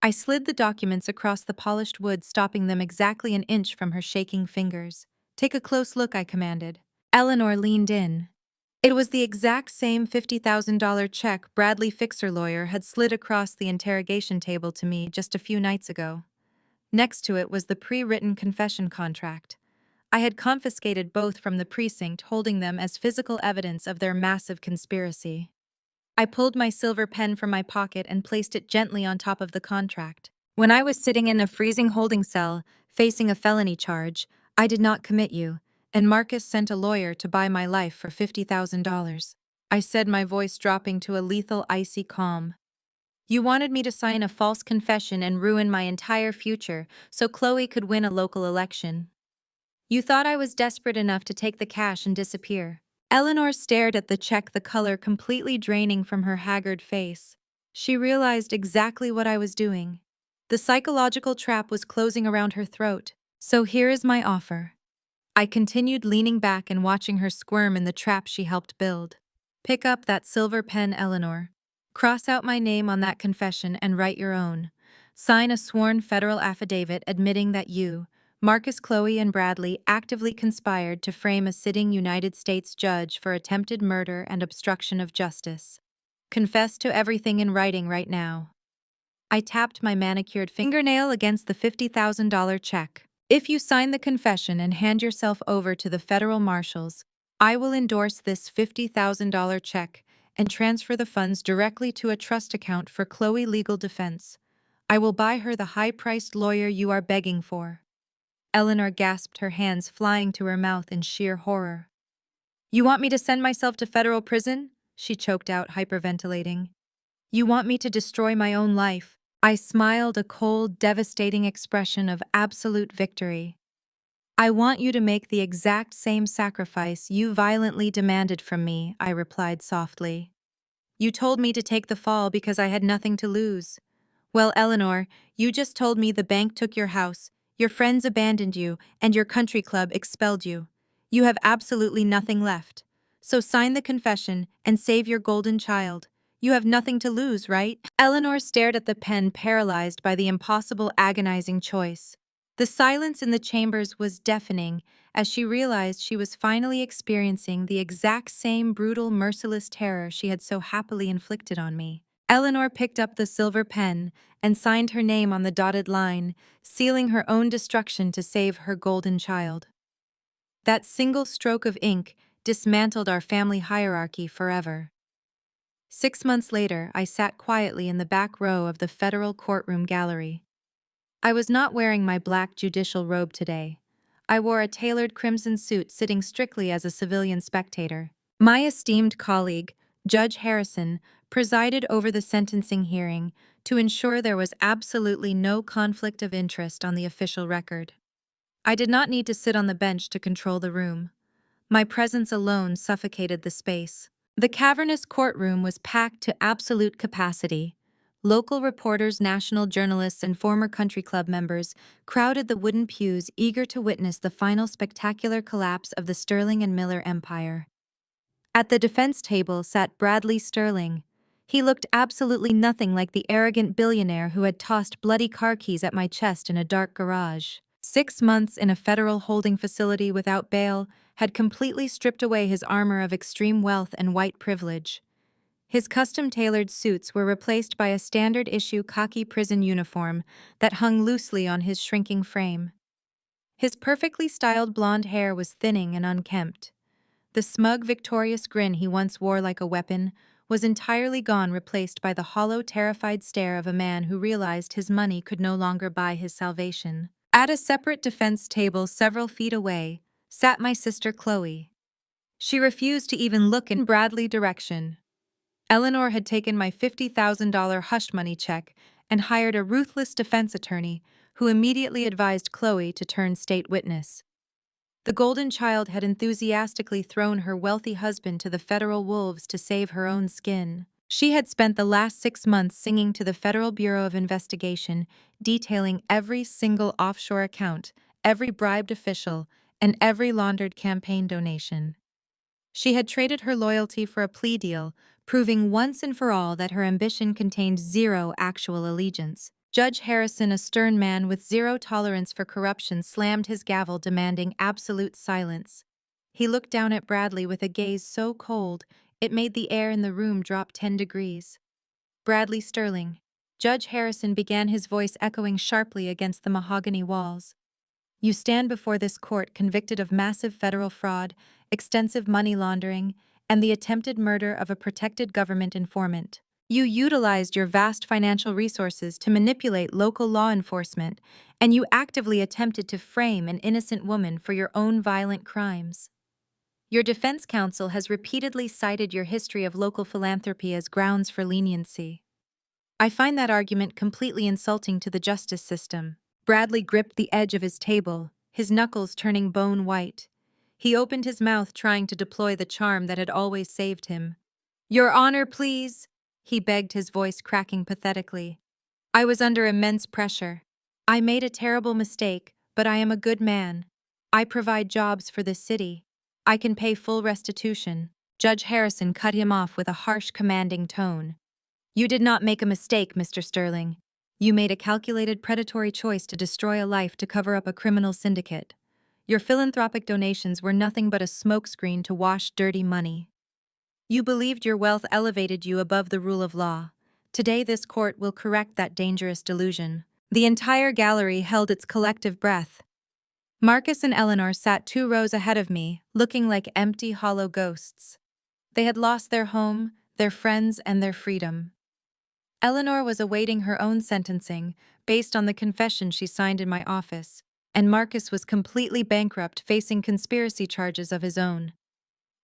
I slid the documents across the polished wood, stopping them exactly an inch from her shaking fingers. "Take a close look," I commanded. Eleanor leaned in. It was the exact same $50,000 check Bradley Fixer lawyer had slid across the interrogation table to me just a few nights ago. Next to it was the pre-written confession contract. I had confiscated both from the precinct, holding them as physical evidence of their massive conspiracy. I pulled my silver pen from my pocket and placed it gently on top of the contract. "When I was sitting in a freezing holding cell, facing a felony charge, I did not commit you, and Marcus sent a lawyer to buy my life for $50,000. I said, my voice dropping to a lethal, icy calm. "You wanted me to sign a false confession and ruin my entire future so Chloe could win a local election. You thought I was desperate enough to take the cash and disappear." Eleanor stared at the check, the color completely draining from her haggard face. She realized exactly what I was doing. The psychological trap was closing around her throat. "So here is my offer." I continued, leaning back and watching her squirm in the trap she helped build. "Pick up that silver pen, Eleanor. Cross out my name on that confession and write your own. Sign a sworn federal affidavit admitting that you, Marcus, Chloe, and Bradley actively conspired to frame a sitting United States judge for attempted murder and obstruction of justice. Confess to everything in writing right now." I tapped my manicured fingernail against the $50,000 check. "If you sign the confession and hand yourself over to the federal marshals, I will endorse this $50,000 check and transfer the funds directly to a trust account for Chloe legal defense. I will buy her the high-priced lawyer you are begging for." Eleanor gasped, her hands flying to her mouth in sheer horror. "You want me to send myself to federal prison?" she choked out, hyperventilating. "You want me to destroy my own life?" I smiled, a cold, devastating expression of absolute victory. "I want you to make the exact same sacrifice you violently demanded from me," I replied softly. "You told me to take the fall because I had nothing to lose. Well, Eleanor, you just told me the bank took your house, your friends abandoned you, and your country club expelled you. You have absolutely nothing left. So sign the confession and save your golden child. You have nothing to lose, right?" Eleanor stared at the pen, paralyzed by the impossible, agonizing choice. The silence in the chambers was deafening as she realized she was finally experiencing the exact same brutal, merciless terror she had so happily inflicted on me. Eleanor picked up the silver pen and signed her name on the dotted line, sealing her own destruction to save her golden child. That single stroke of ink dismantled our family hierarchy forever. 6 months later, I sat quietly in the back row of the federal courtroom gallery. I was not wearing my black judicial robe today. I wore a tailored crimson suit, sitting strictly as a civilian spectator. My esteemed colleague, Judge Harrison, presided over the sentencing hearing to ensure there was absolutely no conflict of interest on the official record. I did not need to sit on the bench to control the room. My presence alone suffocated the space. The cavernous courtroom was packed to absolute capacity. Local reporters, national journalists, and former country club members crowded the wooden pews, eager to witness the final spectacular collapse of the Sterling and Miller empire. At the defense table sat Bradley Sterling. He looked absolutely nothing like the arrogant billionaire who had tossed bloody car keys at my chest in a dark garage. 6 months in a federal holding facility without bail had completely stripped away his armor of extreme wealth and white privilege. His custom-tailored suits were replaced by a standard-issue khaki prison uniform that hung loosely on his shrinking frame. His perfectly styled blonde hair was thinning and unkempt. The smug, victorious grin he once wore like a weapon was entirely gone, replaced by the hollow, terrified stare of a man who realized his money could no longer buy his salvation. At a separate defense table several feet away sat my sister Chloe. She refused to even look in Bradley's direction. Eleanor had taken my $50,000 hush money check and hired a ruthless defense attorney who immediately advised Chloe to turn state witness. The golden child had enthusiastically thrown her wealthy husband to the federal wolves to save her own skin. She had spent the last 6 months singing to the Federal Bureau of Investigation, detailing every single offshore account, every bribed official, and every laundered campaign donation. She had traded her loyalty for a plea deal, proving once and for all that her ambition contained zero actual allegiance. Judge Harrison, a stern man with zero tolerance for corruption, slammed his gavel, demanding absolute silence. He looked down at Bradley with a gaze so cold, it made the air in the room drop 10 degrees. Bradley Sterling. Judge Harrison began, his voice echoing sharply against the mahogany walls. You stand before this court convicted of massive federal fraud, extensive money laundering, and the attempted murder of a protected government informant. You utilized your vast financial resources to manipulate local law enforcement, and you actively attempted to frame an innocent woman for your own violent crimes. Your defense counsel has repeatedly cited your history of local philanthropy as grounds for leniency. I find that argument completely insulting to the justice system. Bradley gripped the edge of his table, his knuckles turning bone white. He opened his mouth, trying to deploy the charm that had always saved him. Your Honor, please, he begged, his voice cracking pathetically. I was under immense pressure. I made a terrible mistake, but I am a good man. I provide jobs for this city. I can pay full restitution. Judge Harrison cut him off with a harsh, commanding tone. You did not make a mistake, Mr. Sterling. You made a calculated, predatory choice to destroy a life to cover up a criminal syndicate. Your philanthropic donations were nothing but a smokescreen to wash dirty money. You believed your wealth elevated you above the rule of law. Today, this court will correct that dangerous delusion. The entire gallery held its collective breath. Marcus and Eleanor sat 2 rows ahead of me, looking like empty, hollow ghosts. They had lost their home, their friends, and their freedom. Eleanor was awaiting her own sentencing, based on the confession she signed in my office, and Marcus was completely bankrupt, facing conspiracy charges of his own.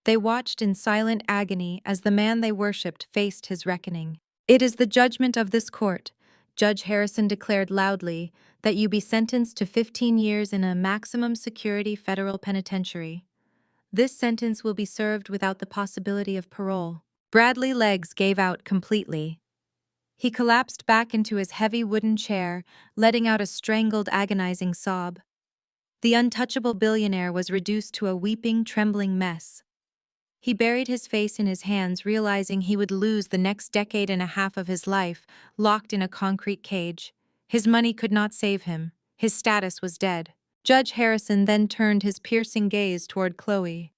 They watched in silent agony as the man they worshipped faced his reckoning. It is the judgment of this court, Judge Harrison declared loudly, that you be sentenced to 15 years in a maximum security federal penitentiary. This sentence will be served without the possibility of parole. Bradley's legs gave out completely. He collapsed back into his heavy wooden chair, letting out a strangled, agonizing sob. The untouchable billionaire was reduced to a weeping, trembling mess. He buried his face in his hands, realizing he would lose the next decade and a half of his life, locked in a concrete cage. His money could not save him. His status was dead. Judge Harrison then turned his piercing gaze toward Chloe.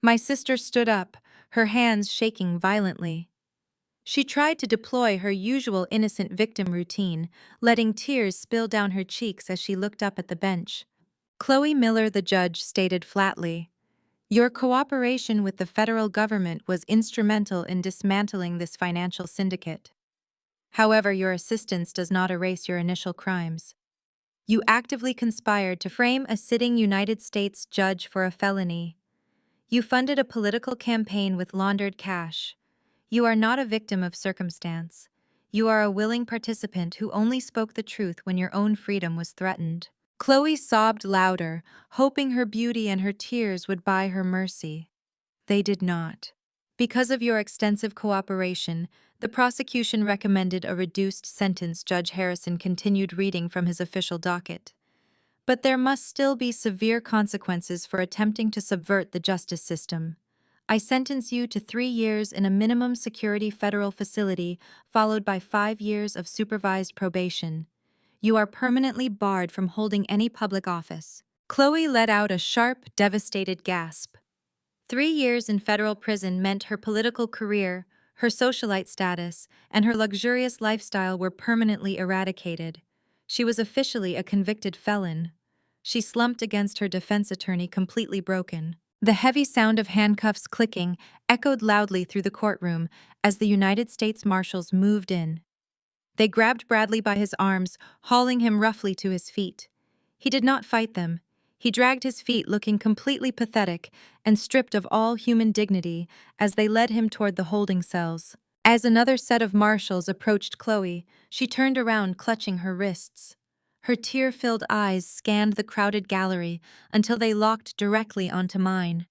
My sister stood up, her hands shaking violently. She tried to deploy her usual innocent victim routine, letting tears spill down her cheeks as she looked up at the bench. Chloe Miller, the judge, stated flatly, your cooperation with the federal government was instrumental in dismantling this financial syndicate. However, your assistance does not erase your initial crimes. You actively conspired to frame a sitting United States judge for a felony. You funded a political campaign with laundered cash. You are not a victim of circumstance. You are a willing participant who only spoke the truth when your own freedom was threatened. Chloe sobbed louder, hoping her beauty and her tears would buy her mercy. They did not. Because of your extensive cooperation, the prosecution recommended a reduced sentence. Judge Harrison continued reading from his official docket. But there must still be severe consequences for attempting to subvert the justice system. I sentence you to 3 years in a minimum security federal facility, followed by 5 years of supervised probation. You are permanently barred from holding any public office. Chloe let out a sharp, devastated gasp. 3 years in federal prison meant her political career, her socialite status, and her luxurious lifestyle were permanently eradicated. She was officially a convicted felon. She slumped against her defense attorney, completely broken. The heavy sound of handcuffs clicking echoed loudly through the courtroom as the United States Marshals moved in. They grabbed Bradley by his arms, hauling him roughly to his feet. He did not fight them. He dragged his feet, looking completely pathetic and stripped of all human dignity, as they led him toward the holding cells. As another set of marshals approached Chloe, she turned around, clutching her wrists. Her tear-filled eyes scanned the crowded gallery until they locked directly onto mine.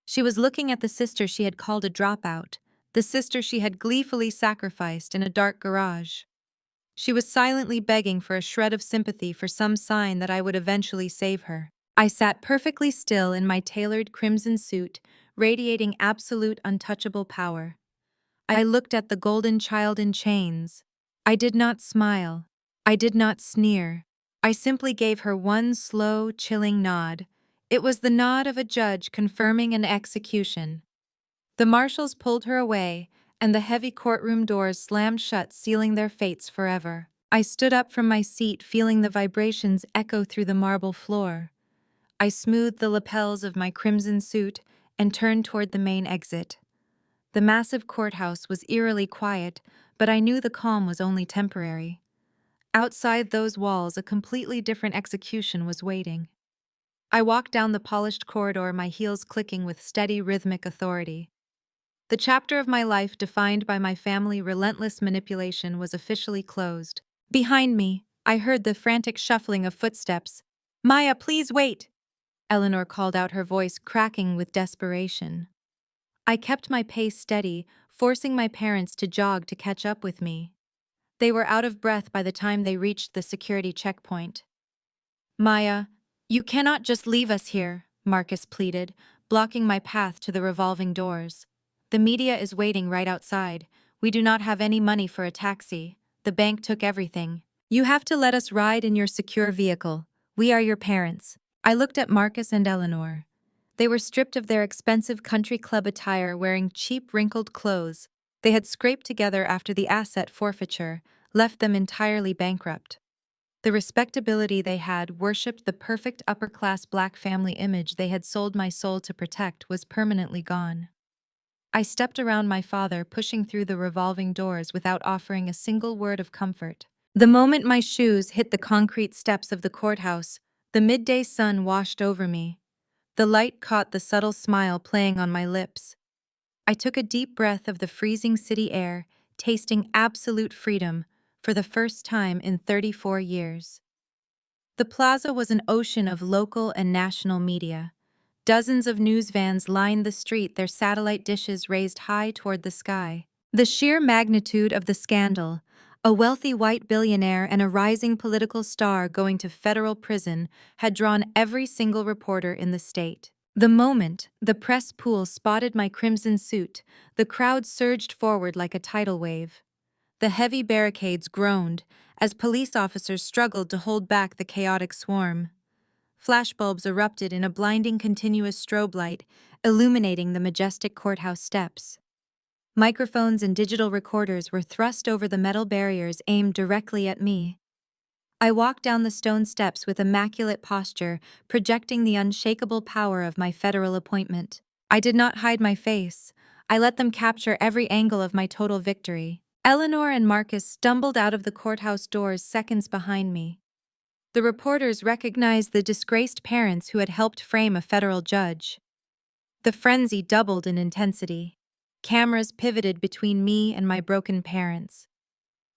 She was looking at the sister she had called a dropout, the sister she had gleefully sacrificed in a dark garage. She was silently begging for a shred of sympathy, for some sign that I would eventually save her. I sat perfectly still in my tailored crimson suit, radiating absolute untouchable power. I looked at the golden child in chains. I did not smile. I did not sneer. I simply gave her one slow, chilling nod. It was the nod of a judge confirming an execution. The marshals pulled her away, and the heavy courtroom doors slammed shut, sealing their fates forever. I stood up from my seat, feeling the vibrations echo through the marble floor. I smoothed the lapels of my crimson suit and turned toward the main exit. The massive courthouse was eerily quiet, but I knew the calm was only temporary. Outside those walls, a completely different execution was waiting. I walked down the polished corridor, my heels clicking with steady, rhythmic authority. The chapter of my life defined by my family's relentless manipulation was officially closed. Behind me, I heard the frantic shuffling of footsteps. "Maya, please wait!" Eleanor called out, her voice cracking with desperation. I kept my pace steady, forcing my parents to jog to catch up with me. They were out of breath by the time they reached the security checkpoint. "Maya, you cannot just leave us here," Marcus pleaded, blocking my path to the revolving doors. "The media is waiting right outside. We do not have any money for a taxi. The bank took everything. You have to let us ride in your secure vehicle. We are your parents." I looked at Marcus and Eleanor. They were stripped of their expensive country club attire, wearing cheap, wrinkled clothes they had scraped together after the asset forfeiture left them entirely bankrupt. The respectability they had, worshipped the perfect upper-class black family image they had sold my soul to protect, was permanently gone. I stepped around my father, pushing through the revolving doors without offering a single word of comfort. The moment my shoes hit the concrete steps of the courthouse, the midday sun washed over me. The light caught the subtle smile playing on my lips. I took a deep breath of the freezing city air, tasting absolute freedom for the first time in 34 years. The plaza was an ocean of local and national media. Dozens of news vans lined the street, their satellite dishes raised high toward the sky. The sheer magnitude of the scandal, a wealthy white billionaire and a rising political star going to federal prison, had drawn every single reporter in the state. The moment the press pool spotted my crimson suit, the crowd surged forward like a tidal wave. The heavy barricades groaned as police officers struggled to hold back the chaotic swarm. Flashbulbs erupted in a blinding continuous strobe light, illuminating the majestic courthouse steps. Microphones and digital recorders were thrust over the metal barriers, aimed directly at me. I walked down the stone steps with immaculate posture, projecting the unshakable power of my federal appointment. I did not hide my face. I let them capture every angle of my total victory. Eleanor and Marcus stumbled out of the courthouse doors seconds behind me. The reporters recognized the disgraced parents who had helped frame a federal judge. The frenzy doubled in intensity. Cameras pivoted between me and my broken parents.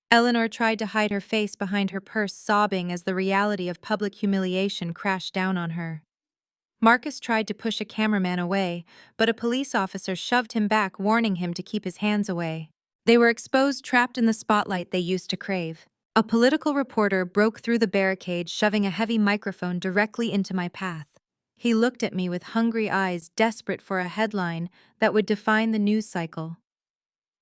Eleanor tried to hide her face behind her purse, sobbing as the reality of public humiliation crashed down on her. Marcus tried to push a cameraman away, but a police officer shoved him back, warning him to keep his hands away. They were exposed, trapped in the spotlight they used to crave. A political reporter broke through the barricade, shoving a heavy microphone directly into my path. He looked at me with hungry eyes, desperate for a headline that would define the news cycle.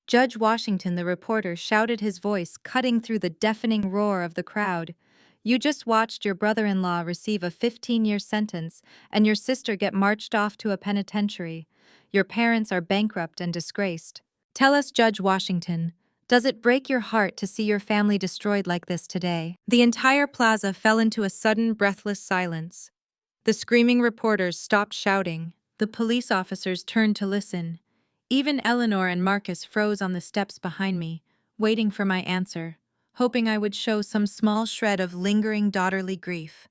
"Judge Washington," the reporter shouted, his voice cutting through the deafening roar of the crowd. "You just watched your brother-in-law receive a 15-year sentence and your sister get marched off to a penitentiary. Your parents are bankrupt and disgraced. Tell us, Judge Washington, does it break your heart to see your family destroyed like this today?" The entire plaza fell into a sudden, breathless silence. The screaming reporters stopped shouting. The police officers turned to listen. Even Eleanor and Marcus froze on the steps behind me, waiting for my answer, hoping I would show some small shred of lingering daughterly grief.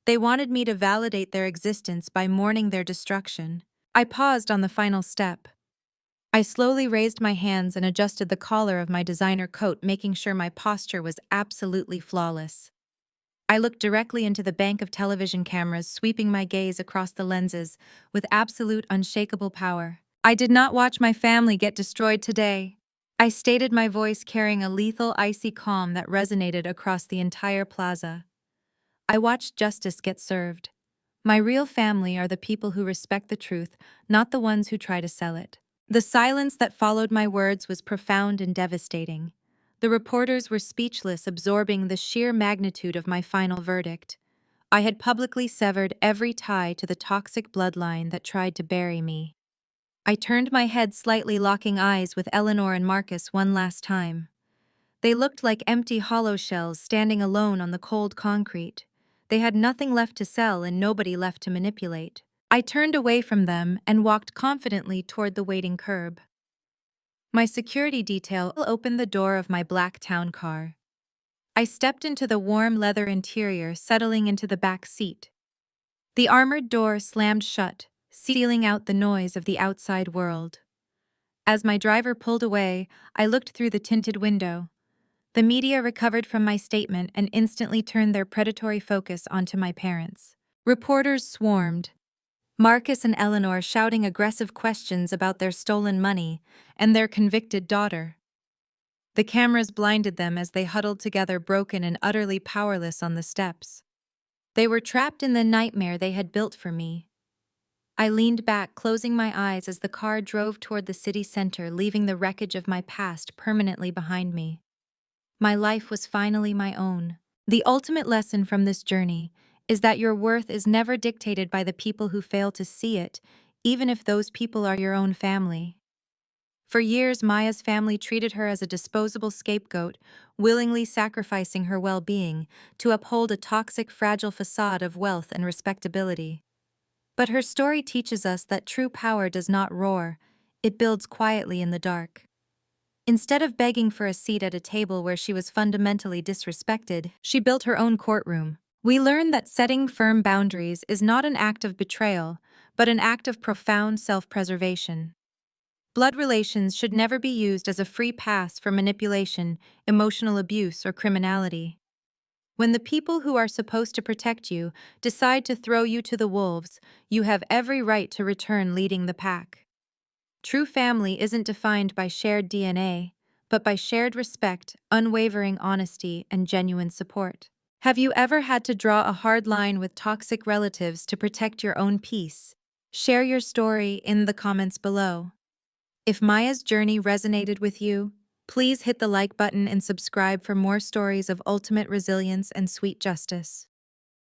They wanted me to validate their existence by mourning their destruction. I paused on the final step. I slowly raised my hands and adjusted the collar of my designer coat, making sure my posture was absolutely flawless. I looked directly into the bank of television cameras, sweeping my gaze across the lenses with absolute, unshakable power. I did not watch my family get destroyed today. I stated, my voice carrying a lethal, icy calm that resonated across the entire plaza. I watched justice get served. My real family are the people who respect the truth, not the ones who try to sell it. The silence that followed my words was profound and devastating. The reporters were speechless, absorbing the sheer magnitude of my final verdict. I had publicly severed every tie to the toxic bloodline that tried to bury me. I turned my head slightly, locking eyes with Eleanor and Marcus one last time. They looked like empty hollow shells standing alone on the cold concrete. They had nothing left to sell and nobody left to manipulate. I turned away from them and walked confidently toward the waiting curb. My security detail opened the door of my black town car. I stepped into the warm leather interior, settling into the back seat. The armored door slammed shut, sealing out the noise of the outside world. As my driver pulled away, I looked through the tinted window. The media recovered from my statement and instantly turned their predatory focus onto my parents. Reporters swarmed, Marcus and Eleanor shouting aggressive questions about their stolen money and their convicted daughter. The cameras blinded them as they huddled together, broken and utterly powerless on the steps. They were trapped in the nightmare they had built for me. I leaned back, closing my eyes as the car drove toward the city center, leaving the wreckage of my past permanently behind me. My life was finally my own. The ultimate lesson from this journey is that your worth is never dictated by the people who fail to see it, even if those people are your own family. For years, Maya's family treated her as a disposable scapegoat, willingly sacrificing her well-being to uphold a toxic, fragile facade of wealth and respectability. But her story teaches us that true power does not roar, it builds quietly in the dark. Instead of begging for a seat at a table where she was fundamentally disrespected, she built her own courtroom. We learn that setting firm boundaries is not an act of betrayal, but an act of profound self-preservation. Blood relations should never be used as a free pass for manipulation, emotional abuse, or criminality. When the people who are supposed to protect you decide to throw you to the wolves, you have every right to return leading the pack. True family isn't defined by shared DNA, but by shared respect, unwavering honesty, and genuine support. Have you ever had to draw a hard line with toxic relatives to protect your own peace? Share your story in the comments below. If Maya's journey resonated with you, please hit the like button and subscribe for more stories of ultimate resilience and sweet justice.